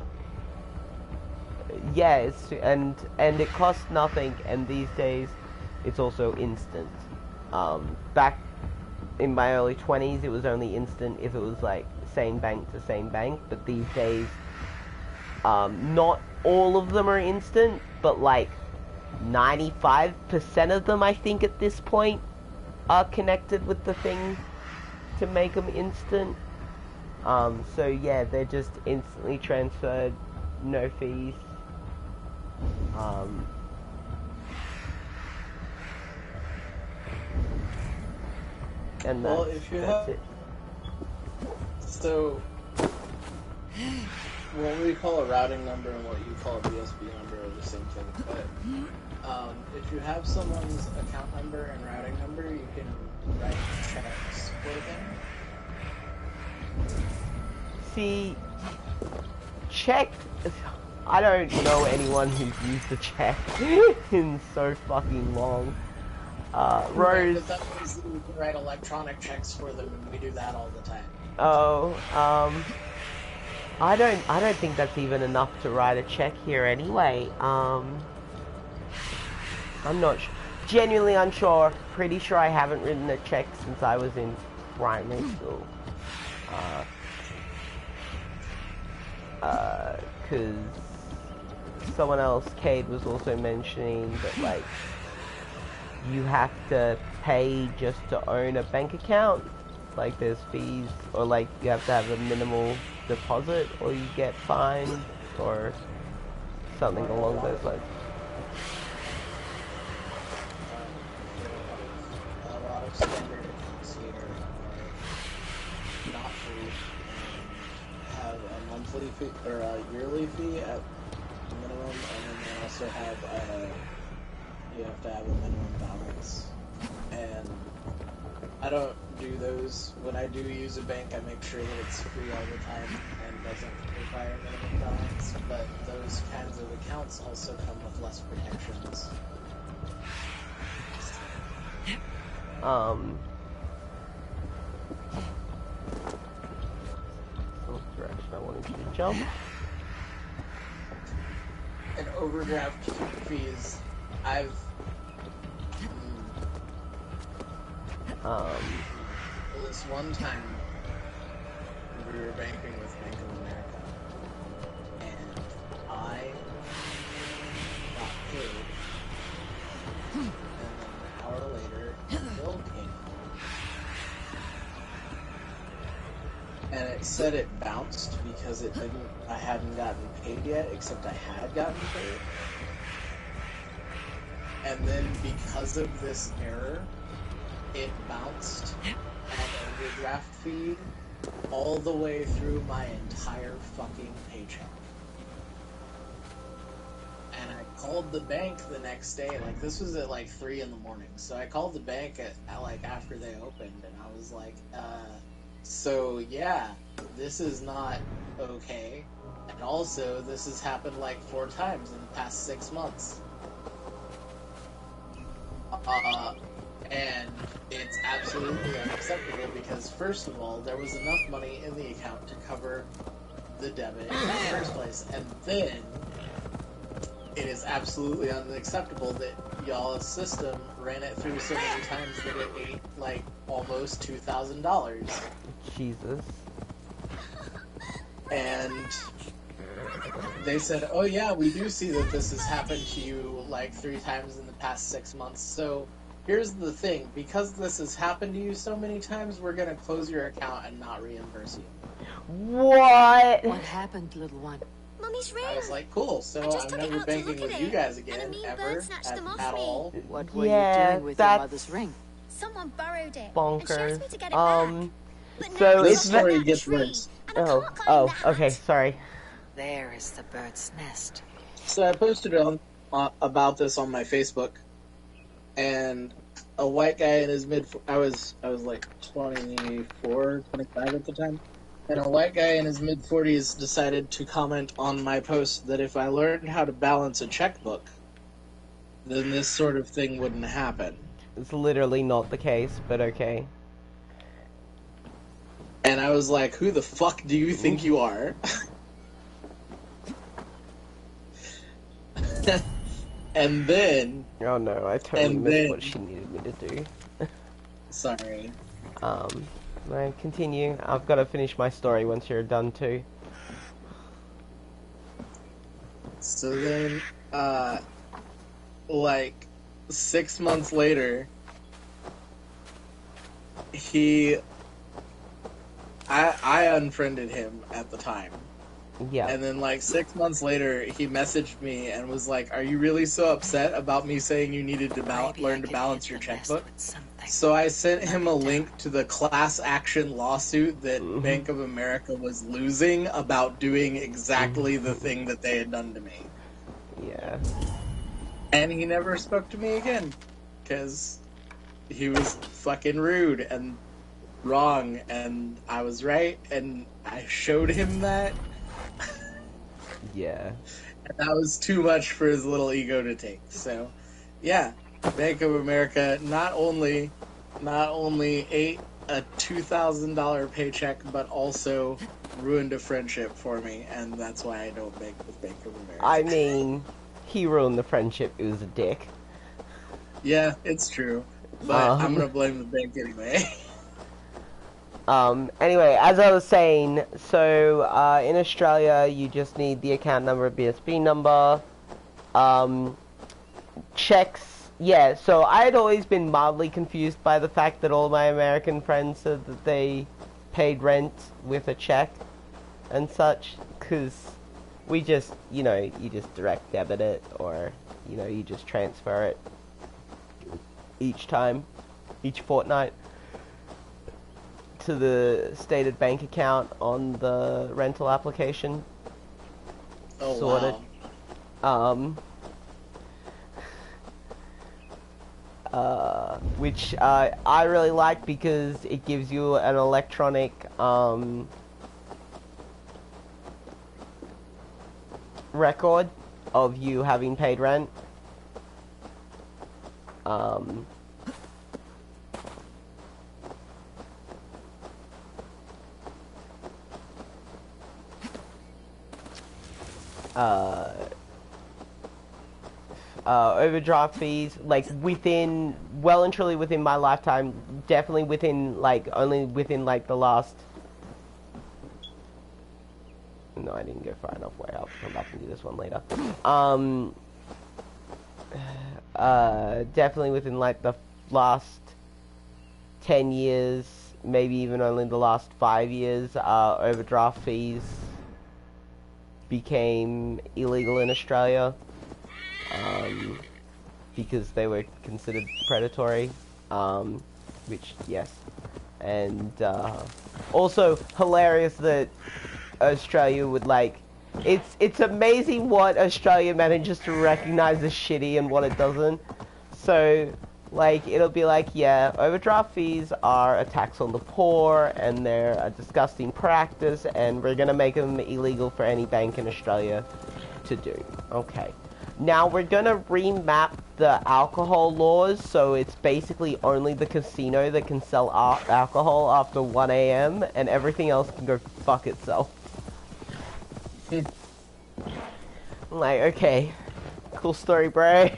Yeah, and it costs nothing, and these days it's also instant. Back in my early 20s it was only instant if it was like same bank to same bank, but these days not all of them are instant, but like 95% of them I think at this point are connected with the thing to make them instant. So yeah, they're just instantly transferred, no fees. And well, if you have it. So what we call a routing number and what you call a BSB number are the same thing, but if you have someone's account number and routing number, you can write checks for them. See, check. I don't know anyone who's used a check in so fucking long. Rose. But that means that we can write electronic checks for them, and we do that all the time. Oh, I don't think that's even enough to write a check here anyway. I'm not genuinely unsure. Pretty sure I haven't written a check since I was in primary school. Cause someone else, Cade, was also mentioning that like you have to pay just to own a bank account. Like there's fees, or like you have to have a minimal deposit, or you get fined, or something along those lines. A lot of standard accounts here are not free, have a monthly fee or a yearly fee at minimum, and then they also have you have to have a minimum balance. And I don't do those. When I do use a bank, I make sure that it's free all the time and doesn't require a minimum balance. But those kinds of accounts also come with less protections. What direction I wanted you to jump? And overdraft fees, I've this one time we were banking with Bank of America, and I got paid, and then an hour later the bill came out, and it said it bounced because it didn't. I hadn't gotten paid yet, except I had gotten paid, and then because of this error, it bounced an overdraft fee all the way through my entire fucking paycheck. And I called the bank the next day, like this was at like 3 in the morning. So I called the bank at like after they opened, and I was like, so yeah, this is not okay. And also, this has happened like 4 times in the past 6 months. And it's absolutely unacceptable because, first of all, there was enough money in the account to cover the debit in the first place, and then it is absolutely unacceptable that y'all's system ran it through so many times that it ate, like, almost $2,000. Jesus. And they said, oh yeah, we do see that this has happened to you, like, 3 times in the past 6 months, so here's the thing, because this has happened to you so many times, we're gonna close your account and not reimburse you. What? What happened, little one? Mummy's ring. I was like, cool, so I'm never banking with you guys again, ever, at all. What were you doing with your mother's ring? Someone borrowed it. Bonkers. And she asked me to get it back. So This it's story gets worse. Oh, okay, sorry. There is the bird's nest. So I posted about this on my Facebook, and a white guy in his I was like 24, 25 at the time. And a white guy in his mid-40s decided to comment on my post that if I learned how to balance a checkbook, then this sort of thing wouldn't happen. It's literally not the case, but okay. And I was like, who the fuck do you think you are? And then... Oh no, I totally missed what she needed me to do. Sorry. No, continue. I've got to finish my story once you're done too. So then, like, 6 months later, I unfriended him at the time. Yeah. And then, like, 6 months later, he messaged me and was like, are you really so upset about me saying you needed to learn to balance your checkbook? So I sent him a link to the class action lawsuit that Bank of America was losing about doing exactly the thing that they had done to me. Yeah. And he never spoke to me again, because he was fucking rude and wrong, and I was right, and I showed him that. Yeah. And that was too much for his little ego to take. So, yeah, Bank of America not only ate a $2,000 paycheck, but also ruined a friendship for me, and that's why I don't bank with Bank of America. I mean, he ruined the friendship. It was a dick. Yeah, it's true. But I'm gonna blame the bank anyway. Anyway, as I was saying, so, in Australia, you just need the account number, BSB number, checks, yeah, so I had always been mildly confused by the fact that all my American friends said that they paid rent with a check and such, because we just, you know, you just direct debit it, or, you know, you just transfer it each fortnight, to the stated bank account on the rental application. Oh, sorted. wow. Which I really like because it gives you an electronic record of you having paid rent. Overdraft fees, like, within, well and truly within my lifetime, definitely within, like, only within, like, the last, no, I didn't go far enough way, I'll come back and do this one later, definitely within, like, the last 10 years, maybe even only the last 5 years, overdraft fees became illegal in Australia. Because they were considered predatory, which, yes, and, also hilarious that Australia would, like, it's amazing what Australia manages to recognize as shitty and what it doesn't. So, like, it'll be like, yeah, overdraft fees are a tax on the poor, and they're a disgusting practice, and we're gonna make them illegal for any bank in Australia to do. Okay. Now we're gonna remap the alcohol laws, so it's basically only the casino that can sell alcohol after 1 AM, and everything else can go fuck itself. Like, okay, cool story, bro.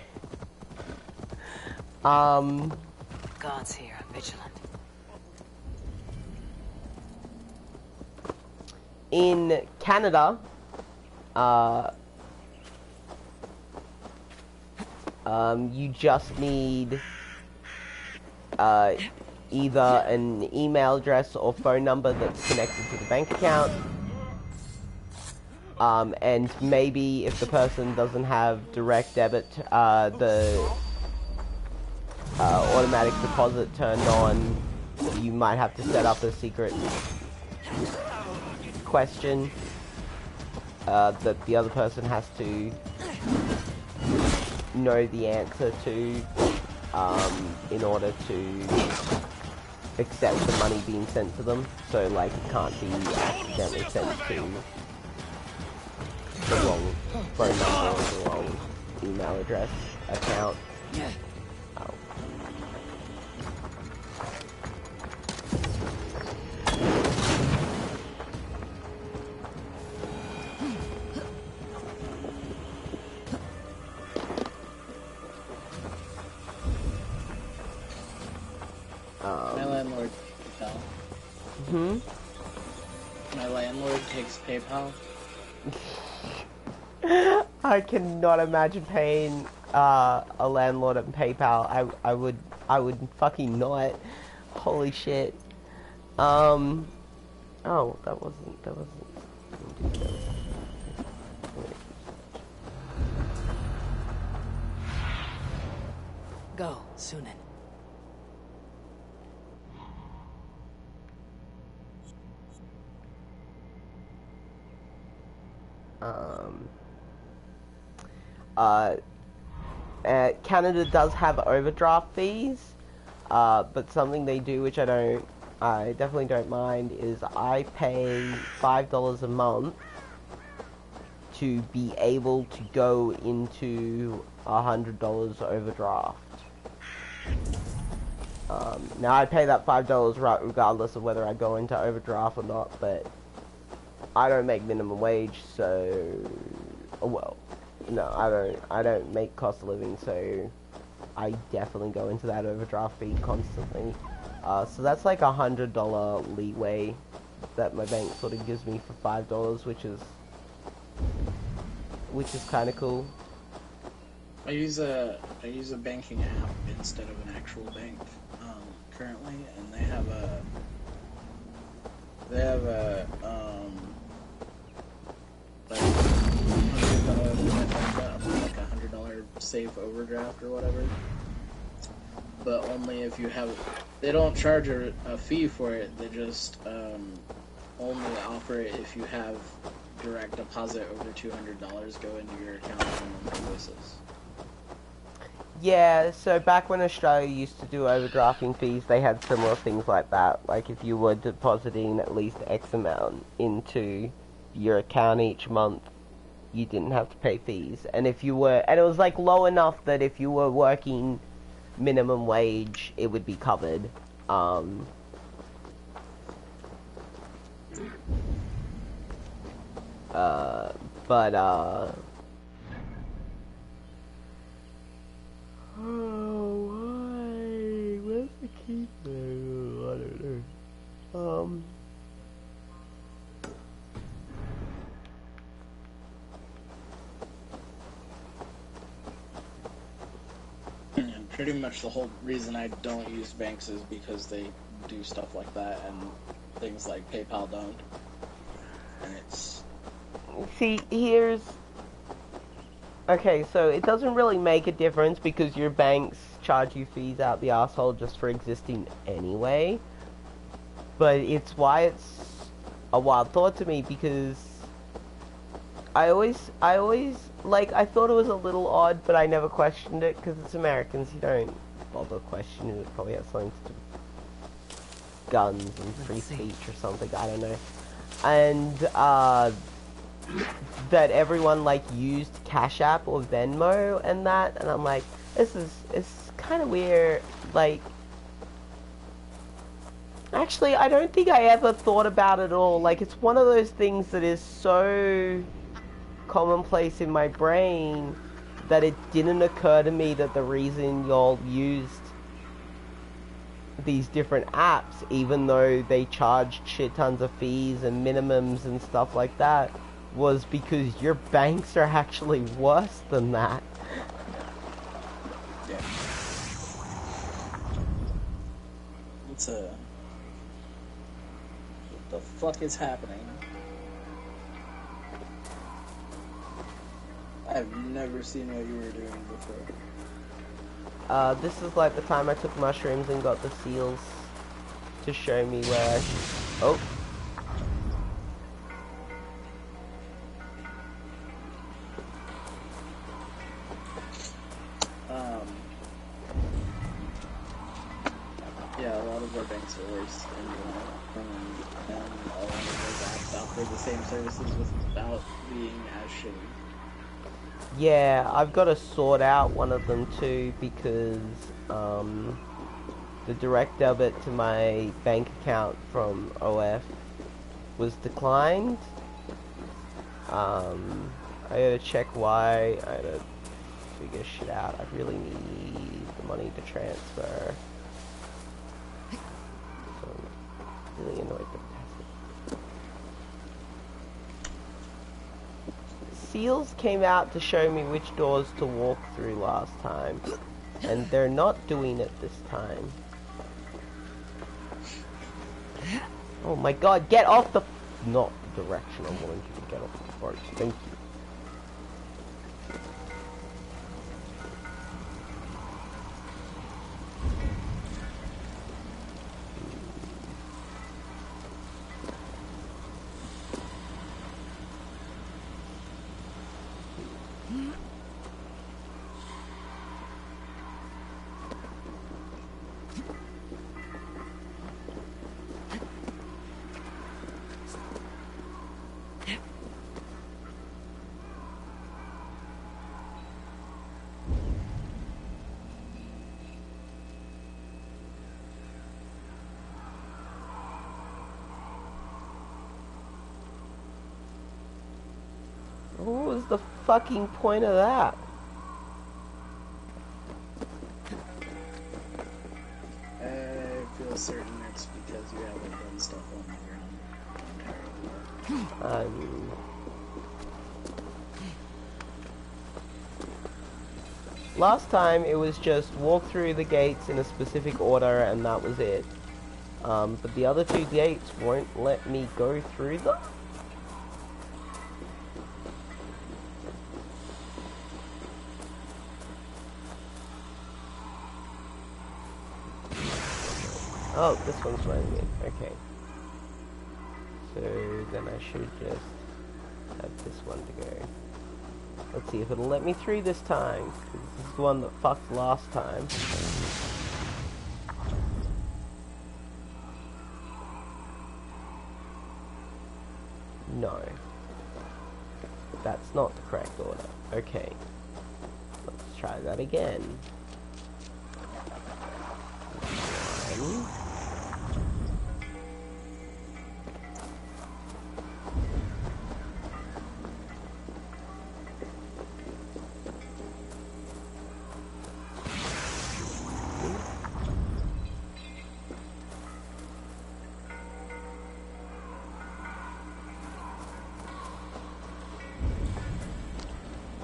Guards here, vigilant. In Canada, you just need either an email address or phone number that's connected to the bank account, and maybe if the person doesn't have direct debit, the automatic deposit turned on, you might have to set up a secret question that the other person has to know the answer to, in order to accept the money being sent to them, so like it can't be accidentally sent to the wrong phone number or the wrong email address account. Oh. My landlord PayPal. My landlord takes PayPal. I cannot imagine paying a landlord on PayPal. I would fucking not. Holy shit. Oh, that wasn't. Go, Sunan. Canada does have overdraft fees, but something they do which I definitely don't mind is I pay $5 a month to be able to go into $100 overdraft. Now I pay that $5 regardless of whether I go into overdraft or not, but I don't make minimum wage, so well, no, I don't make cost of living, so I definitely go into that overdraft fee constantly. So that's like $100 leeway that my bank sort of gives me for $5, which is kind of cool. I use a banking app instead of an actual bank currently, and they have like $100 safe overdraft or whatever. But only if you have. They don't charge a fee for it. They just only offer it if you have direct deposit over $200 go into your account on a monthly basis. Yeah, so back when Australia used to do overdrafting fees, they had similar things like that. Like if you were depositing at least X amount into your account each month, you didn't have to pay fees. And if you were, and it was like low enough that if you were working minimum wage, it would be covered. Oh, why? Where's the key? I don't know. Pretty much the whole reason I don't use banks is because they do stuff like that and things like PayPal don't. And it's... See, here's... Okay, so it doesn't really make a difference because your banks charge you fees out the asshole just for existing anyway. But it's why it's a wild thought to me because I always, like, I thought it was a little odd, but I never questioned it because it's Americans. You don't bother questioning it. It probably has something to do with guns and free speech or something. I don't know. And, that everyone like used Cash App or Venmo and that, and I'm like, it's kind of weird. Like, actually, I don't think I ever thought about it at all. Like, it's one of those things that is so commonplace in my brain that it didn't occur to me that the reason y'all used these different apps, even though they charged shit tons of fees and minimums and stuff like that, was because your banks are actually worse than that. Yeah. It's a... What the fuck is happening? I've never seen what you were doing before. This is like the time I took mushrooms and got the seals to show me where I should... Oh. Yeah, a lot of our banks are worse in general. And a lot of those apps offer the same services without being as shitty. Yeah, I've got to sort out one of them too because the direct debit to my bank account from OF was declined. I gotta check why. I gotta figure shit out. I really need the money to transfer. So I'm really annoyed with that. Seals came out to show me which doors to walk through last time, and they're not doing it this time. Oh my god, get off the... Not the direction I wanted you to get off the boat. Thank you. What was the fucking point of that? I feel certain it's because you haven't done stuff on the ground. Last time it was just walk through the gates in a specific order and that was it. But the other two gates won't let me go through them? Oh, this one's letting me. Okay. So then I should just have this one to go. Let's see if it'll let me through this time. 'Cause this is the one that fucked last time. No. That's not the correct order. Okay. Let's try that again. One.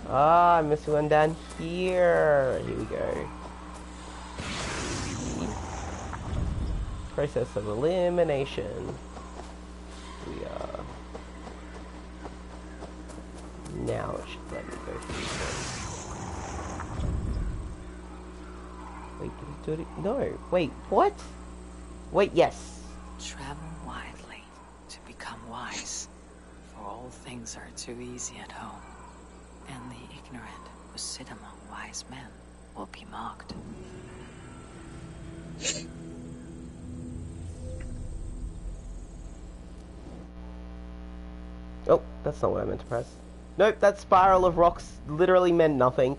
Ah, I'm missing one down here. Here we go. Process of elimination. We are. Now it should let me go through this one. Wait, did it do it? No. Wait, what? Wait, yes. Travel widely to become wise, for all things are too easy at home. And the ignorant who sit among wise men will be mocked. Oh, that's not what I meant to press. Nope, that spiral of rocks literally meant nothing.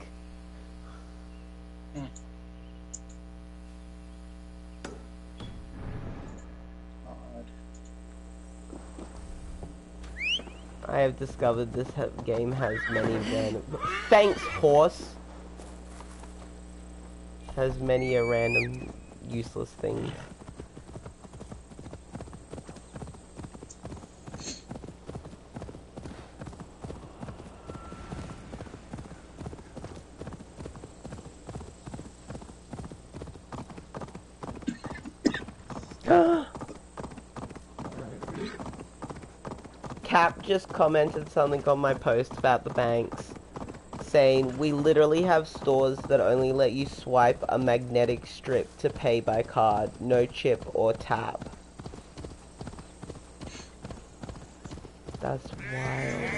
I have discovered this game has many random... Thanks, horse! Has many a random useless things. Cap just commented something on my post about the banks, saying, we literally have stores that only let you swipe a magnetic strip to pay by card, no chip or tap. That's wild.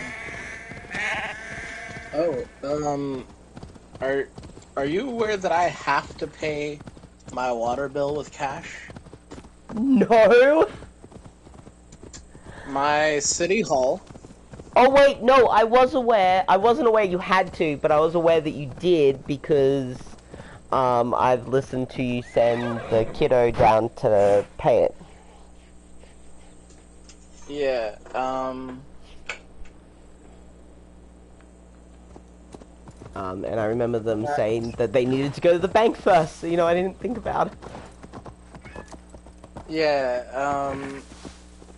Oh, are you aware that I have to pay my water bill with cash? No! My city hall. Oh wait, no, I was aware. I wasn't aware you had to, but I was aware that you did because I've listened to you send the kiddo down to pay it. Yeah, and I remember them saying that they needed to go to the bank first, so, you know, I didn't think about it. yeah,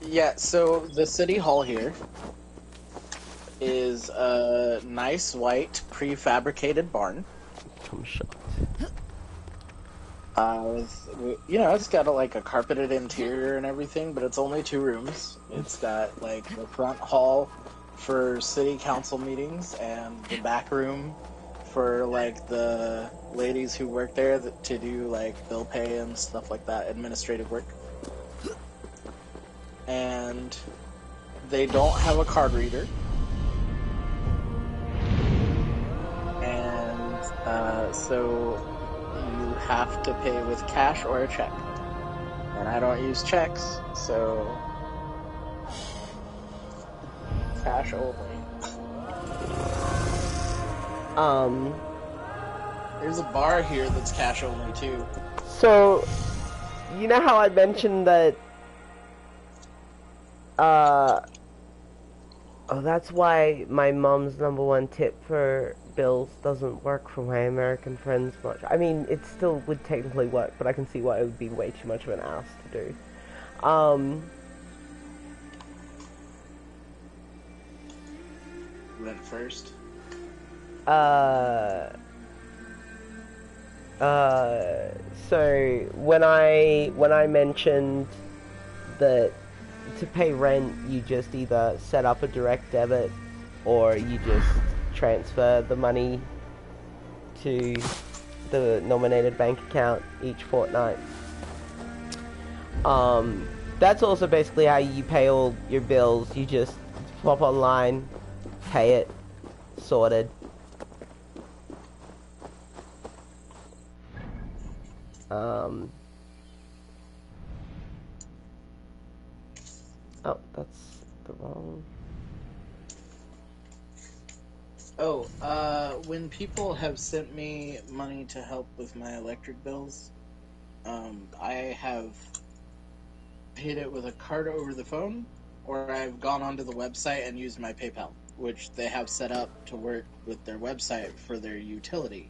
yeah, so the city hall here is a nice white prefabricated barn. I'm shocked. You know, it's got like a carpeted interior and everything, but it's only 2 rooms. It's got like the front hall for city council meetings and the back room for like the ladies who work there to do like bill pay and stuff like that, administrative work. And they don't have a card reader. And so you have to pay with cash or a check. And I don't use checks, so cash only. There's a bar here that's cash only too. So, you know how I mentioned that, oh, that's why my mom's #1 tip for bills doesn't work for my American friends much. I mean, it still would technically work, but I can see why it would be way too much of an ass to do. Rent first. So when I mentioned that to pay rent, you just either set up a direct debit or you just transfer the money to the nominated bank account each fortnight. That's also basically how you pay all your bills. You just pop online, pay it, sorted. Oh, that's the wrong... Oh, when people have sent me money to help with my electric bills, I have paid it with a card over the phone, or I've gone onto the website and used my PayPal, which they have set up to work with their website for their utility.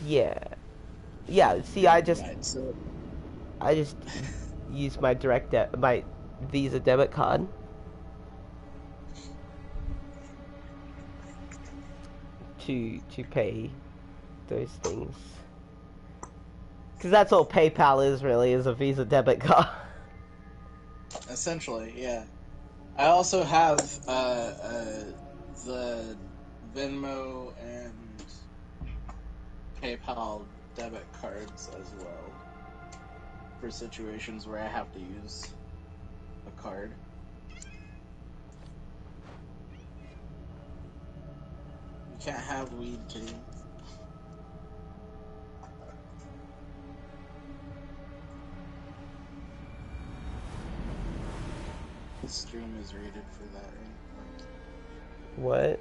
Yeah. Yeah, see, I just Right, use my my Visa debit card to pay those things. Because that's all PayPal is, really, is a Visa debit card. Essentially, yeah. I also have the Venmo and PayPal debit cards as well for situations where I have to use a card. You can't have weed too. The stream is rated for that, right? What?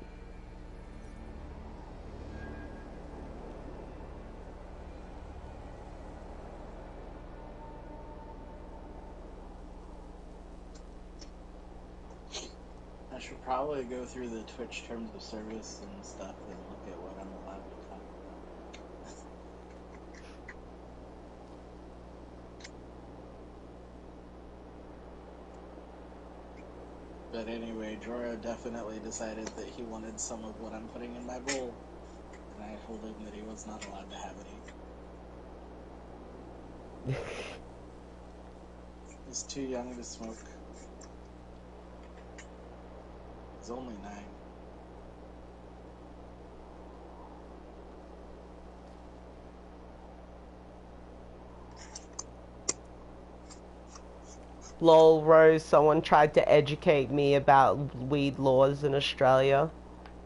I should probably go through the Twitch terms of service and stuff and look at what I'm allowed to talk about. But anyway, Jorah definitely decided that he wanted some of what I'm putting in my bowl, and I told him that he was not allowed to have any. He's too young to smoke. He's only 9. Lol, Rose, someone tried to educate me about weed laws in Australia.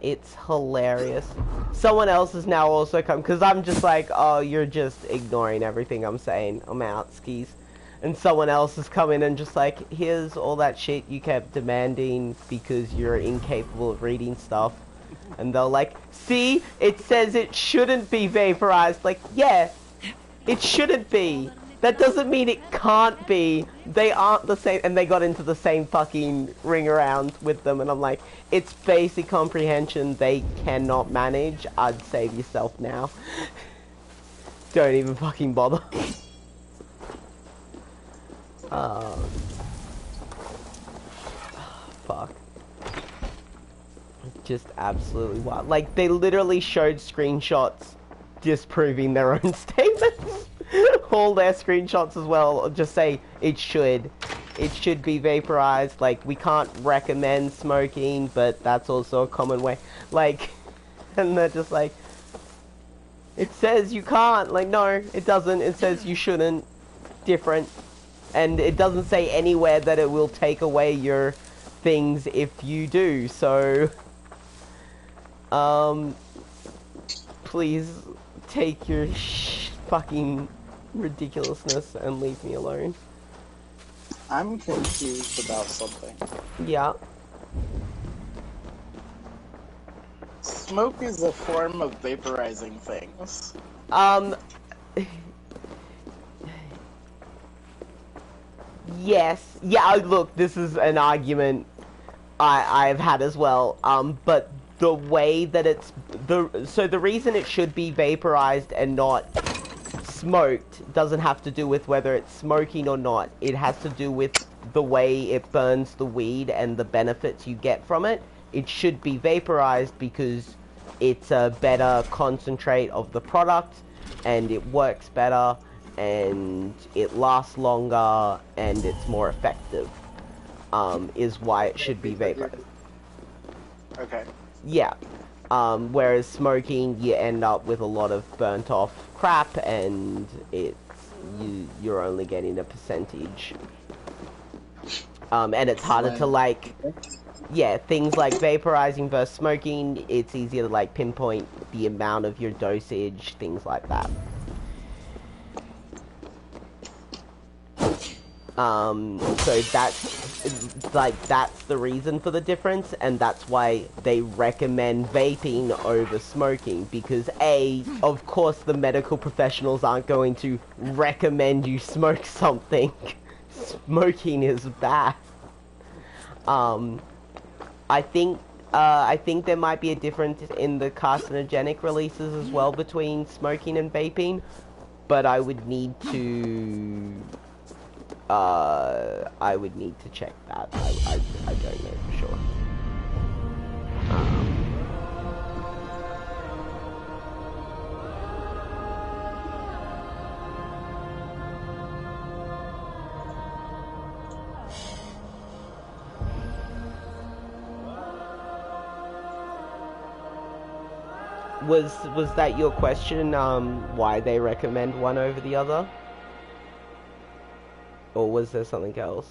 It's hilarious. someone else has now also come, because I'm just like, oh, you're just ignoring everything I'm saying. I'm out, skis. And someone else has come in and just like, here's all that shit you kept demanding because you're incapable of reading stuff. And they're like, see, it says it shouldn't be vaporized. Like, yeah, it shouldn't be. That doesn't mean it can't be. They aren't the same. And they got into the same fucking ring around with them. And I'm like, it's basic comprehension they cannot manage. I'd save yourself now. Don't even fucking bother. Fuck. Just absolutely wild. Like, they literally showed screenshots disproving their own statements. All their screenshots as well just say it should be vaporized. Like, we can't recommend smoking, but that's also a common way. Like, and they're just like, it says you can't. Like, no, it doesn't. It says you shouldn't. Different. And it doesn't say anywhere that it will take away your things if you do. So, please take your fucking ridiculousness and leave me alone. I'm confused about something. Yeah. Smoke is a form of vaporizing things. Yes. Yeah, look, this is an argument I've had as well. But the way that it's... So the reason it should be vaporized and not smoked doesn't have to do with whether it's smoking or not. It has to do with the way it burns the weed and the benefits you get from it. It should be vaporized because it's a better concentrate of the product and it works better and it lasts longer and it's more effective, is why it should be vaporized. Okay. Yeah. Whereas smoking, you end up with a lot of burnt off crap and you're only getting a percentage. And it's harder to like... Yeah, things like vaporizing versus smoking, it's easier to like pinpoint the amount of your dosage, things like that. So that's the reason for the difference, and that's why they recommend vaping over smoking, because of course the medical professionals aren't going to recommend you smoke something. Smoking is bad. I think there might be a difference in the carcinogenic releases as well between smoking and vaping, but I would need to check that. I don't know for sure. Was that your question, why they recommend one over the other? Or was there something else?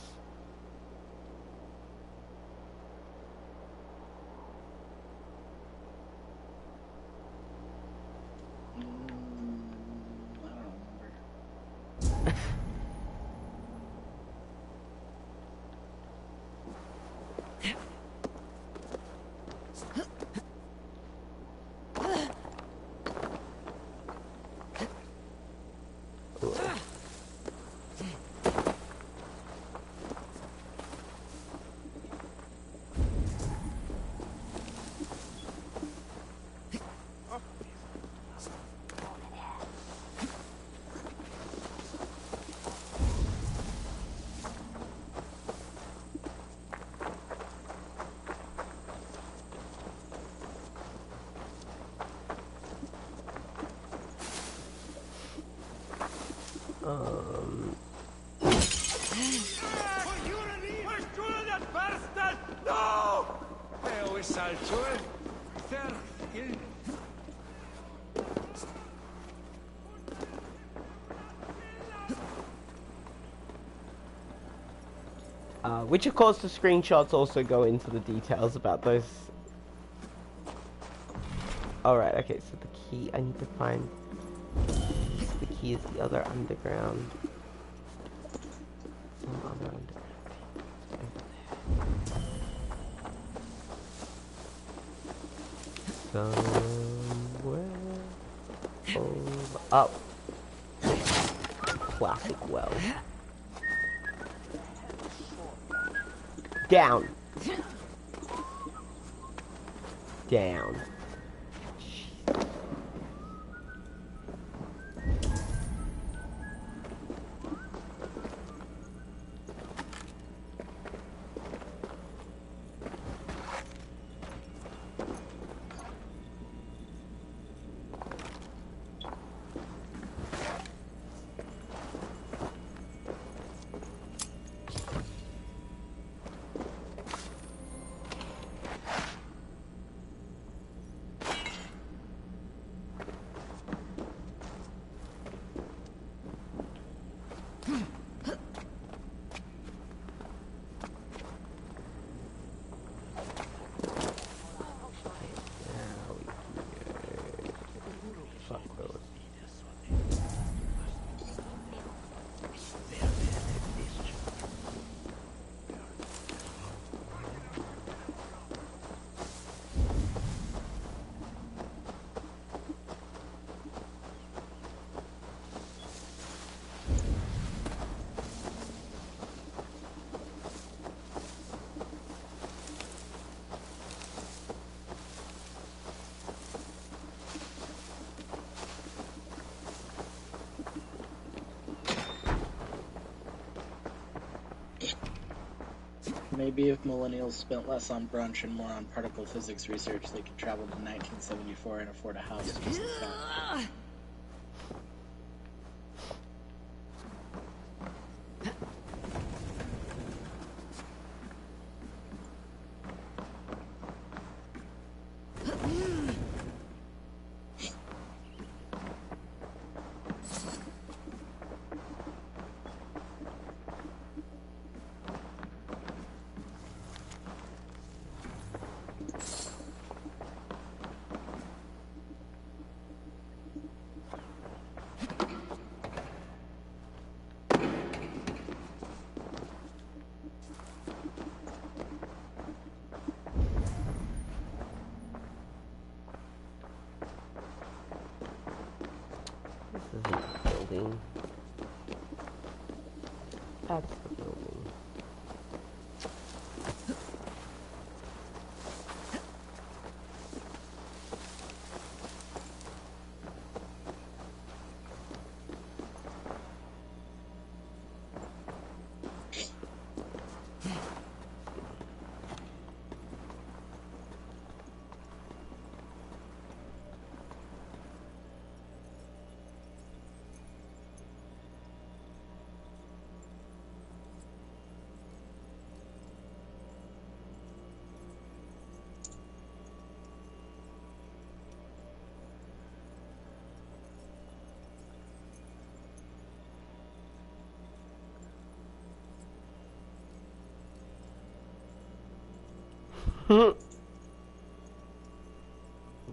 I don't remember. Which of course the screenshots also go into the details about those. Alright, okay, so the key, I need to find... The key is the other underground. Some other underground. Somewhere over up. Classic well. Down. Down. Maybe if millennials spent less on brunch and more on particle physics research, they could travel to 1974 and afford a house just for fun. Building. That's the building.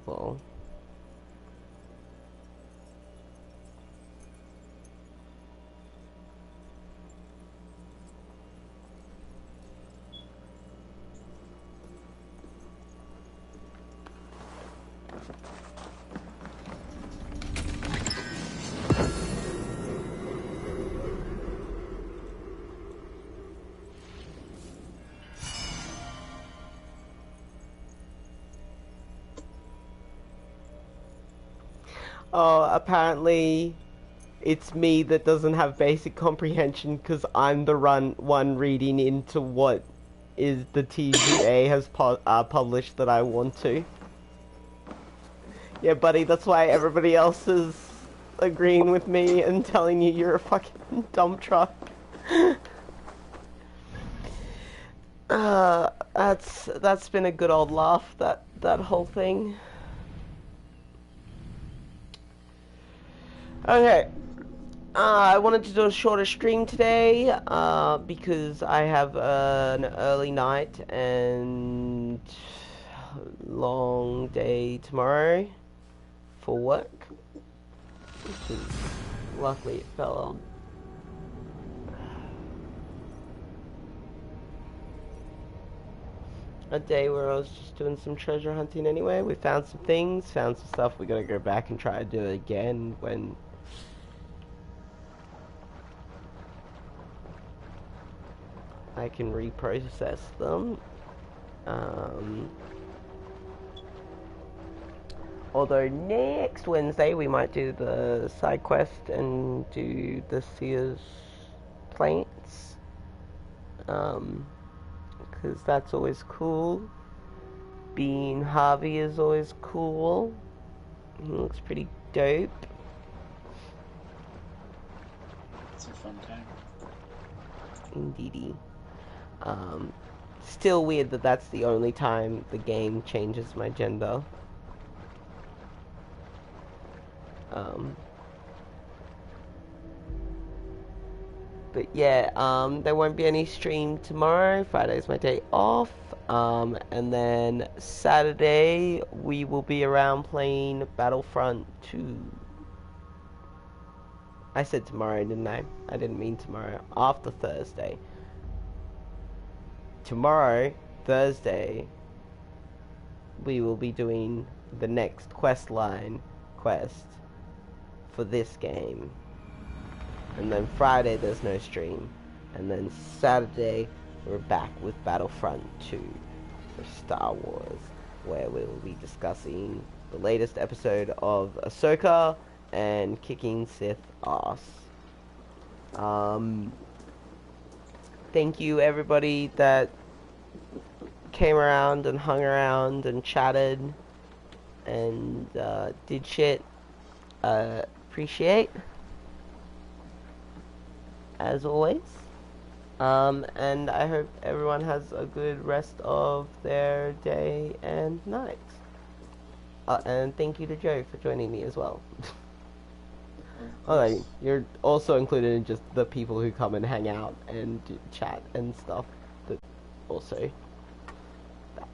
Well. Oh, apparently it's me that doesn't have basic comprehension because I'm the one reading into what is the TGA has published that I want to. Yeah, buddy, that's why everybody else is agreeing with me and telling you you're a fucking dump truck. That's been a good old laugh, that whole thing. Okay, I wanted to do a shorter stream today, because I have an early night and long day tomorrow. for work, which is, luckily it fell on. A day where I was just doing some treasure hunting anyway. We found some things, found some stuff. We gotta go back and try to do it again when I can reprocess them. Although next Wednesday we might do the side quest and do the Seer's Plains. Because that's always cool. Being Harvey is always cool. He looks pretty dope. It's a fun time. Indeedy. Still weird that that's the only time the game changes my gender. But yeah, there won't be any stream tomorrow. Friday's my day off. And then Saturday we will be around playing Battlefront 2. I said tomorrow, didn't I? I didn't mean tomorrow. After Thursday. Tomorrow, Thursday, we will be doing the next quest for this game. And then Friday there's no stream. And then Saturday we're back with Battlefront 2 for Star Wars, where we will be discussing the latest episode of Ahsoka and kicking Sith ass. Thank you everybody that came around and hung around and chatted and did shit. Appreciate, as always. And I hope everyone has a good rest of their day and night. And thank you to Joe for joining me as well. Although you're also included in just the people who come and hang out and chat and stuff. But also that.